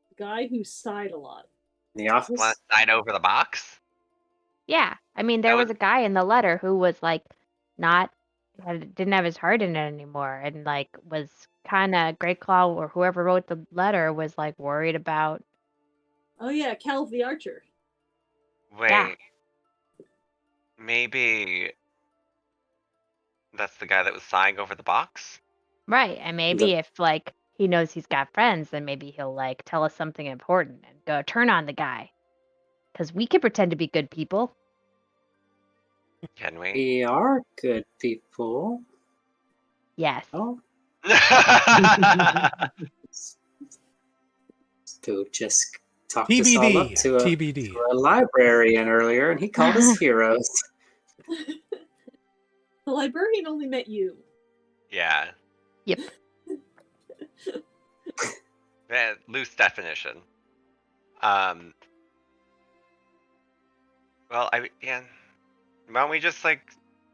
The guy who sighed a lot. In the office? Want to sign over the box? Yeah, I mean, there That was was- a guy in the letter who was like, didn't have his heart in it anymore, and like was kind of Great Claw or whoever wrote the letter was like worried about. Oh yeah, Calv the Archer. Wait. Yeah. Maybe that's the guy that was sighing over the box? Right, and maybe if like he knows he's got friends, then maybe he'll like tell us something important and go turn on the guy. Because we can pretend to be good people. Can we? We are good people. Yes. Oh, Dude just talked us all up TBD. to TBD. a librarian earlier, and he called us heroes. The librarian only met you. Yeah. Yep. Loose definition. Well, yeah. Why don't we just like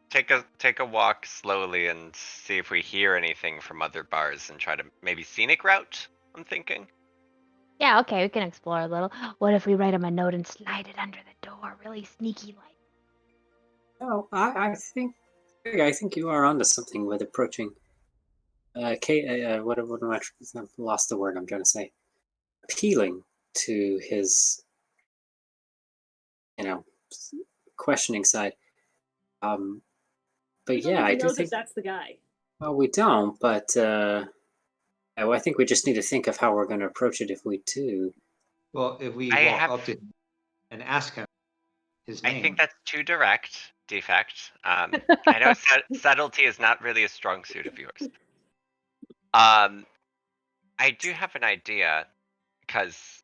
take a walk slowly and see if we hear anything from other bars and try to maybe scenic route? I'm thinking. Yeah, okay, we can explore a little. What if we write him a note and slide it under the door, really sneaky like? No, I think you are onto something with approaching. What am I? I've lost the word I'm trying to say. Appealing to his, questioning side. But We don't yeah, I even do know think. that that's the guy. Well, we don't, but I think we just need to think of how we're going to approach it if we do. Well, if we I walk have- up to him and ask him his I name, think that's too direct, defect. I know subtlety is not really a strong suit of yours. I do have an idea, because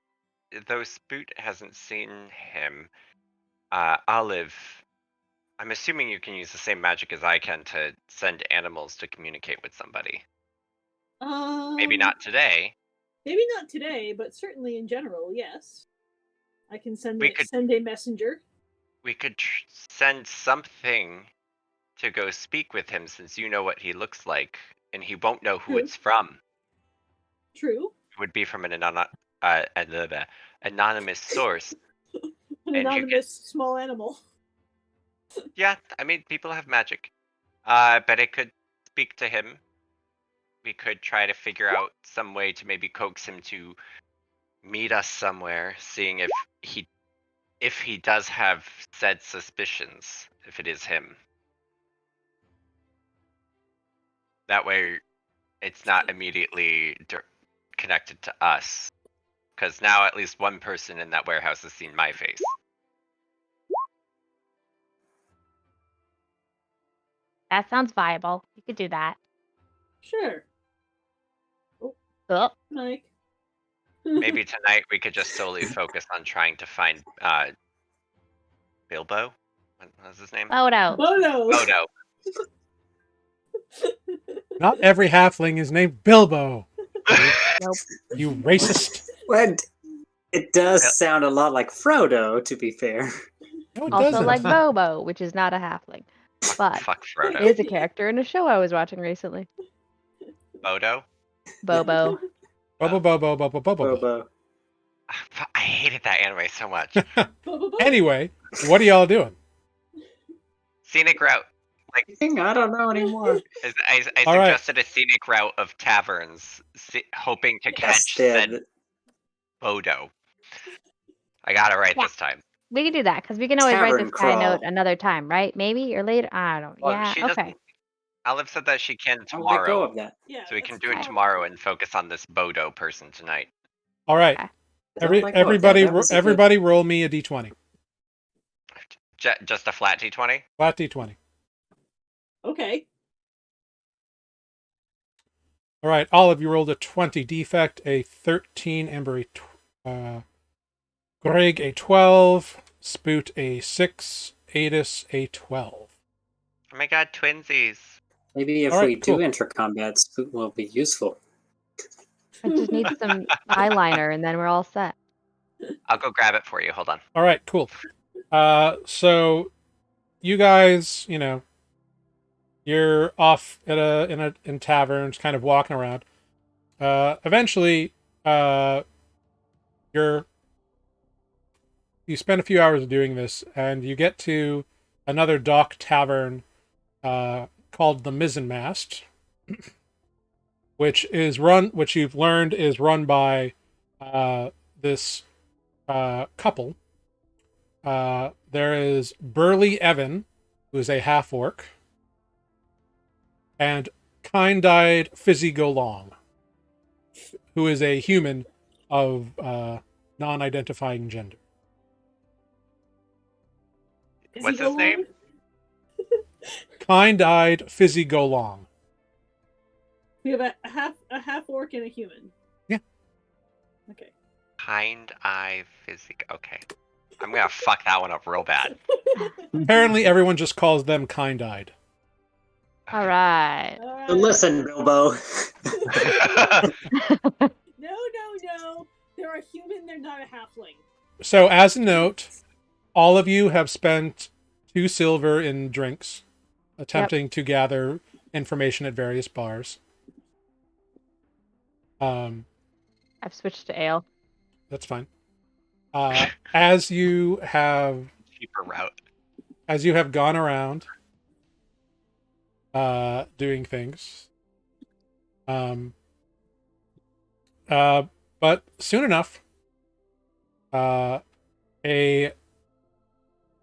though Spoot hasn't seen him, Olive, I'm assuming you can use the same magic as I can to send animals to communicate with somebody. Maybe not today. Maybe not today, but certainly in general, yes. I can send We could- send a messenger. We could send something to go speak with him, since you know what he looks like, and he won't know who True. it's from. True. It would be from an anonymous source. An And you anonymous small animal. Yeah, I mean, people have magic. But it could speak to him. We could try to figure out some way to maybe coax him to meet us somewhere, seeing if he does have said suspicions, if it is him. That way, it's not immediately connected to us, because now at least one person in that warehouse has seen my face. That sounds viable. You could do that. Sure. Oh, Mike. Maybe tonight we could just solely focus on trying to find Bilbo. What was his name? Bodo. Bodo. Odo. Not every halfling is named Bilbo. Nope. You racist. Well, it does Yep. sound a lot like Frodo, to be fair. No, it Also doesn't. like Bobo, which is not a halfling, but Fuck Frodo. is a character in a show I was watching recently. Odo? Bobo. Bobo, Bobo, Bobo, Bobo. Bobo. I hated that anime so much. Anyway, what are y'all doing? Scenic route. I don't know anymore. I All right. suggested a scenic route of taverns, hoping to Yes, catch said Dad. Bodo. I got it right Yeah. this time. We can do that because we can always write Tavern this guy a crawl. note another time, right? Maybe or later. I don't. Well, Yeah. she Okay. doesn't. Olive said that she can I'll let go tomorrow, of that. Yeah, so we that's can do it fine. tomorrow and focus on this Bodo person tonight. All right. Okay. Don't let go of that. Everybody, That was a good- everybody, roll me a d20. Just a flat d20? Flat d20. Okay. All right. Olive, you rolled a 20. Defect a 13. Ember Greg a 12. Spoot a 6. Adis a 12. Oh my god, twinsies. Maybe if All right, we cool. do enter combat, Spoot will be useful. I just need some eyeliner, and then we're all set. I'll go grab it for you. Hold on. All right, cool. So you guys, you're off at in taverns, kind of walking around. Eventually, you spend a few hours doing this, and you get to another dock tavern called the Mizzenmast, which you've learned is run by this couple. There is Burly Evan, who is a half-orc, and Kind-Eyed Fizzy Golong, who is a human of non-identifying gender. Is What's he his go name? on? Kind-Eyed Fizzy Golong. We have a half orc and a human. Yeah. Okay. Kind eye physic. Okay. I'm gonna fuck that one up real bad. Apparently, everyone just calls them Kind-Eyed. All right. All right. So listen, Bilbo. No. They're a human. They're not a halfling. So, as a note, all of you have spent 2 silver in drinks, attempting to gather information at various bars. I've switched to ale. That's fine. As you have Cheaper route. gone around doing things, but soon enough, a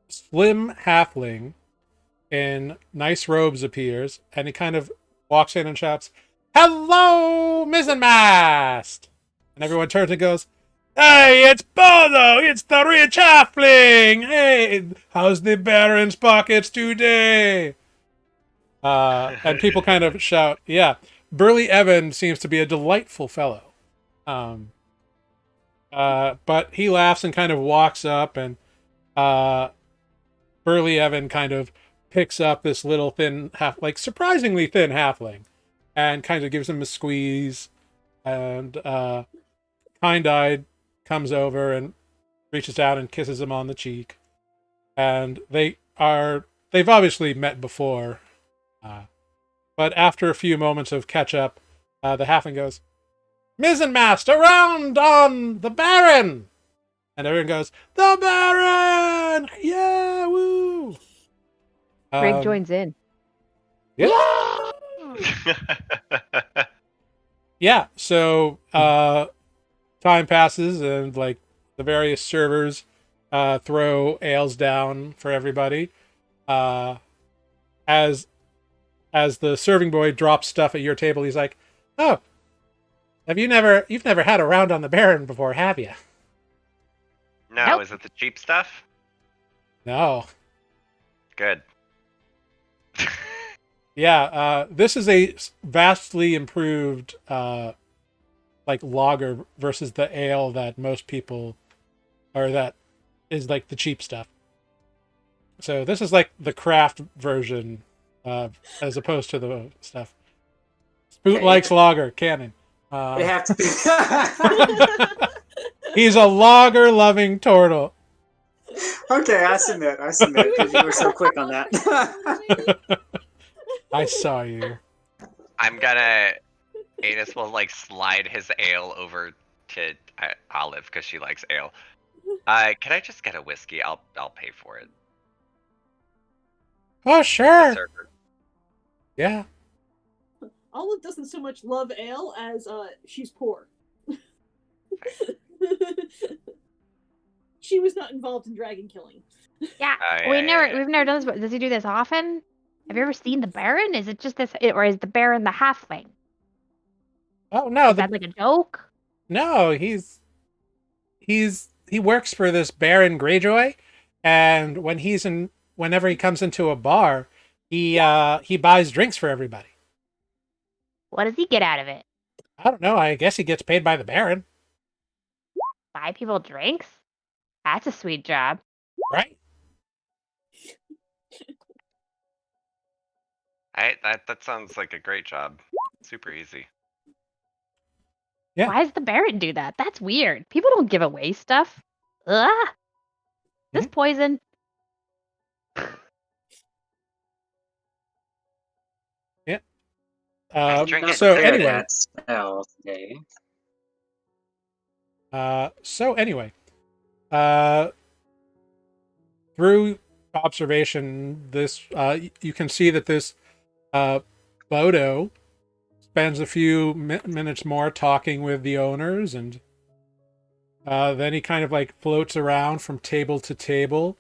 slim halfling, in nice robes appears, and he kind of walks in and shouts, "Hello, mizzenmast!" And everyone turns and goes, "Hey, it's Bodo! It's the rich halfling! Hey, how's the Baron's pockets today?" And people kind of shout, "Yeah, Burly Evan seems to be a delightful fellow." But he laughs and kind of walks up, and Burly Evan kind of picks up this little thin surprisingly thin halfling, and kind of gives him a squeeze. And Kind-Eyed comes over and reaches out and kisses him on the cheek. And they've obviously met before. But after a few moments of catch up, the halfling goes, "Mizzenmast, around on the Baron!" And everyone goes, "The Baron! Yeah, woo!" Greg joins in. Yeah. Yeah, so time passes, and like the various servers throw ales down for everybody. As the serving boy drops stuff at your table, he's like, "Oh, you've never had a round on the Baron before, have you?" No, Nope. is it the cheap stuff? No. Good. Yeah, this is a vastly improved lager versus the ale that most people, or that is like the cheap stuff. So this is like the craft version, as opposed to the stuff. Spoot Okay. likes lager, canon. They have to be. He's a lager loving turtle. Okay, I submit, because you were so quick on that. I saw you. I'm gonna. Anus will like slide his ale over to Olive because she likes ale. Can I just get a whiskey? I'll pay for it. Oh, The sure. server. Yeah. Olive doesn't so much love ale as she's poor. She was not involved in dragon killing. Yeah, yeah, we've yeah. never done this. But does he do this often? Have you ever seen the Baron? Is it just this, or is the Baron the halfling? Oh no, Is that like a joke? no, he works for this Baron Greyjoy, and whenever he comes into a bar, he buys drinks for everybody. What does he get out of it? I don't know. I guess he gets paid by the Baron, Buy people drinks? That's a sweet job. right? That sounds like a great job. Super easy. Yeah. Why does the Baron do that? That's weird. People don't give away stuff. Ugh. This poison. Yeah. Drink it. So Drink it. anyway, That spell today. Through observation, this you can see that this Bodo spends a few minutes more talking with the owners, and then he kind of like floats around from table to table,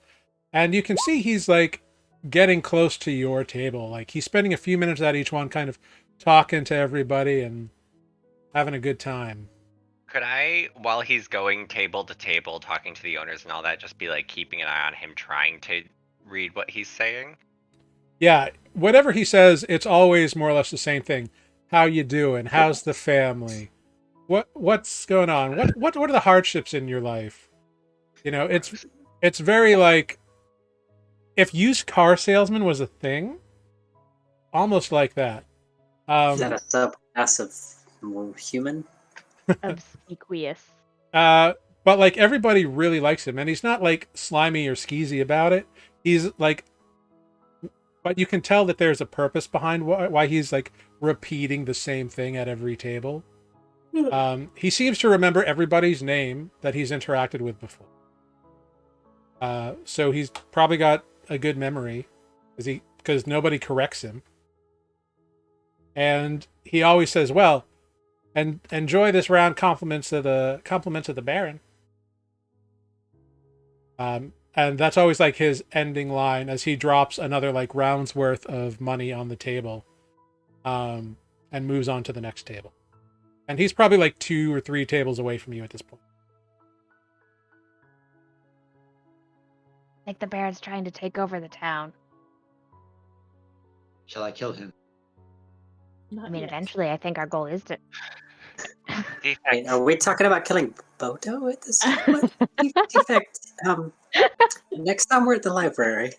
and you can see he's like getting close to your table. Like he's spending a few minutes at each one, kind of talking to everybody and having a good time. Could I, while he's going table to table, talking to the owners and all that, just be like keeping an eye on him, trying to read what he's saying? Yeah, whatever he says, it's always more or less the same thing. How you doing? How's the family? What's going on? What are the hardships in your life? You know, it's very like if used car salesman was a thing, almost like that. Is that a subclass of human? Obsequious. But like everybody really likes him, and he's not like slimy or skeezy about it. He's like, but you can tell that there's a purpose behind why he's like repeating the same thing at every table. He seems to remember everybody's name that he's interacted with before. So he's probably got a good memory, because nobody corrects him. And he always says, "Well, and enjoy this round. Compliments of the Baron." and that's always like his ending line as he drops another like round's worth of money on the table, and moves on to the next table. And he's probably like 2 or 3 tables away from you at this point. I think the Baron's trying to take over the town. Shall I kill him? Not I mean, yet. eventually, I think our goal is to. Wait, are we talking about killing Bodo at this point? Defect. Next time we're at the library,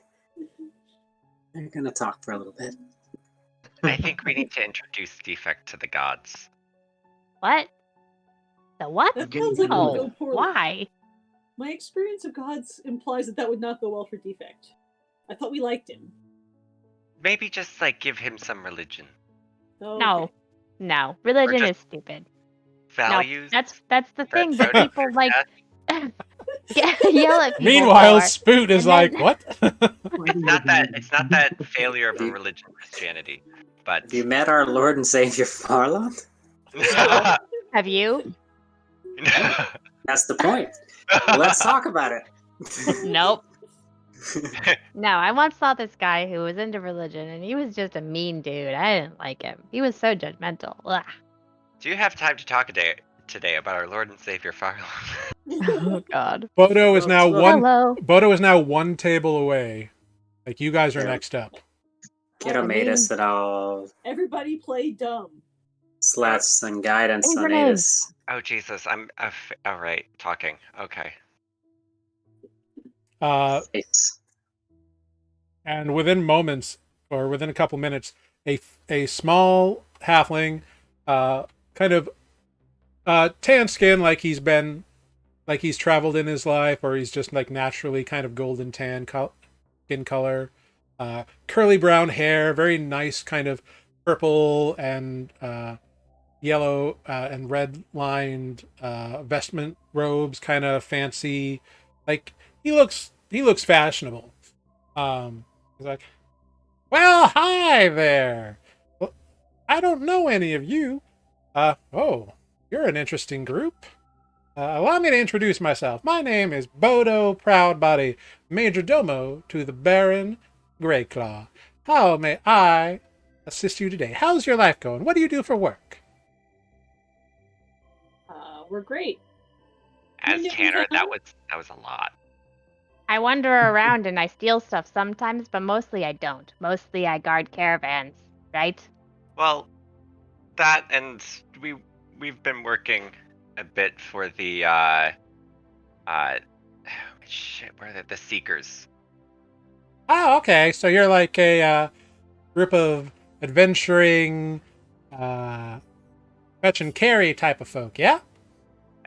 we're gonna talk for a little bit. I think we need to introduce Defect to the gods. What? The what? That sounds like it would Oh, go poorly. why? My experience of gods implies that would not go well for Defect. I thought we liked him. Maybe just like give him some religion, Oh, No, okay. no. Religion just- is stupid. values. No, that's the that thing that voted people for like. death. Yell at people. Meanwhile, for. Spoot is and like, then- what? It's not that failure of a religion, Christianity, but Have you met our Lord and Savior Farland? Have you? That's the point. Let's talk about it. Nope. No, I once saw this guy who was into religion, and he was just a mean dude. I didn't like him. He was so judgmental. Ugh. Do you have time to talk today about our Lord and Savior Farland? Oh God. Bodo is now one. Hello. Bodo is now 1 table away. Like you guys are Yeah. next up. Kiddo made us that all Everybody play dumb. slats and guidance What's on your name? Adis. Oh Jesus, I'm all right. Talking. Okay. Face. And within moments, or within a couple minutes, a small halfling, kind of tan skin, like he's traveled in his life, or he's just like naturally kind of golden tan skin color, curly brown hair, very nice kind of purple and yellow and red lined vestment robes, kind of fancy. Like he looks fashionable. He's like, well, hi there. Well, I don't know any of you. Oh, you're an interesting group. Allow me to introduce myself. My name is Bodo Proudbody, Major Domo to the Baron Greyclaw. How may I assist you today? How's your life going? What do you do for work? We're great. As Yeah, Tanner, yeah. that was a lot. I wander around and I steal stuff sometimes, but mostly I don't. Mostly I guard caravans, right? Well, that and we've been working a bit for the shit, where are the Seekers. Oh, okay. So you're like a group of adventuring, fetch and carry type of folk, yeah?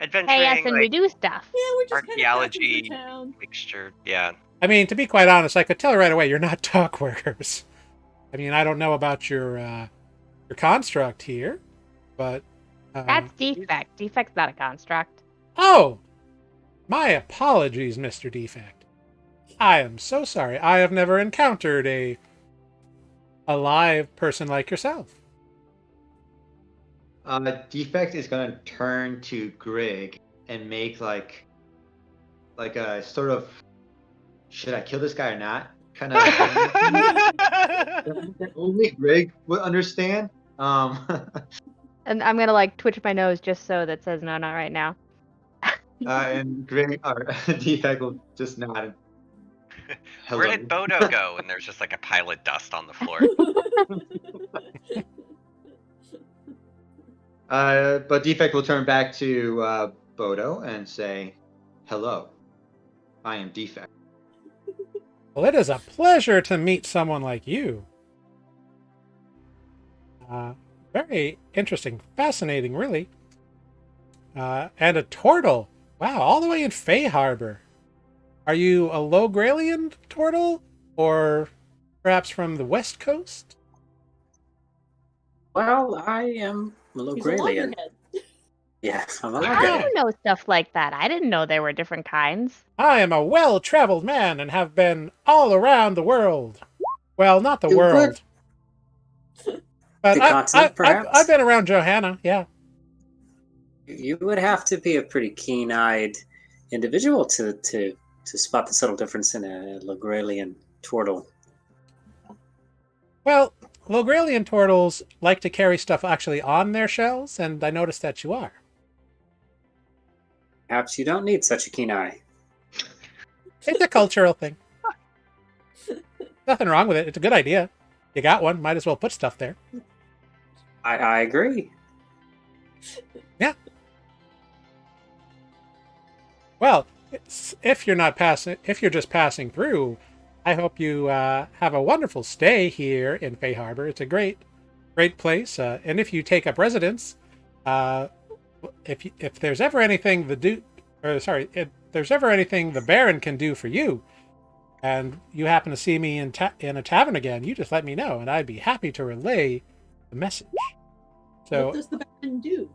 Adventuring, Pay us and we like, do stuff. Yeah, we're just kind of archaeology through town. mixture. Yeah. I mean, to be quite honest, I could tell right away you're not dock workers. I mean, I don't know about your construct here, but That's Defect. Defect's not a construct. oh, my apologies, Mr. Defect. I am so sorry. I have never encountered a live person like yourself. Defect is gonna turn to Grig and make like a sort of, should I kill this guy or not? Kind of that only Grig would understand. And I'm gonna like twitch my nose just so that says no, not right now. and Grig or Defect will just nod. Hello. Where did Bodo go? And there's just like a pile of dust on the floor. But Defect will turn back to Bodo and say, "Hello, I am Defect." Well, it is a pleasure to meet someone like you. Very interesting, fascinating, really. And a turtle. Wow, all the way in Fayhabor. Are you a Logralian turtle, or perhaps from the west coast? Well, I am a He's a Logralian. loggerhead. Yeah, I'm a I Logralian. don't know stuff like that. I didn't know there were different kinds. I am a well-traveled man and have been all around the world. Well, not the You world. But The continent, perhaps? I've been around Johanna, yeah. You would have to be a pretty keen-eyed individual to to spot the subtle difference in a Logralian turtle. Well, Logralian turtles like to carry stuff actually on their shells, and I noticed that you are. Perhaps you don't need such a keen eye. It's a cultural thing. Nothing wrong with it. It's a good idea. You got one, might as well put stuff there. I agree. Yeah. Well, if you're just passing through, I hope you have a wonderful stay here in Fayhabor. It's a great place, and if you take up residence, if there's ever anything if there's ever anything the Baron can do for you, and you happen to see me in a tavern again, you just let me know, and I'd be happy to relay the message. So, what does the Baron do?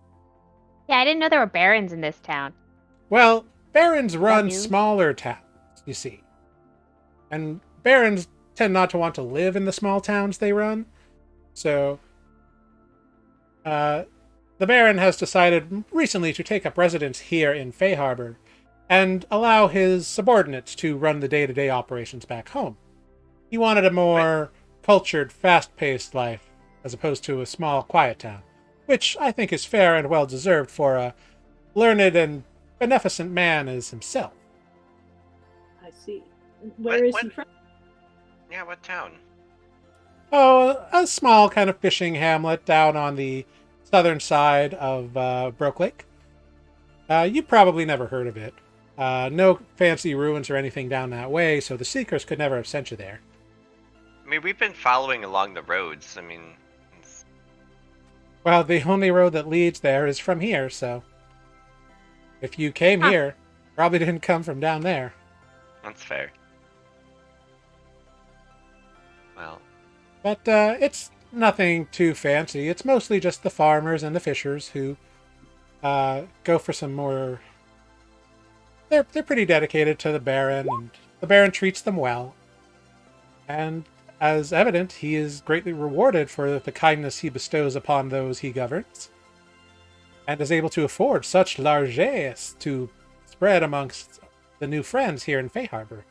Yeah, I didn't know there were barons in this town. well, Barons run you? smaller towns, you see. And Barons tend not to want to live in the small towns they run. So, the Baron has decided recently to take up residence here in Fayhabor and allow his subordinates to run the day-to-day operations back home. He wanted a more cultured, fast-paced life as opposed to a small, quiet town, which I think is fair and well-deserved for a learned and beneficent man as himself. I see. Where is he from? Yeah, what town? Oh, a small kind of fishing hamlet down on the southern side of Broke Lake. You probably never heard of it. No fancy ruins or anything down that way, so the Seekers could never have sent you there. I mean, we've been following along the roads. I mean, Well, the only road that leads there is from here, so if you came here, probably didn't come from down there. that's fair. Well, But it's nothing too fancy. It's mostly just the farmers and the fishers who go for some more. They're pretty dedicated to the Baron, and the Baron treats them well. And as evident, he is greatly rewarded for the kindness he bestows upon those he governs, and is able to afford such largesse to spread amongst the new friends here in Fayhabor.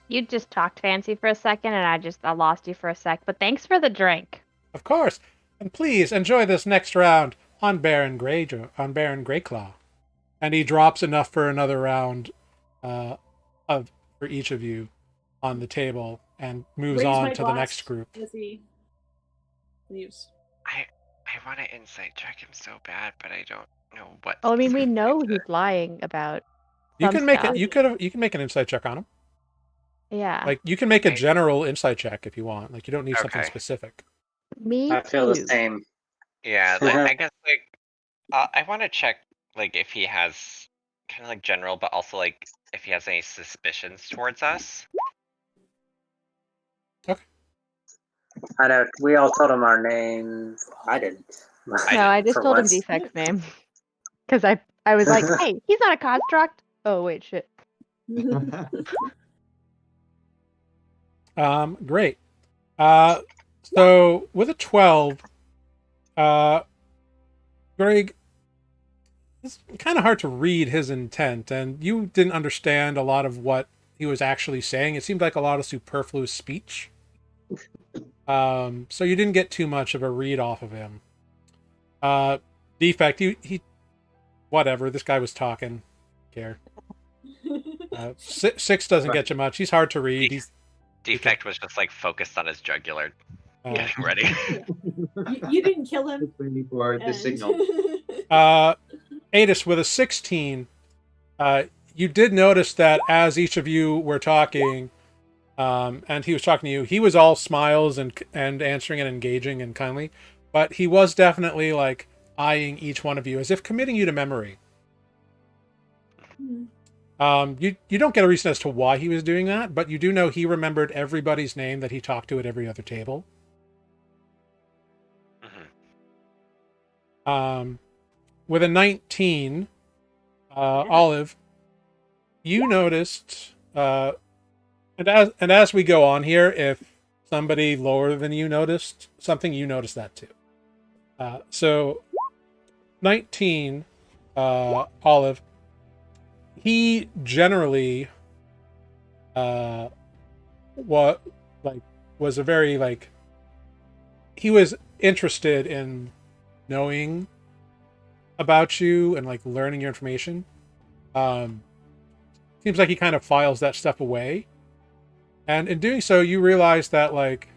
You just talked fancy for a second, and I lost you for a sec. But thanks for the drink. Of course, and please enjoy this next round on Baron Greyclaw. And he drops enough for another round for each of you on the table and moves Raise on my to the glass next group. as he leaves. I want to insight check him so bad, but I don't know what. Oh, I mean, we specific know things he's lying about. You some can make stuff. it. You can make an insight check on him. Yeah. Like you can make a Okay. general insight check if you want. Like you don't need something Okay. specific. Me I feel too. the same. Yeah, I guess I want to check like if he has kind of like general, but also like if he has any suspicions towards us. I know. We all told him our name. I didn't. No, I just For told him once. Defect's name. Because I was like, hey, he's not a construct. Oh, wait, shit. Great. So with a 12, Greg, it's kind of hard to read his intent, and you didn't understand a lot of what he was actually saying. It seemed like a lot of superfluous speech. So you didn't get too much of a read off of him. Defect, he whatever. This guy was talking. Care. Six doesn't get you much. He's hard to read. He's Defect was just like focused on his jugular. uh, Ready? you didn't kill him. Waiting for the and- signal. Adis with a 16. You did notice that as each of you were talking, and he was talking to you, he was all smiles and answering and engaging and kindly, but he was definitely like eyeing each one of you as if committing you to memory. You don't get a reason as to why he was doing that, but you do know he remembered everybody's name that he talked to at every other table. Mhm. With a 19, Olive, you noticed, and as we go on here, if somebody lower than you noticed something, you notice that too. So 19, Olive, he generally what like was a very like he was interested in knowing about you and like learning your information. Seems like he kind of files that stuff away, and in doing so you realize that like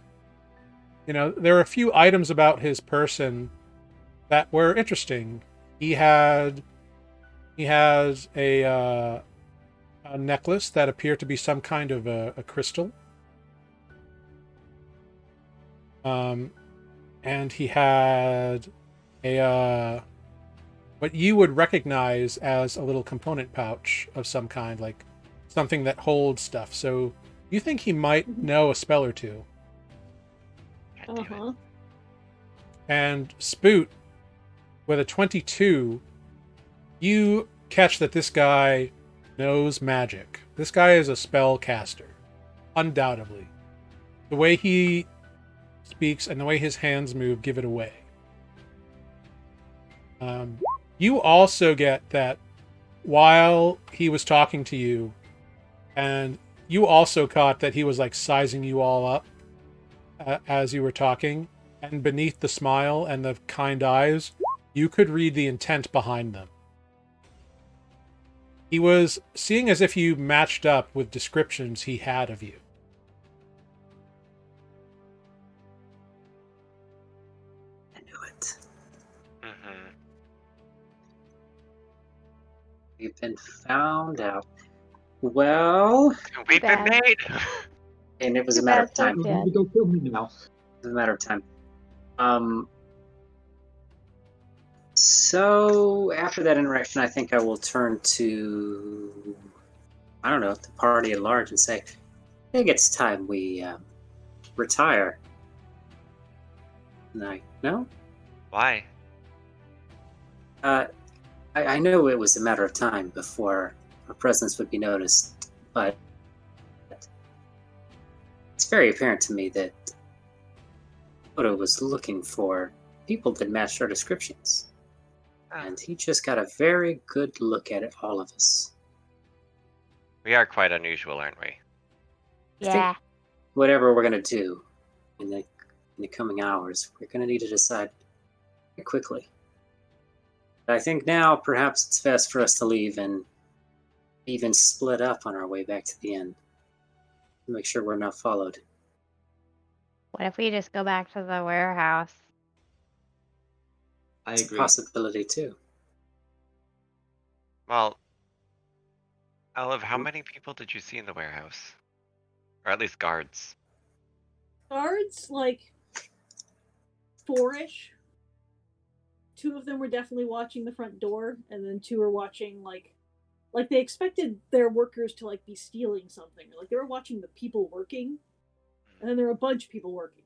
there are a few items about his person that were interesting. He has a necklace that appeared to be some kind of a crystal. And he had a what you would recognize as a little component pouch of some kind, like something that holds stuff. So you think he might know a spell or two. God damn it. And Spoot, with a 22, you catch that this guy knows magic. This guy is a spell caster, undoubtedly. The way he speaks and the way his hands move give it away. You also get that while he was talking to you, and you also caught that he was like sizing you all up as you were talking, and beneath the smile and the kind eyes, you could read the intent behind them. He was seeing as if you matched up with descriptions he had of you. I knew it. Mm-hmm. We've been found out. Well, We've been bad. made. and it was Too a matter bad, of so time. sad. We go kill him now. It was a matter of time. So after that interaction, I think I will turn to, I don't know, the party at large and say, I think it's time we retire. No? Why? I know it was a matter of time before our presence would be noticed, but it's very apparent to me that Odo was looking for people that matched our descriptions. And he just got a very good look at all of us. We are quite unusual, aren't we? Yeah. Whatever we're going to do in the coming hours, we're going to need to decide quickly. I think now perhaps it's best for us to leave and even split up on our way back to the inn. Make sure we're not followed. What if we just go back to the warehouse? I It's a agree. possibility too. Well, Olive, how many people did you see in the warehouse? Or at least guards? Guards, like 4-ish. 2 of them were definitely watching the front door, and then 2 were watching like they expected their workers to like be stealing something. Like they were watching the people working, and then there were a bunch of people working.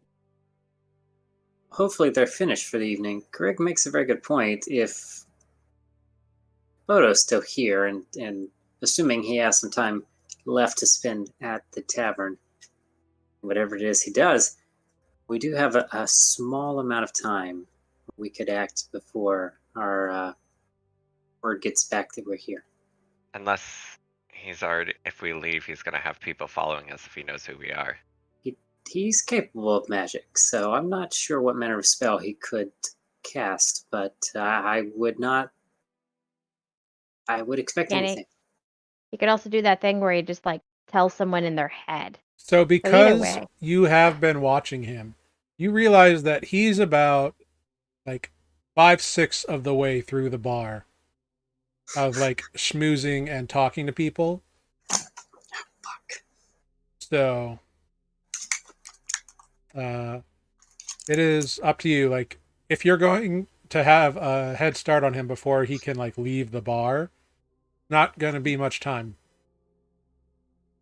Hopefully they're finished for the evening. Greg makes a very good point. If Bodo's still here, and assuming he has some time left to spend at the tavern, whatever it is he does, we do have a small amount of time we could act before our word gets back that we're here. Unless if we leave, he's gonna have people following us if he knows who we are. He's capable of magic, so I'm not sure what manner of spell he could cast, but I would expect anything. You could also do that thing where you just like tell someone in their head. So either because way. you have been watching him, you realize that he's about like 5/6 of the way through the bar of like schmoozing and talking to people. Fuck. So it is up to you. Like if you're going to have a head start on him before he can like leave the bar, not going to be much time.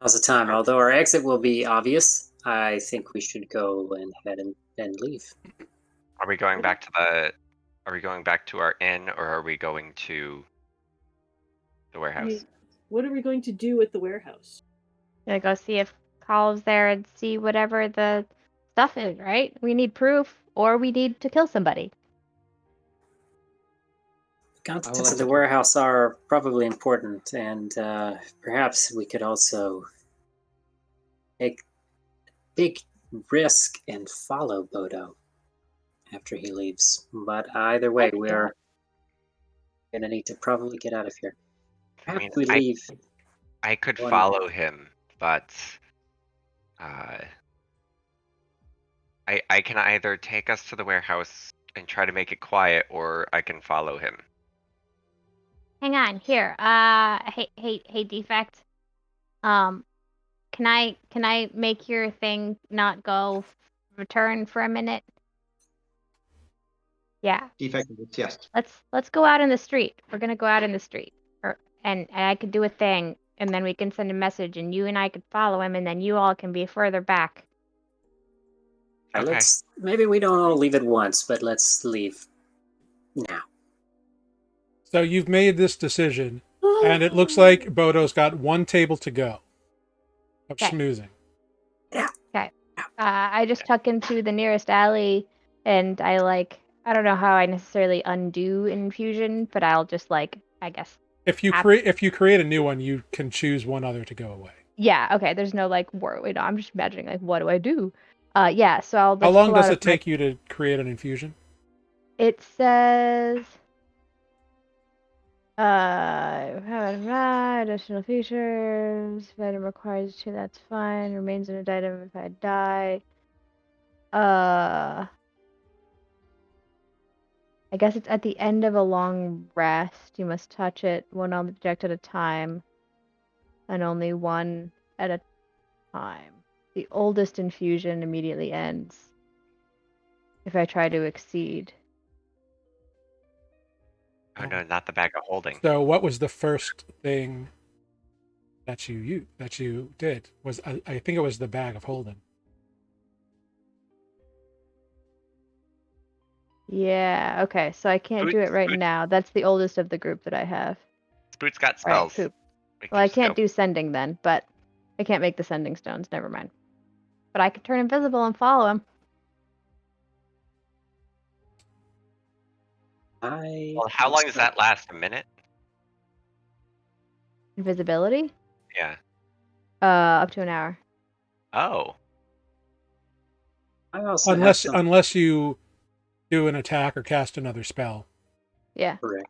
Now's the time. Although our exit will be obvious, I think we should go ahead and leave. Are we going back to our inn, or are we going to the warehouse? I mean, what are we going to do at the warehouse? Gonna go see if Call's there and see whatever the stuff is, right? We need proof, or we need to kill somebody. Contents like of the to- warehouse are probably important, and perhaps we could also take big risk and follow Bodo after he leaves. But either way, could do we're gonna need to probably get out of here. I Perhaps mean, we leave. I could one- follow him, but I can either take us to the warehouse and try to make it quiet, or I can follow him. Hang on, here. Hey, defect. Can I make your thing not go return for a minute? Yeah. Defect, yes. Let's go out in the street. We're gonna go out in the street, and I could do a thing, and then we can send a message, and you and I could follow him, and then you all can be further back. Okay. Let's maybe we don't all leave at once, but let's leave now. So you've made this decision, and it looks like Bodo's got one table to go of Okay. schmoozing. Okay. I just tuck into the nearest alley, and I don't know how I necessarily undo infusion, but I'll just I guess. If you create a new one, you can choose one other to go away. Yeah. Okay. There's no war. Wait, no, I'm just imagining what do I do? Yeah. So I'll. How Just long pull does out it of my- take you to create an infusion? It says. Additional features. If item requires 2, that's fine. Remains in an item if I die. I guess it's at the end of a long rest. You must touch it one object at a time, and only one at a time. The oldest infusion immediately ends if I try to exceed. Oh no, not the bag of holding. So, what was the first thing that you did? Was I think it was the bag of holding. Yeah, okay, so I can't do it right now. That's the oldest of the group that I have. Spoot's got Alright, spells. poop. We can Well, I just go. can't do sending then, but I can't make the sending stones. Never mind. But I could turn invisible and follow him. Well, how long does that last? A minute? Invisibility? Yeah. Up to an hour. Oh. I also have some... Unless you do an attack or cast another spell. Yeah. Correct.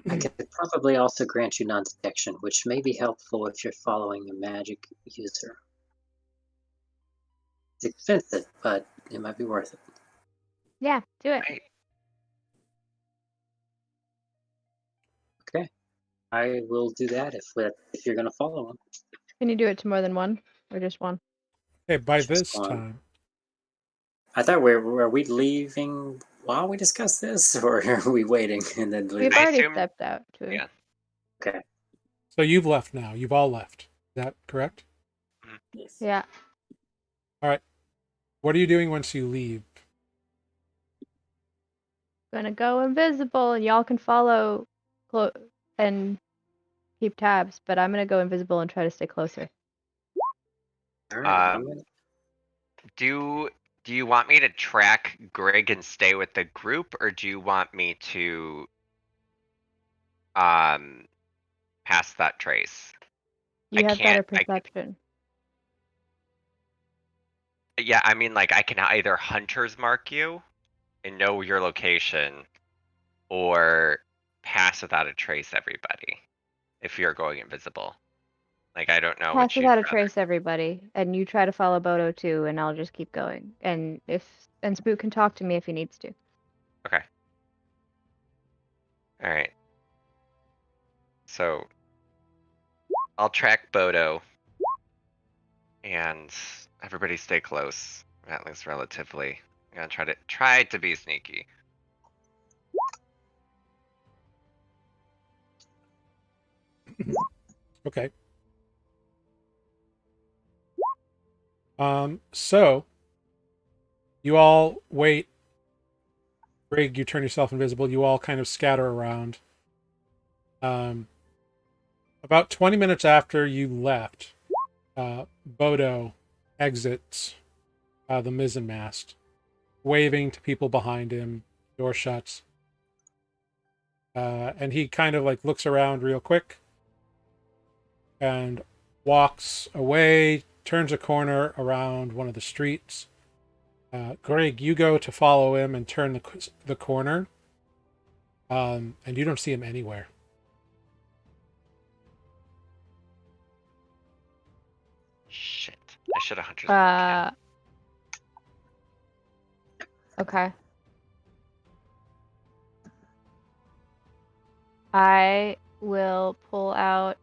I could probably also grant you non-detection, which may be helpful if you're following a magic user. It's expensive, but it might be worth it. Yeah, do it. Right. Okay, I will do that if you're gonna follow him. Can you do it to more than one, or just one? Okay, by Just this one. time, I thought were we leaving while we discuss this, or are we waiting and then leaving? We've I already assume- stepped out too. Yeah. Okay. so you've left now. You've all left. Is that correct? Yes. Yeah. All right. What are you doing once you leave? Gonna go invisible, and y'all can follow and keep tabs. But I'm gonna go invisible and try to stay closer. All right. Um, Do you want me to track Greg and stay with the group, or do you want me to pass that trace? You I have can't- better perception. Yeah, I mean, like, I can either hunter's mark you and know your location, or pass without a trace everybody if you're going invisible. Like, I don't know Pass what you'd without a rather. trace, everybody, and you try to follow Bodo too, and I'll just keep going. And Spook can talk to me if he needs to. Okay. All right. So I'll track Bodo, and everybody stay close, at least relatively. I'm gonna try to be sneaky. Okay. So you all wait. Rig, you turn yourself invisible. You all kind of scatter around. About 20 minutes after you left, Bodo exits the mizzen mast, waving to people behind him. Door shuts. And he kind of like looks around real quick and walks away, turns a corner around one of the streets. Greg, you go to follow him and turn the corner, and you don't see him anywhere. Shit. I should have hunted. Okay. I will pull out.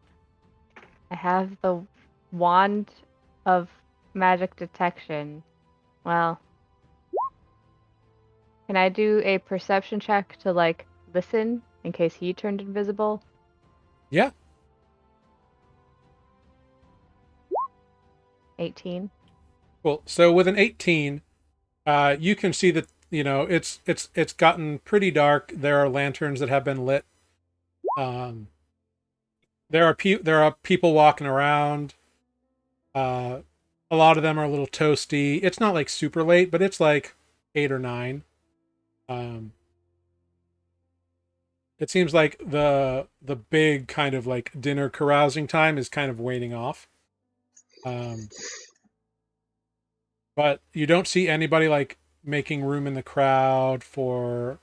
I have the wand of magic detection. Well, can I do a perception check to like listen in case he turned invisible? Yeah. 18. Well, so with an 18, you can see that it's gotten pretty dark. There are lanterns that have been lit. There are people walking around. A lot of them are a little toasty. It's not like super late, but it's like 8 or 9. It seems like the big kind of like dinner carousing time is kind of waning off. But you don't see anybody like making room in the crowd for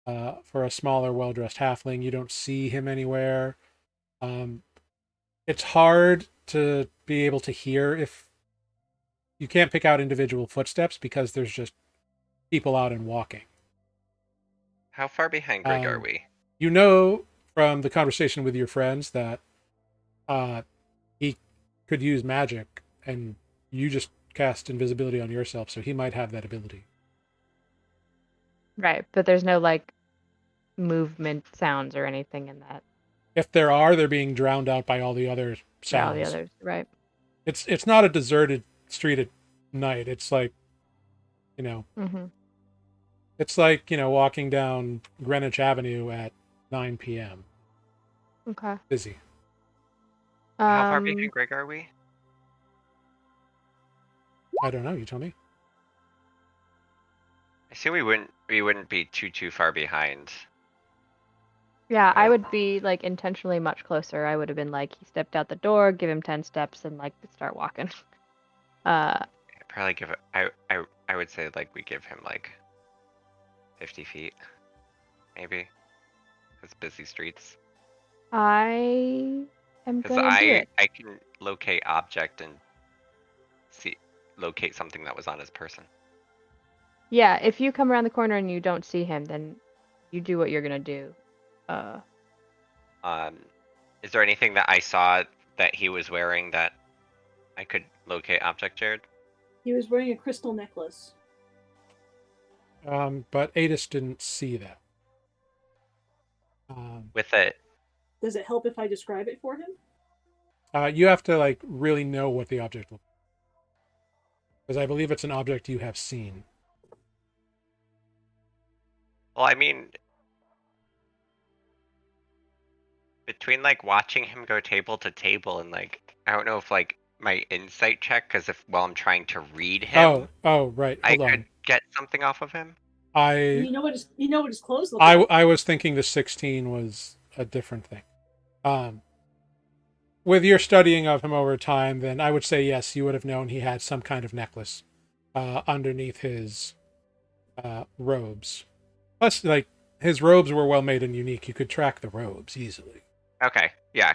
a smaller, well-dressed halfling. You don't see him anywhere. It's hard to be able to hear if you can't pick out individual footsteps because there's just people out and walking. How far behind Greg are we? You know from the conversation with your friends that he could use magic, and you just cast invisibility on yourself, so he might have that ability. Right, but there's no like movement sounds or anything in that. If there are, they're being drowned out by all the other sounds. All the others, right? It's not a deserted street at night. It's like, Mm-hmm. it's like walking down Greenwich Avenue at 9 p.m. Okay. Busy. How far behind Greg are we? I don't know. You tell me. I see we wouldn't be too far behind. Yeah, I would be like intentionally much closer. I would have been like, he stepped out the door, give him 10 steps, and like start walking. Probably give it. I would say like we give him like 50 feet, maybe. It's busy streets. I am Because gonna do it. I can locate object and locate something that was on his person. Yeah, if you come around the corner and you don't see him, then you do what you're gonna do. Is there anything that I saw that he was wearing that I could locate object, Jared? He was wearing a crystal necklace. But Adis didn't see that. With it. Does it help if I describe it for him? You have to like really know what the object looks like, because I believe it's an object you have seen. Well, I mean, between like watching him go table to table and like, I don't know if like my insight check, because while I'm trying to read him, oh right, I hold on. could get something off of him. You know what his clothes look like. I was thinking the 16 was a different thing. With your studying of him over time, then I would say yes, you would have known he had some kind of necklace underneath his robes. Plus, like, his robes were well made and unique. You could track the robes easily. Okay, yeah.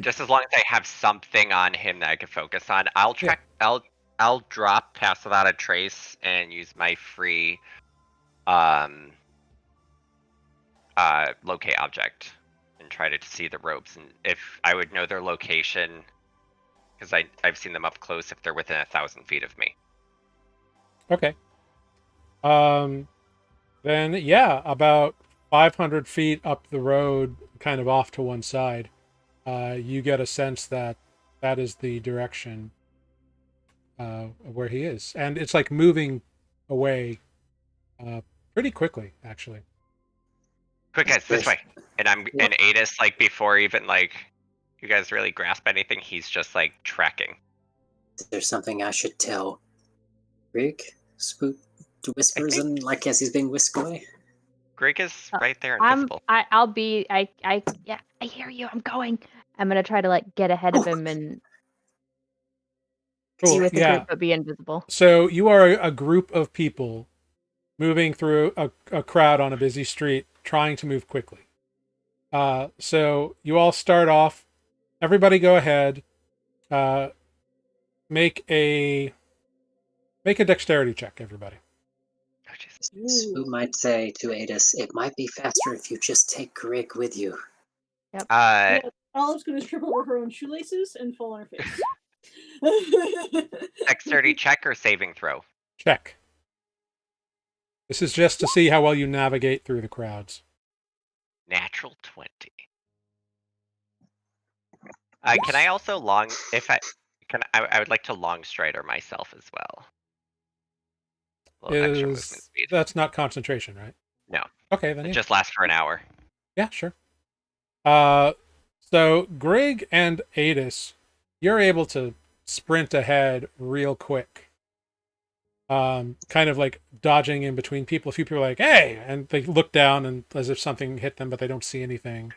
Just as long as I have something on him that I can focus on, I'll track. Yeah. I'll drop Pass Without a Trace and use my free locate object and try to see the robes, and if I would know their location, because I've seen them up close if they're within 1,000 feet of me. Okay. Then yeah, about 500 feet up the road, kind of off to one side, you get a sense that is the direction where he is, and it's like moving away pretty quickly, actually. Quick guys, this way. And and Adis, like before even like you guys really grasp anything, he's just like tracking. Is there something I should tell Rick? Spook whispers and like as he's being whisked away. Greg is Uh, right there, invisible. I'll be. Yeah. I hear you. I'm going. I'm gonna try to like get ahead of him and be Cool. with the Yeah. group, but be invisible. So you are a group of people moving through a crowd on a busy street, trying to move quickly. So you all start off. Everybody, go ahead. Make a dexterity check. Everybody. Oh, Jesus. Spoot might say to Adis, "It might be faster if you just take Grig with you." Uh, Olive's gonna trip over her own shoelaces and fall on her face. dexterity check or saving throw? Check. This is just to see how well you navigate through the crowds. Natural 20. Can I also I would like to long strider myself as well. A little extra movement speed. That's not concentration, right? No. Okay, then It yeah. just lasts for an hour. Yeah, sure. So Grig and Adis, you're able to sprint ahead real quick. Kind of like dodging in between people. A few people are like, "Hey!" and they look down and as if something hit them, but they don't see anything.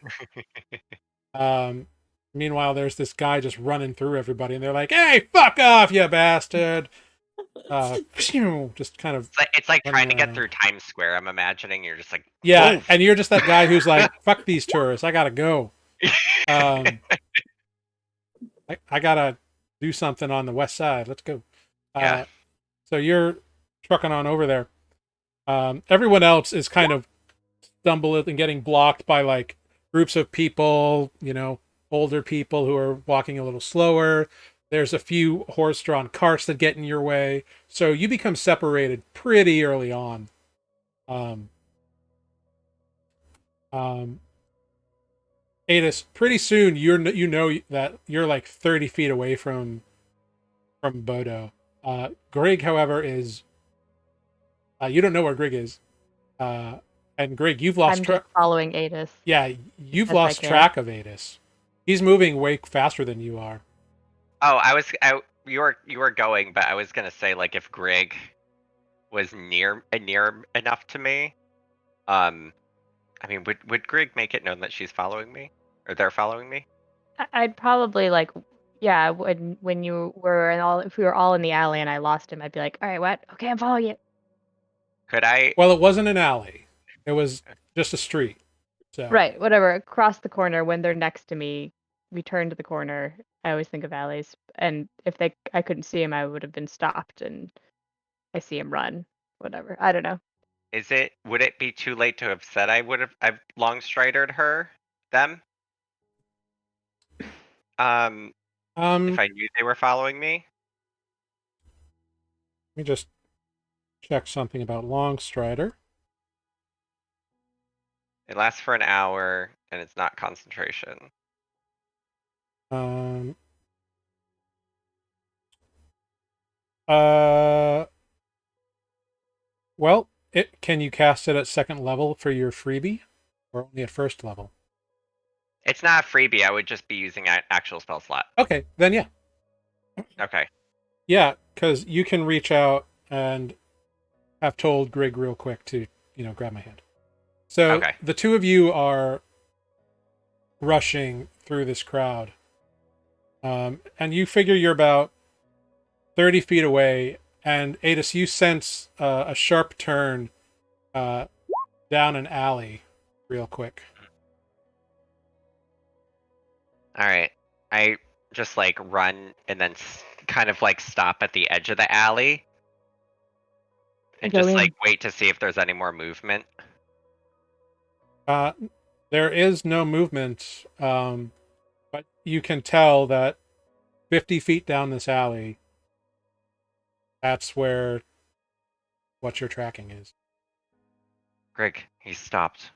Meanwhile, there's this guy just running through everybody, and they're like, "Hey, fuck off, you bastard!" Just kind of It's like trying to get around. through Times Square. I'm imagining you're just like, yeah, "Oof." and you're just that guy who's like, "Fuck these tourists, I gotta go." I gotta do something on the west side. Let's go. Yeah. So you're trucking on over there. Everyone else is kind of stumbling and getting blocked by like groups of people, older people who are walking a little slower. There's a few horse-drawn carts that get in your way. So you become separated pretty early on. Adis, pretty soon you know that you're like 30 feet away from Bodo. Grig, however, is you don't know where Grig is. And Grig, you've lost I'm track. just following Adis. Yeah, you've Best I lost can. track of Adis. He's moving way faster than you are. Oh, you were going, but I was gonna say like if Grig was near enough to me, I mean, would Grig make it known that she's following me or they're following me? I'd probably like, yeah, when you were in all, if we were all in the alley and I lost him, I'd be like, all right, what? Okay, I'm following you. Could I? Well, it wasn't an alley. It was just a street. So Right, whatever. Across the corner when they're next to me, we turn to the corner. I always think of alleys, and if I couldn't see him, I would have been stopped, and I see him run. Whatever. I don't know. Would it be too late to have said I've long stridered them? If I knew they were following me? Let me just check something about Longstrider. It lasts for an hour and it's not concentration. Um, well, can you cast it at second level for your freebie, or only at first level? It's not a freebie. I would just be using an actual spell slot. Okay, then yeah. Okay. Yeah, because you can reach out and have told Grig real quick to, grab my hand. So Okay. the two of you are rushing through this crowd. And you figure you're about 30 feet away, and Adis, you sense a sharp turn down an alley real quick. All right. I just like run and then kind of like stop at the edge of the alley and Go just in. like wait to see if there's any more movement. There is no movement, but you can tell that 50 feet down this alley, that's where what you're tracking is. Greg, he stopped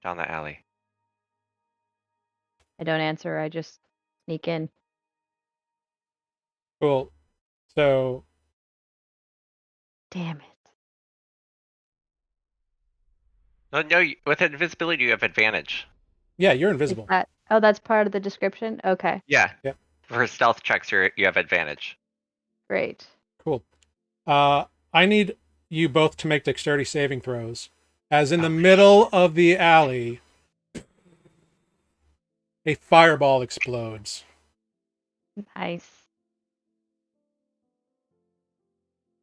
down the alley. I don't answer. I just sneak in. Cool. So, Damn it. No, with invisibility you have advantage. yeah, you're Is invisible. that's part of the description? Okay, Yeah. Yep. For stealth checks, you have advantage. great. Cool. I need you both to make dexterity saving throws as in the middle of the alley, a fireball explodes. Nice.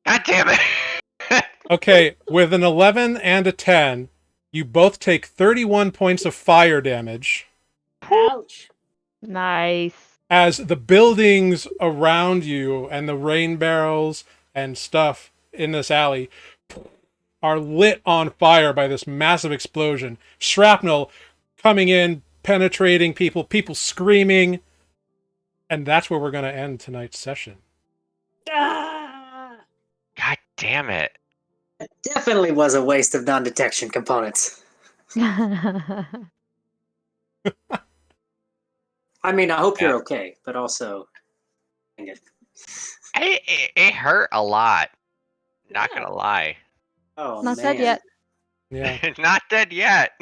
God damn it! Okay, with an 11 and a 10, you both take 31 points of fire damage Ouch. Nice. as the buildings around you and the rain barrels and stuff in this alley are lit on fire by this massive explosion. Shrapnel coming in, penetrating people, people screaming. And that's where we're going to end tonight's session. Ah! God damn it! It definitely was a waste of non-detection components. I mean, I hope you're okay, but also, dang it. It hurt a lot. Not Yeah. gonna lie. Oh Not man, dead yet. Yeah. Not dead yet.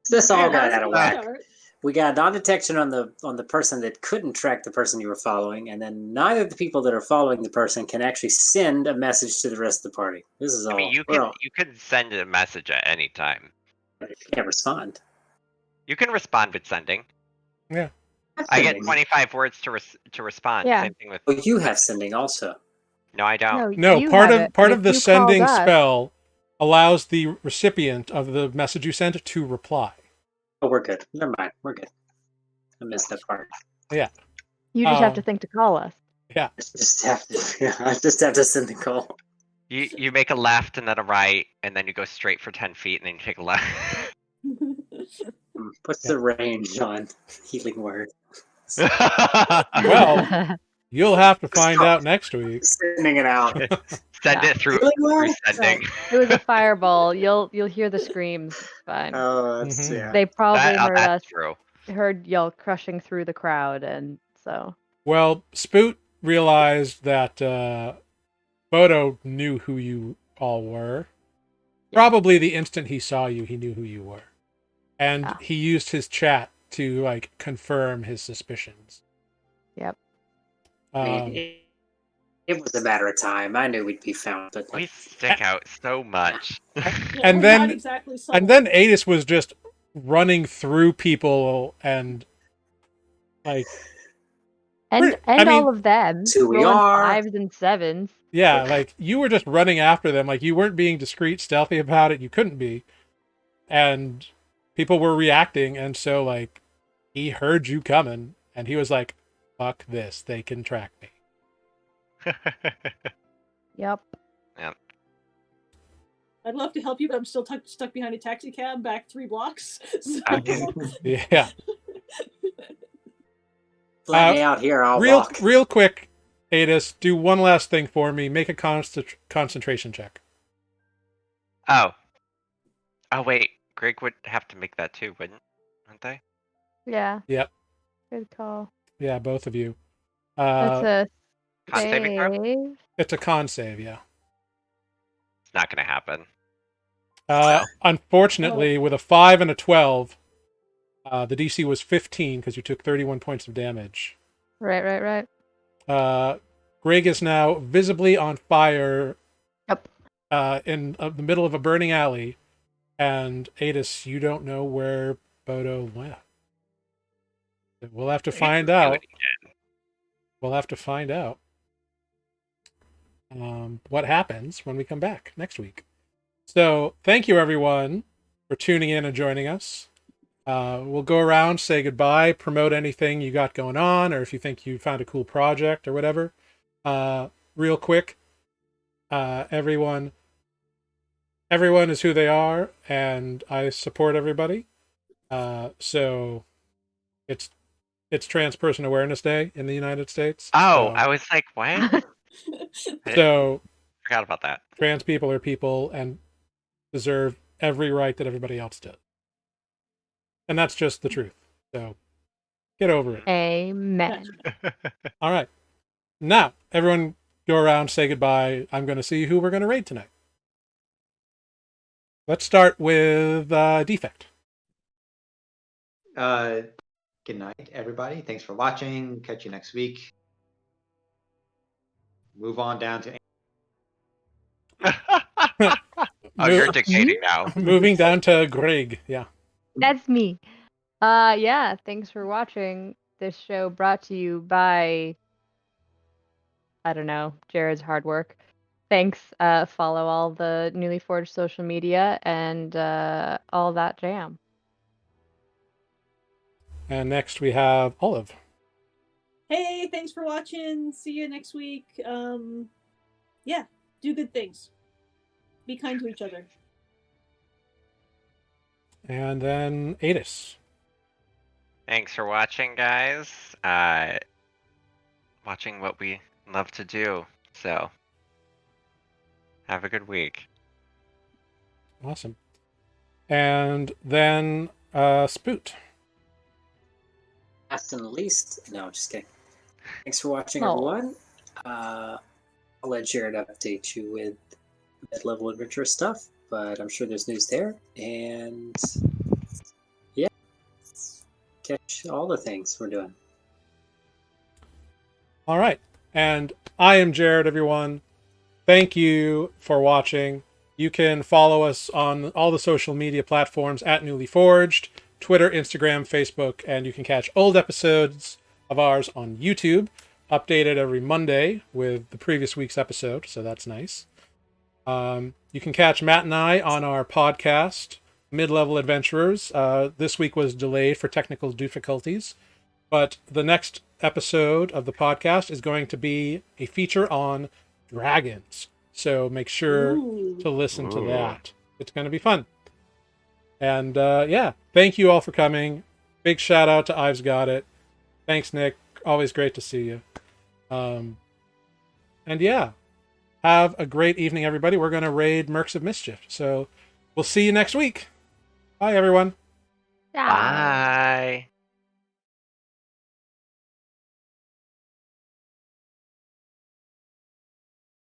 this all Yeah, got that's out a of good whack. start. We got non-detection on the person that couldn't track the person you were following, and then neither of the people that are following the person can actually send a message to the rest of the party. This is all. I mean, you can send a message at any time. Can't respond. You can respond with sending. Yeah. I get 25 words to respond. Yeah. Same thing with. Oh, you have sending also. No, I don't. No, you part have of it, part but of if the you called sending us- spell allows the recipient of the message you sent to reply. Oh, we're good. Never mind. We're good. I missed that part. Yeah. You just have to think to call us. Yeah. I just have to. Yeah, I just have to send the call. You make a left and then a right, and then you go straight for 10 feet, and then you take a left. What's the range on healing word? Well, you'll have to find out next week. Sending it out. Send it through Healing word? sending. It was a fireball. You'll hear the screams. It's fine. Oh, that's, Mhm. yeah. They probably That's true. heard y'all crushing through the crowd, and so Well, Spoot realized that Bodo knew who you all were. Probably the instant he saw you, he knew who you were. And Ah. he used his chat to confirm his suspicions. Yep. I mean, it was a matter of time. I knew we'd be found, but We stick out so much. Yeah, And we're then- not exactly sold. And then Adis was just running through people and and I mean, all of them that's who we rolling are. 5s and 7s. yeah, you were just running after them. You weren't being discreet, stealthy about it. You couldn't be. And people were reacting, and so he heard you coming, and he was like, "Fuck this! They can track me." Yep. I'd love to help you, but I'm still stuck behind a taxi cab back 3 blocks. So... Yeah. let me out here. I'll walk. Real quick, Adis, do one last thing for me. Make a concentration check. Oh. Oh wait, Greg would have to make that too, wouldn't they? Yeah. Yep. Good call. Yeah, both of you. That's a Con saving throw? save. It's a con save, yeah. It's not gonna happen. Unfortunately, with a 5 and a 12, the DC was 15 because you took 31 points of damage. Right. Greg is now visibly on fire. Yep. In the middle of a burning alley, and Adis, you don't know where Bodo went. We'll have to find out. We'll have to find out what happens when we come back next week. So, thank you everyone for tuning in and joining us. We'll go around, say goodbye, promote anything you got going on, or if you think you found a cool project or whatever. Real quick, everyone is who they are, and I support everybody. So it's Trans Person Awareness Day in the United States. Oh, so, I was like, what? so Forgot about that. trans people are people and deserve every right that everybody else does. And that's just the truth. So get over it. Amen. All right. Now, everyone go around, say goodbye. I'm going to see who we're going to raid tonight. Let's start with Defect. Good night, everybody. Thanks for watching. Catch you next week. Move on down to Oh, you're dictating now. Moving down to Greg. Yeah. That's me. Yeah, thanks for watching this show brought to you by, I don't know, Jared's hard work. Thanks. Follow all the Newly Forged social media and all that jam. And next we have Olive. Hey, thanks for watching. See you next week. Yeah, do good things. Be kind to each other. And then Adis. Thanks for watching, guys. Watching what we love to do. So, have a good week. Awesome. And then Spoot. Last and least, no, just kidding. Thanks for watching, Oh. everyone. I'll let Jared update you with mid-level adventure stuff, but I'm sure there's news there. And yeah, catch all the things we're doing. All right. And I am Jared, everyone. Thank you for watching. You can follow us on all the social media platforms at Newly Forged, Twitter, Instagram, Facebook, and you can catch old episodes of ours on YouTube, updated every Monday with the previous week's episode, so that's nice. You can catch Matt and I on our podcast, Mid-Level Adventurers. This week was delayed for technical difficulties, but the next episode of the podcast is going to be a feature on dragons. So make sure to listen to that. It's going to be fun. And yeah, thank you all for coming. Big shout out to Ives Got It. Thanks, Nick. Always great to see you. And yeah, have a great evening, everybody. We're going to raid Mercs of Mischief. So we'll see you next week. Bye, everyone. Ciao. Bye.